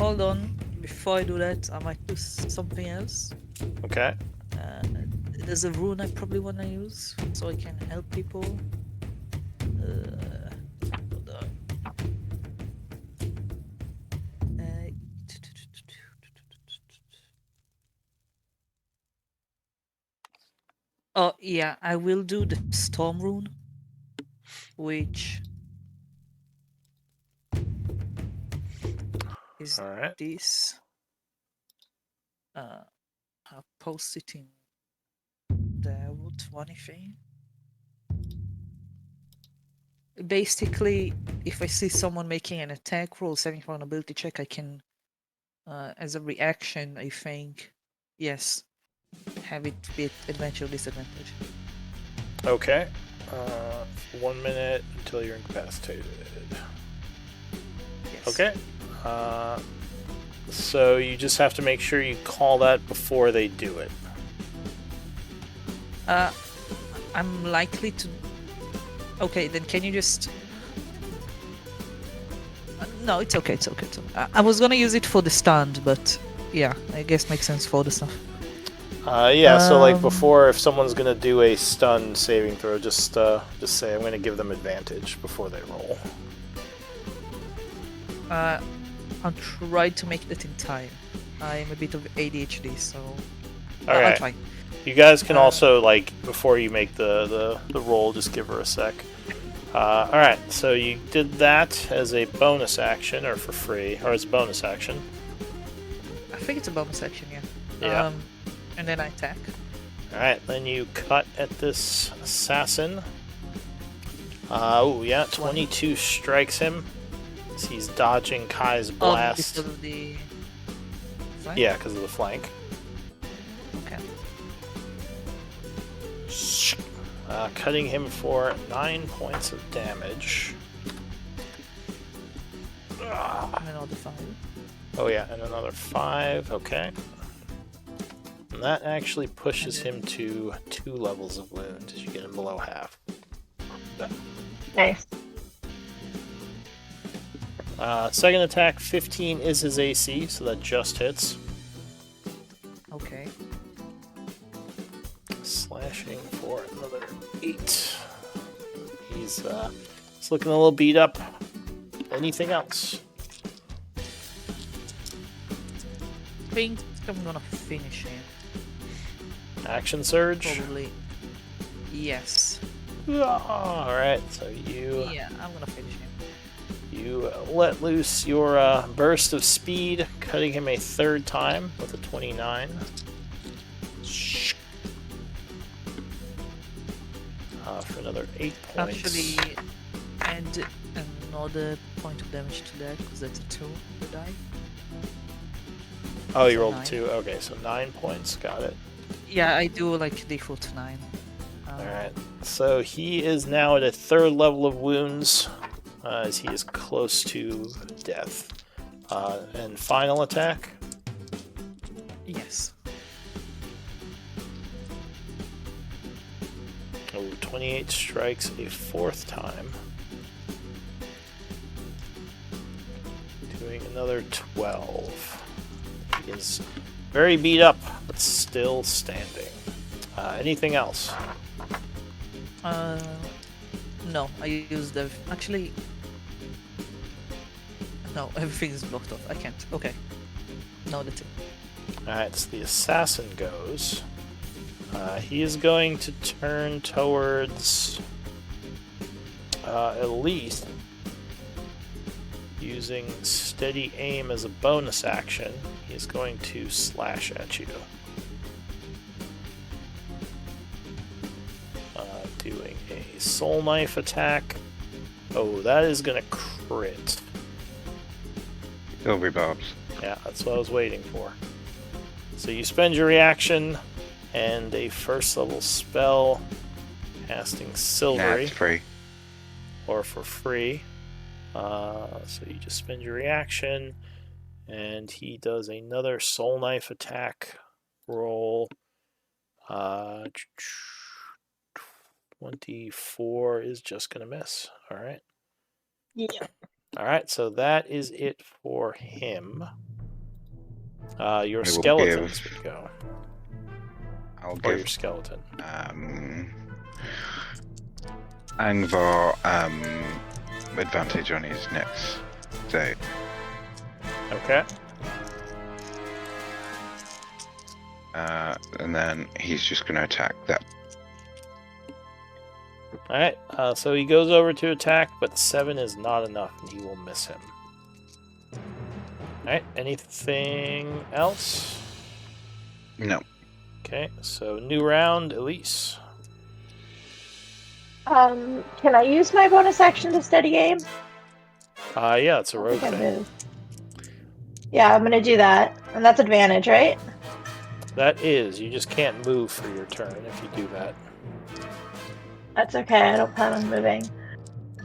hold on. Before I do that, I might do something else. Okay. There's a rune I probably want to use so I can help people. Hold on. Oh yeah, I will do the storm rune, which is All right. this. I'll post it in the Route 20 thing. Basically, if I see someone making an attack roll, 7 for an ability check, I can, as a reaction, I think, yes, have it be advantage or disadvantage. Okay. 1 minute until you're incapacitated. Yes. Okay. So you just have to make sure you call that before they do it. I'm likely to. Okay, then can you just? No, it's okay. It's okay. I was gonna use it for the stand, but yeah, I guess makes sense for the stuff. Yeah. So like before, if someone's gonna do a stun saving throw, just say I'm gonna give them advantage before they roll. I'll try to make that in time. I'm a bit of ADHD, so Okay. I'll try. You guys can also, like, before you make the roll, just give her a sec. Alright, so you did that as a bonus action, or for free, or as a bonus action. I think it's a bonus action, yeah. Yeah. And then I attack. Alright, then you cut at this assassin. Oh, yeah, 22 strikes him. As he's dodging Kai's blast. Because of the flank? Yeah, because of the flank. Okay. Cutting him for 9 points of damage. And another 5. Oh yeah, and another 5, okay. And that actually pushes him to 2 levels of wound as you get him below half. Nice. Second attack, 15 is his AC, so that just hits. Okay. Slashing for another 8. He's looking a little beat up. Anything else? I think I'm gonna finish him. Action surge? Probably. Yes. Alright, so Yeah, I'm gonna finish him. you let loose your burst of speed, cutting him a third time with a 29. For another 8 points. Actually, add another point of damage to that, because that's a 2 on the die. Oh, you So rolled a 9. 2? Okay, so 9 points. Got it. Yeah, I do like default 9. Alright, so he is now at a 3rd level of wounds, as he is close to death. And final attack? Yes. Oh, 28 strikes a 4th time. Doing another 12. He is very beat up, but still standing. Anything else? No, I used the. Actually, no, everything is blocked off. I can't. Okay. No, that's it. Alright, so the assassin goes. He is going to turn towards Elise, using steady aim as a bonus action. He is going to slash at you. Doing a soul knife attack. Oh, that is going to crit. Silvery barbs. Yeah, that's what I was waiting for. So you spend your reaction and a first level spell casting Silvery. That's free. Or for free. So you just spend your reaction and he does another soul knife attack roll. 24 is just gonna miss. Alright. Yeah. All right, so that is it for him. Your will skeletons give- would go. I'll Or your give skeleton. Angvar advantage on his next save. Okay. And then he's just going to attack that. All right. So he goes over to attack, but 7 is not enough, and he will miss him. All right. Anything else? No. Okay. So new round, Elise. Can I use my bonus action to steady aim? Yeah, it's a I rogue think I thing. moved. Yeah, I'm gonna do that, and that's advantage, right? That is. You just can't move for your turn if you do that. That's okay. I don't plan on moving.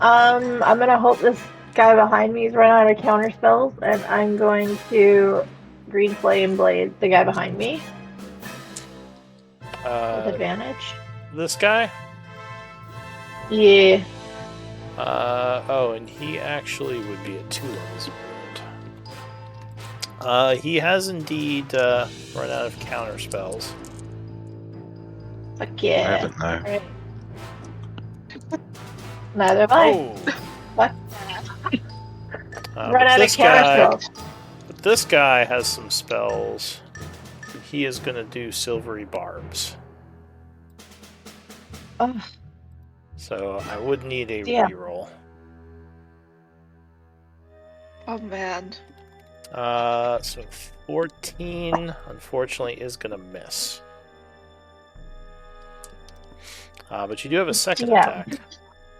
I'm gonna hope this guy behind me is run out of counter spells, and I'm going to green flame blade the guy behind me with advantage. This guy? Yeah. Oh, and he actually would be at 2 levels wound. He has indeed run out of counter spells. Fuck I yeah. haven't, though. Alright. Neither have I. Oh! Fuck. But Run out of this counter guy, spells. but this guy has some spells. He is going to do silvery barbs. Oh, So I would need a Yeah. reroll. Oh man. So 14, unfortunately, is going to miss. But you do have a second Yeah. attack.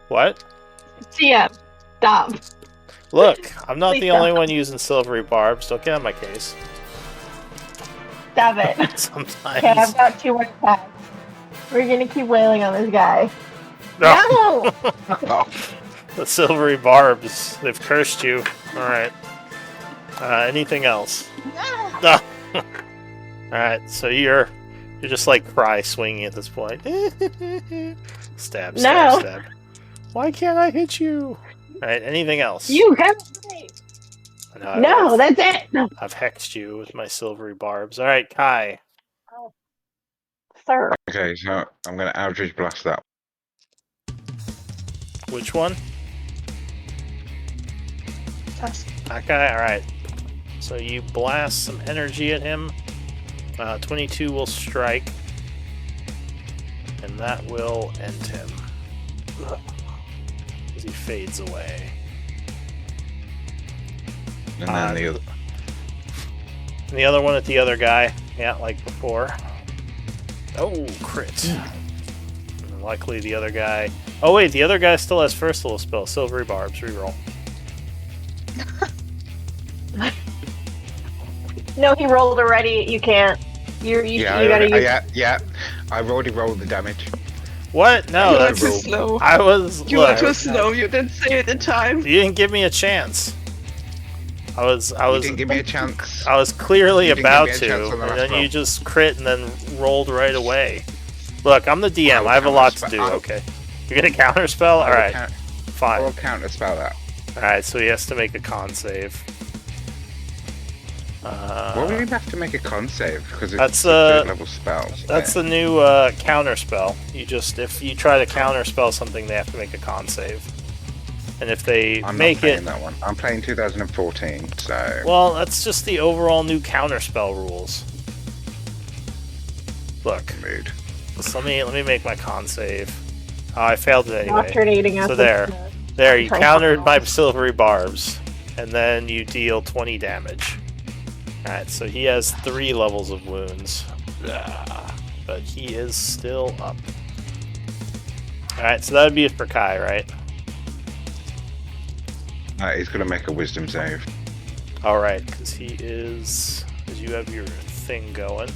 What? TM. Stop. Look, I'm not Please the stop. only one using silvery barbs. Don't get on my case. Stop it. Sometimes. Okay, I've got 2 more attacks. We're gonna keep wailing on this guy. No! No! The silvery barbs. They've cursed you. Alright. Anything else? No! Alright, so you're just like Cry swinging at this point. Stab, stab, No. stab. Why can't I hit you? Alright, anything else? You have me. No, No, that's it. No. I've hexed you with my silvery barbs. Alright, Kai. Sir. Okay, so I'm going to Eldritch Blast that. Which one? Tusk. That guy? Alright. So you blast some energy at him. 22 will strike. And that will end him. As he fades away. And then the other. And the other one at the other guy. Yeah, like before. Oh, crit. And likely the other guy... Oh wait, the other guy still has first level spell. Silvery Barbs, reroll. No, he rolled already. You can't. You gotta use. Yeah. I've already rolled the damage. What? No, You are that's... too slow. I was... You are look, too slow. You didn't say it in time. you didn't give me a chance. I was You didn't give me a chance. I was clearly You didn't about give me a to, chance on the and last then you roll. just crit and then rolled right away. Look, I'm the DM. will I have a lot to counterspell- do. I'll- Okay, you're gonna counterspell. All right, I fine. will counter spell that. All right, so he has to make a con save. Well, we have to make a con save because it's That's, a third level spell. That's the new counter spell. You just if you try to counter spell something, they have to make a con save. And if they I'm make not playing it, that one. I'm playing 2014, so well, that's just the overall new counter spell rules. Look, mood. so let me make my con save. Oh, I failed it anyway. Indoctrinating us. So with there, you Try countered something my silvery barbs, and then you deal 20 damage. Alright, so he has 3 levels of wounds. But he is still up. Alright, so that would be it for Kai, right? He's gonna make a wisdom save. Alright, because he is... Because you have your thing going.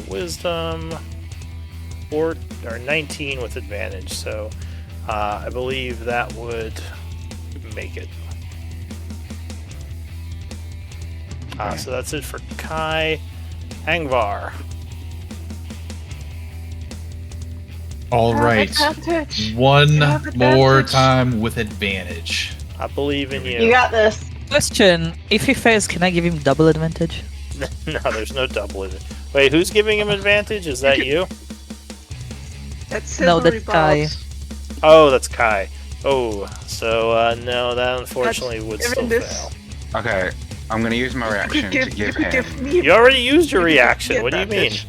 Wisdom... 19 with advantage, so... I believe that would make it. So that's it for Kai. Angvar. All right. Advantage. One Have more advantage. time with advantage. I believe in You you. got this. Question: if he fails, can I give him double advantage? No, there's no double in it. Wait, who's giving him advantage? Is that you? That's No, Silvery that's Kai. Barbs. Oh, that's Kai. Oh, so no, that unfortunately would Given still this- fail. Okay, I'm gonna use my reaction to give him. me. You already used your you could give reaction. me What do you mean? advantage.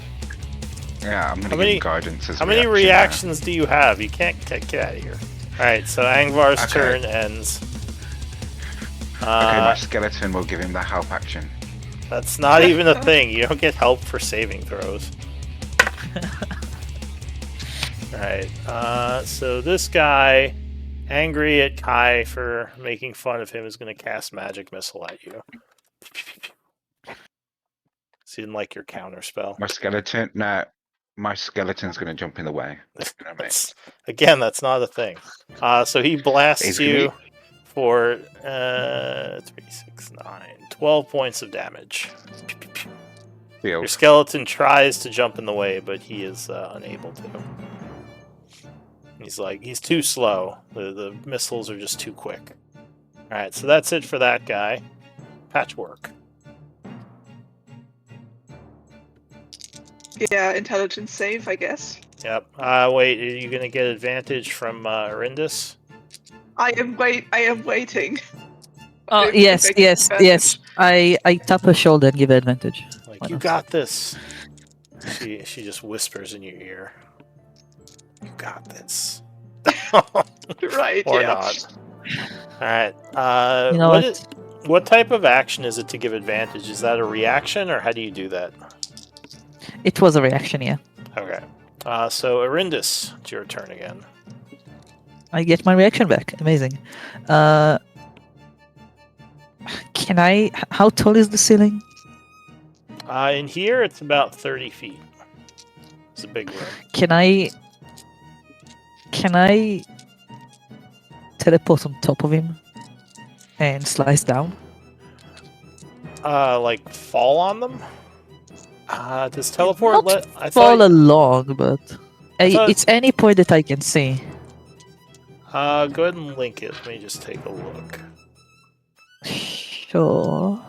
Yeah, I'm gonna How give many- him guidance as How many reaction reactions do you have? You can't get out of here. Alright, so Angvar's Okay. turn ends. Okay, my skeleton will give him the help action. That's not even a thing. You don't get help for saving throws. Alright, so this guy, angry at Kai for making fun of him, is going to cast Magic Missile at you. So he didn't like your counter spell. My skeleton, no, my skeleton's gonna jump in the way. You know what I mean? Again, that's not a thing. So he blasts He's gonna you for 3, 6, 9, 12 points of damage. Your Feels. skeleton tries to jump in the way, but he is unable to. He's too slow. The missiles are just too quick. Alright, so that's it for that guy. Patchwork. Yeah, intelligence save, I guess. Yep. Wait, are you gonna get advantage from Arindis? I am waiting. Oh If yes, I get yes, advantage. yes. I tap her shoulder and give her advantage. Like, Why you not? got this. She just whispers in your ear. You got this. Right, Or yeah. not. Alright. You know what? What type of action is it to give advantage? Is that a reaction, or how do you do that? It was a reaction, yeah. Okay. So Arindis, it's your turn again. I get my reaction back. Amazing. Can I? How tall is the ceiling? In here, it's about 30 feet. It's a big room. Can I teleport on top of him and slice down? Like fall on them? Does teleport Not let? I fall thought. along, but thought- it's any point that I can see. Go ahead and link it. Let me just take a look. Sure.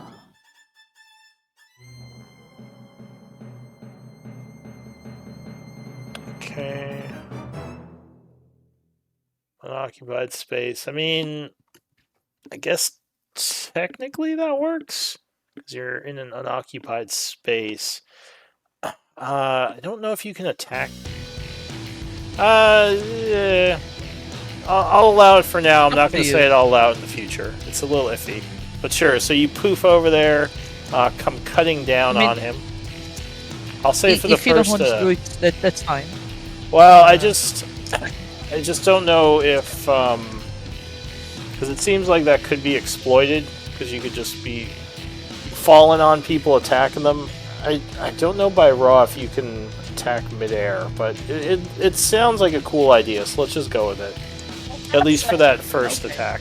Okay. Unoccupied space. I mean, I guess technically that works because you're in an unoccupied space. I don't know if you can attack. Yeah. I'll allow it for now. I'm Up not to going to you. say it. I'll allow it in the future. It's a little iffy, but sure. So you poof over there, come cutting down I mean, on him. I'll say for the If you don't first. want to do it, that's fine. Well, I just don't know if because it seems like that could be exploited because you could just be falling on people, attacking them. I don't know by raw if you can attack midair, but it sounds like a cool idea, so let's just go with it. At least for that first attack.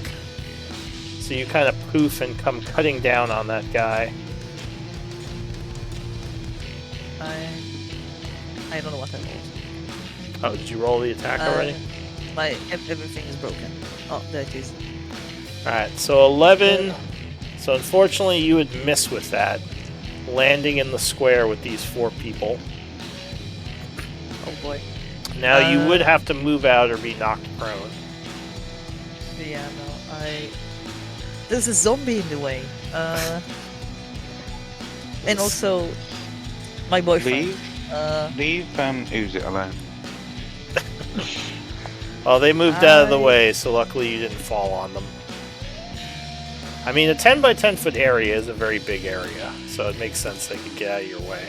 So you kind of poof and come cutting down on that guy. I don't know what I rolled. Oh, did you roll the attack already? My everything is broken. Oh, there it is. Alright, so 11. So unfortunately you would miss with that. Landing in the square with these 4 people. Oh boy. Now you would have to move out or be knocked prone. Yeah, no, there's a zombie in the way. And also my boyfriend. Leave Uzi alone. Oh, they moved out of the way, so luckily you didn't fall on them. I mean, a 10 by 10 foot area is a very big area, so it makes sense they could get out of your way.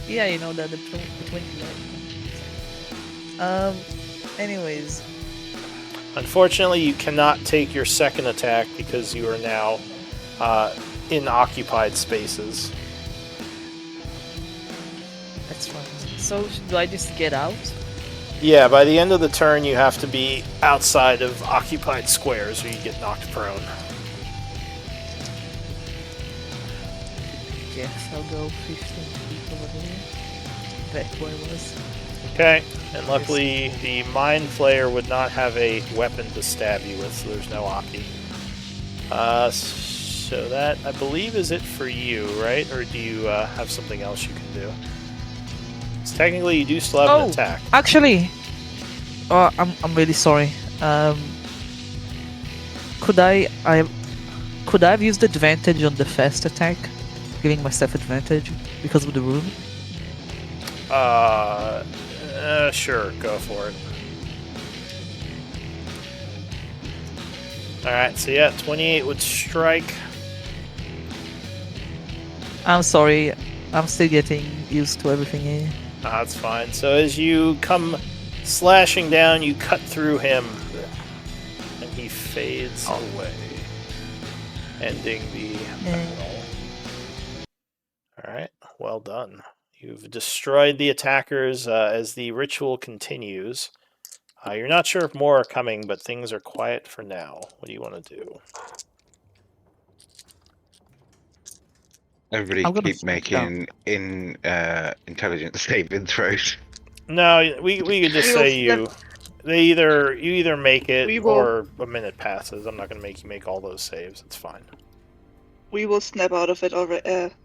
Yeah, you know that the twin. Anyways. Unfortunately, you cannot take your second attack because you are now in occupied spaces. That's fine. So do I just get out? Yeah, by the end of the turn, you have to be outside of occupied squares or you get knocked prone. Guess I'll go 15 feet over there. Back where I was. Okay, and luckily the Mind Flayer would not have a weapon to stab you with, so there's no Aki. So that, I believe, is it for you, right? Or do you have something else you can do? So technically, you do still have an attack. Actually, I'm really sorry. Could I have used advantage on the fast attack, giving myself advantage because of the rune? Sure, go for it. Alright, so yeah, 28 would strike. I'm sorry, I'm still getting used to everything here. That's fine. So as you come slashing down, you cut through him, and he fades away, ending the battle. Alright, well done. You've destroyed the attackers as the ritual continues. You're not sure if more are coming, but things are quiet for now. What do you want to do? Everybody keep making intelligence saving throws. No, we could just say you either make it or a minute passes. I'm not going to make you make all those saves. It's fine. We will snap out of it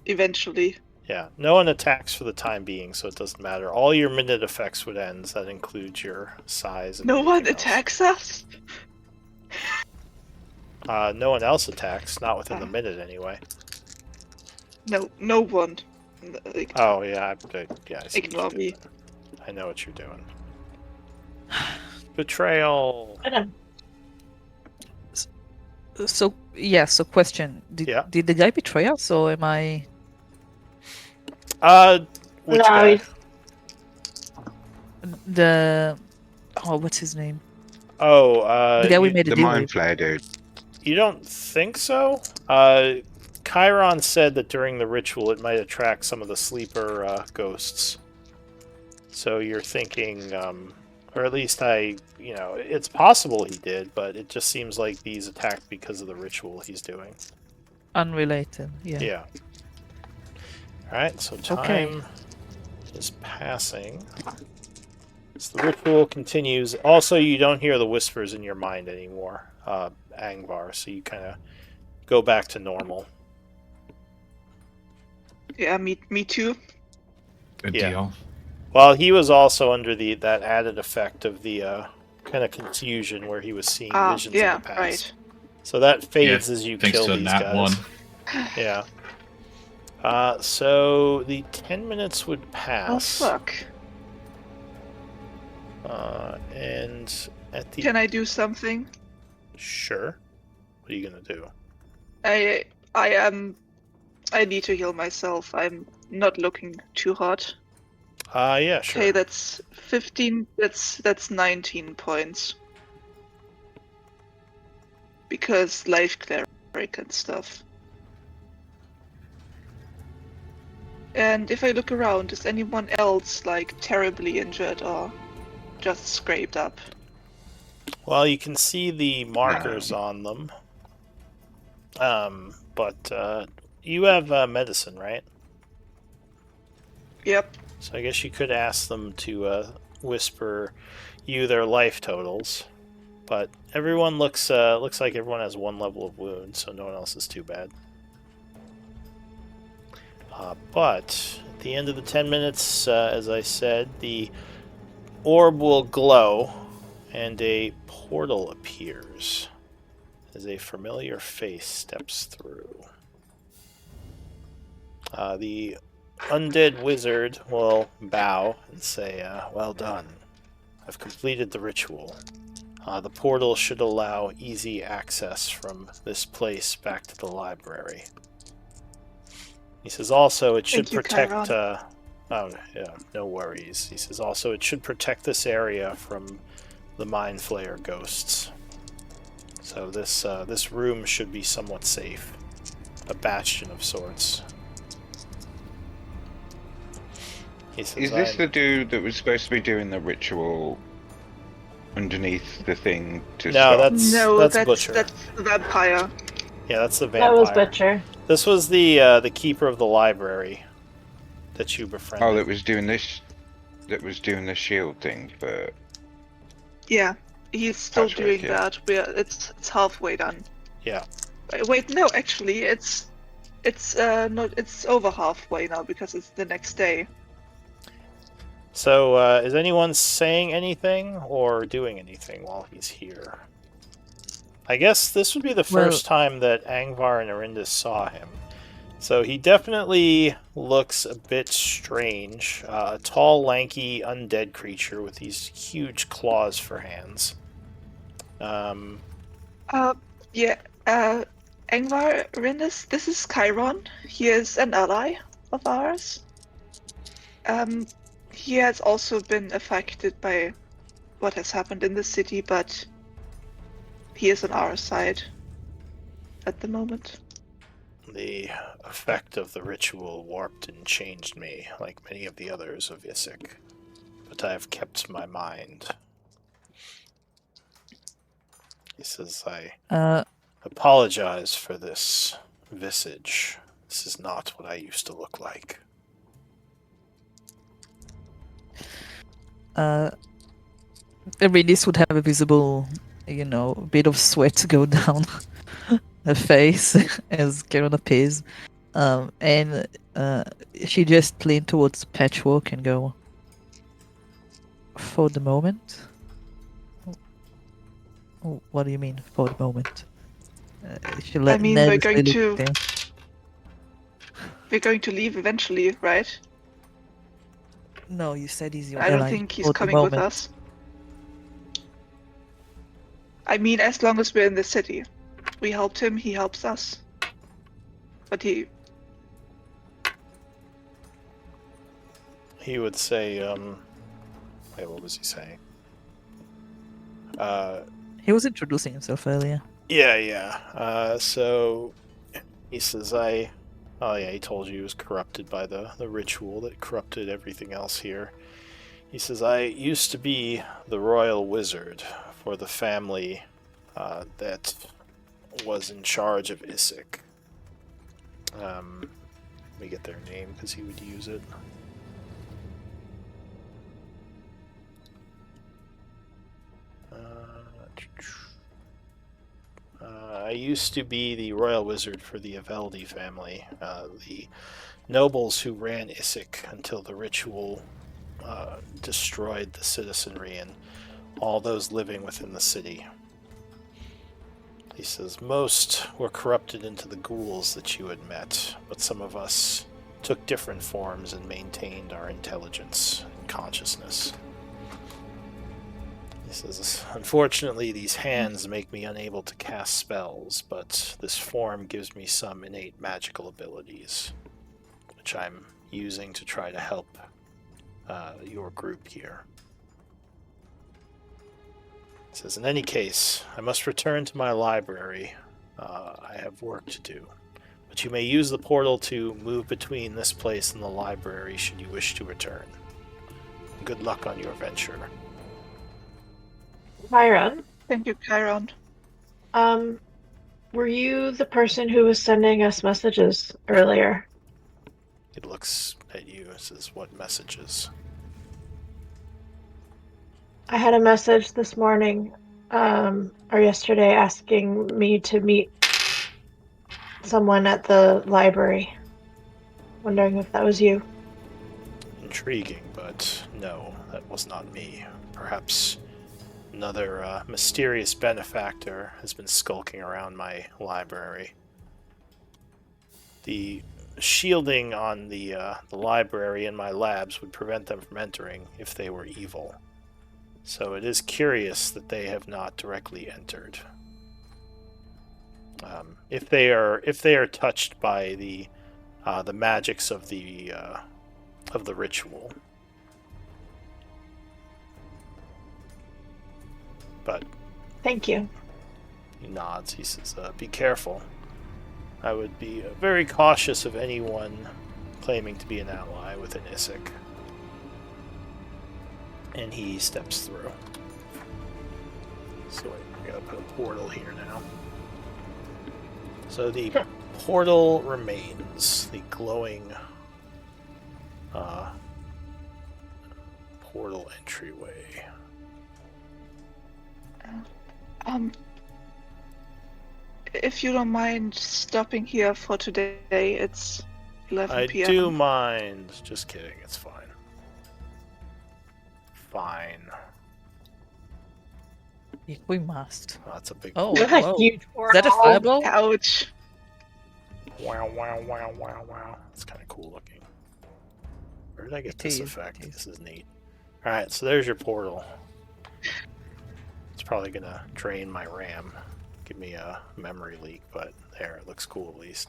eventually. Yeah, no one attacks for the time being, so it doesn't matter. All your minute effects would end. So that includes your size. And no one else. Attacks us? No one else attacks, not within the minute anyway. No one. Oh, yeah, I see ignore me. I know what you're doing. Betrayal! So question. Did the guy betray us, or am I... Which guy? what's his name? The guy we made a the deal Mind with. Flayer dude. You don't think so? Chiron said that during the ritual it might attract some of the sleeper ghosts. So you're thinking, or at least it's possible he did, but it just seems like these attacked because of the ritual he's doing. Unrelated, yeah. Yeah. Alright, so time is passing. As the ritual continues. Also, you don't hear the whispers in your mind anymore, Angvar, so you kind of go back to normal. Yeah, me too. Good deal. Well, he was also under that added effect of the kind of confusion where he was seeing visions of the past. Right. So that fades as you kill these guys. One. Yeah. So the 10 minutes would pass. Oh fuck. And at the... Can I do something? Sure. What are you gonna do? I need to heal myself. I'm not looking too hot. Yeah, sure. Okay, that's 15. That's 19 points. Because life cleric and stuff. And if I look around, is anyone else like terribly injured or just scraped up? Well, you can see the markers on them. But you have medicine, right? Yep. So I guess you could ask them to whisper you their life totals. But everyone looks like everyone has one level of wound, so no one else is too bad. But at the end of the 10 minutes, as I said, the orb will glow and a portal appears as a familiar face steps through. The undead wizard will bow and say, well done. I've completed the ritual. The portal should allow easy access from this place back to the library. He says also it should protect... oh, yeah, no worries. He says also it should protect this area from the Mind Flayer ghosts. So this room should be somewhat safe. A bastion of sorts. He says, is this the dude that was supposed to be doing the ritual underneath the thing to stop? That's Butcher. That's the vampire. Yeah, that's the vampire. That was Butcher. This was the keeper of the library that you befriended. Oh, that was doing this? that was doing the shield thing, but Yeah, he's still Patchwork, doing yeah. that. It's halfway done. Yeah. Wait, no, actually, it's not. It's over halfway now because it's the next day. So, is anyone saying anything or doing anything while he's here? I guess this would be the first time that Angvar and Arindis saw him. So he definitely looks a bit strange. A tall, lanky, undead creature with these huge claws for hands. Yeah. Angvar Rindis, this is Chiron. He is an ally of ours. He has also been affected by what has happened in the city, but he is on our side at the moment. The effect of the ritual warped and changed me, like many of the others of Isik. But I have kept my mind. He says, I apologize for this visage. This is not what I used to look like. Release would have a visible, bit of sweat go down her face as Karen appears. And she just lean towards Patchwork and go, for the moment? What do you mean, for the moment? She I mean, we're going Nelly to there. we're going to leave eventually, right? No, you said he's your I don't ally. think he's for the coming with moment. us. I mean, as long as we're in the city. We helped him, he helps us. But He would say, wait, what was he saying? He was introducing himself earlier. Yeah. So he says, he told you he was corrupted by the ritual that corrupted everything else here. He says, I used to be the royal wizard for the family that was in charge of Isik. Let me get their name because he would use it. I used to be the royal wizard for the Aveldi family, the nobles who ran Isik until the ritual destroyed the citizenry and all those living within the city. He says, most were corrupted into the ghouls that you had met, but some of us took different forms and maintained our intelligence and consciousness. He says, unfortunately, these hands make me unable to cast spells, but this form gives me some innate magical abilities, which I'm using to try to help your group here. He says, in any case, I must return to my library. I have work to do. But you may use the portal to move between this place and the library should you wish to return. Good luck on your venture. Chiron, thank you, Chiron. were you the person who was sending us messages earlier? He looks at you and says, what messages? I had a message this morning, or yesterday, asking me to meet someone at the library. Wondering if that was you. Intriguing, but no, that was not me. Perhaps another mysterious benefactor has been skulking around my library. The shielding on the library and my labs would prevent them from entering if they were evil. So it is curious that they have not directly entered. If they are touched by the magics of the ritual. But Thank you. he nods. He says, be careful. I would be very cautious of anyone claiming to be an ally within Isik. And he steps through. So we gotta put a portal here now. So the portal remains. The glowing portal entryway. If you don't mind stopping here for today, it's 11 I p.m. do mind. Just kidding. It's fine. Fine. If we must. Oh, that's a big. Oh, There's a whoa. huge Is that a portal. fireball? Ouch. Wow! Wow! Wow! Wow! Wow! It's kind of cool looking. Where did I get It this is, effect? it is. This is neat. All right, so there's your portal. It's probably gonna drain my RAM, give me a memory leak, but there, it looks cool at least.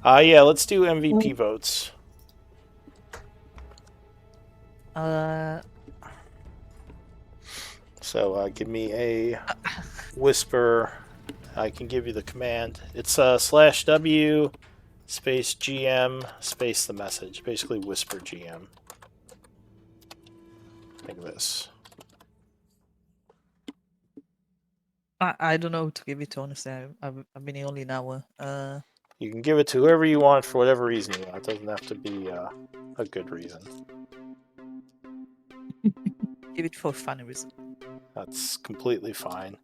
Yeah, let's do MVP votes. So give me a whisper. I can give you the command. It's /W space GM space the message. Basically whisper GM. Like this. I don't know who to give it to, honestly. I've been here only an hour. You can give it to whoever you want for whatever reason you want. It doesn't have to be a good reason. Give it for a funny reason. That's completely fine.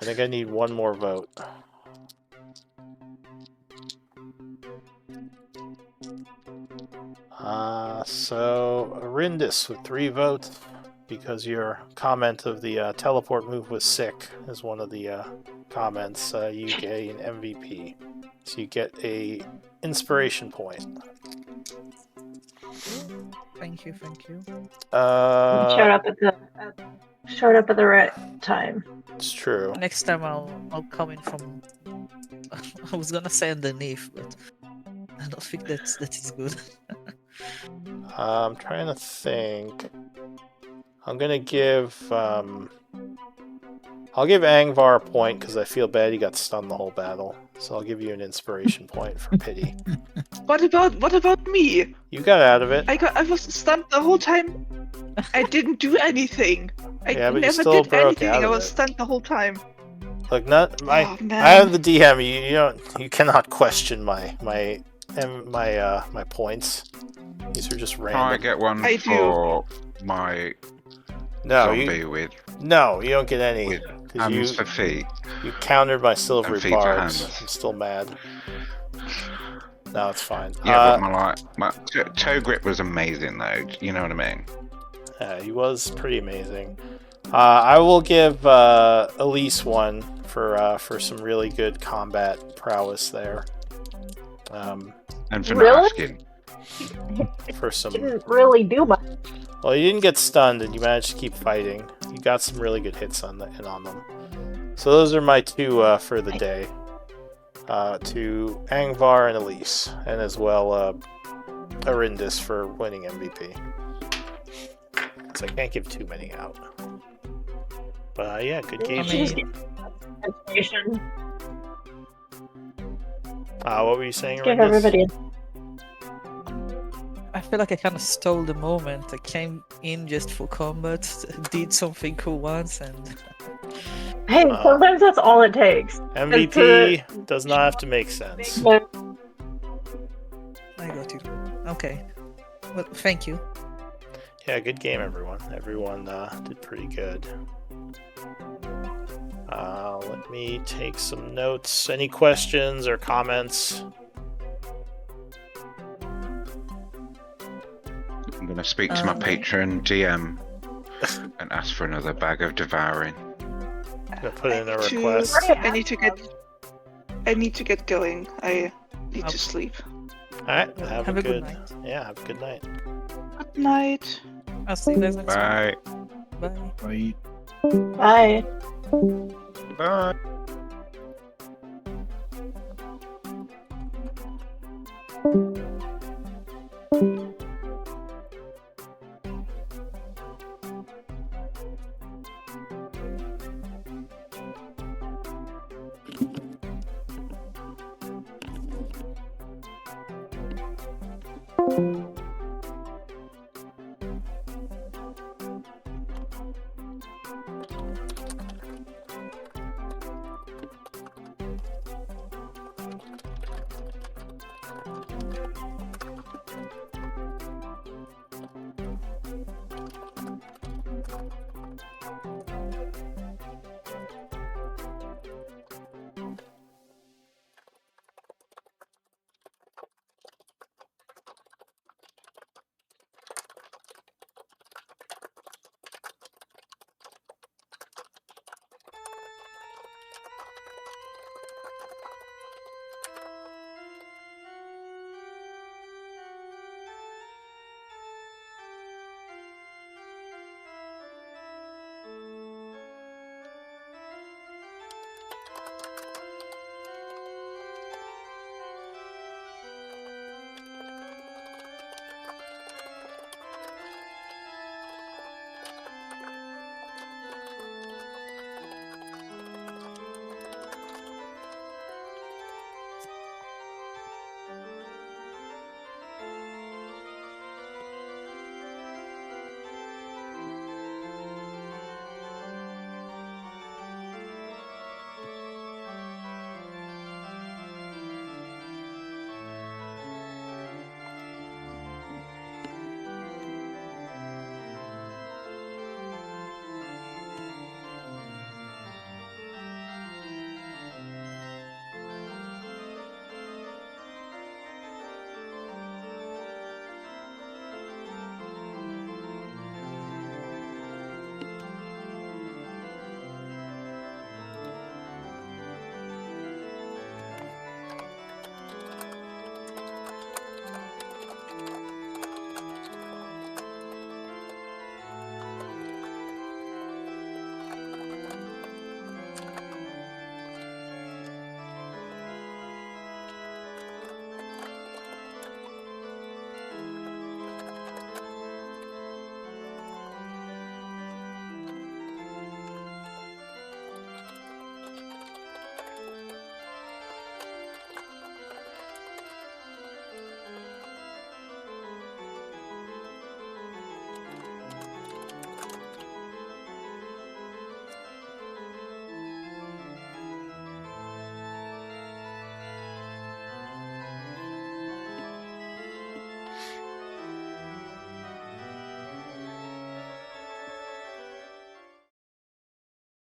I think I need one more vote. So Arindis with 3 votes, because your comment of the teleport move was sick is one of the comments. You gain MVP. So you get a inspiration point. Thank you, thank you. Showed up at the right time. It's true. Next time I'll come in from. I was gonna say underneath, but I don't think that is good. I'm trying to think. I'm gonna give I'll give Angvar a point because I feel bad he got stunned the whole battle. So I'll give you an inspiration point for pity. What about me? You got out of it. I was stunned the whole time. I didn't do anything. I Yeah, but you never still did broke anything. out I of was it. stunned the whole time. Look, not my. Oh, I man. am the DM. You cannot question my points. These are just Can I random. get one I for my No, zombie you with you don't get any. 'Cause hands for feet? You countered my silvery And feet for barbs. hands. I'm still mad. No, it's fine. Yeah, but my toe grip was amazing though. You know what I mean? He was pretty amazing. I will give Elise one for some really good combat prowess there. And for Really? not asking. For some. Didn't really do much. Well, you didn't get stunned, and you managed to keep fighting. You got some really good hits on them. So those are my 2 for the day. To Angvar and Elise, and as well Arindis for winning MVP. So I can't give too many out. But yeah, good game. Inspiration. What were you saying, Give Arindis? everybody. I feel like I kind of stole the moment. I came in just for combat, did something cool once, and Hey, sometimes that's all it takes. MVP does not have to make sense. I got it. Okay. Well, thank you. Yeah, good game, everyone. Everyone did pretty good. Let me take some notes. Any questions or comments? I'm gonna speak to my patron DM and ask for another bag of devouring. I'm gonna put in a request. I need to get going. I need to sleep. Alright, have a good night. Yeah, have a good night. Good night. I'll see you guys next Bye. week. Bye. Bye. Bye. Bye. Bye.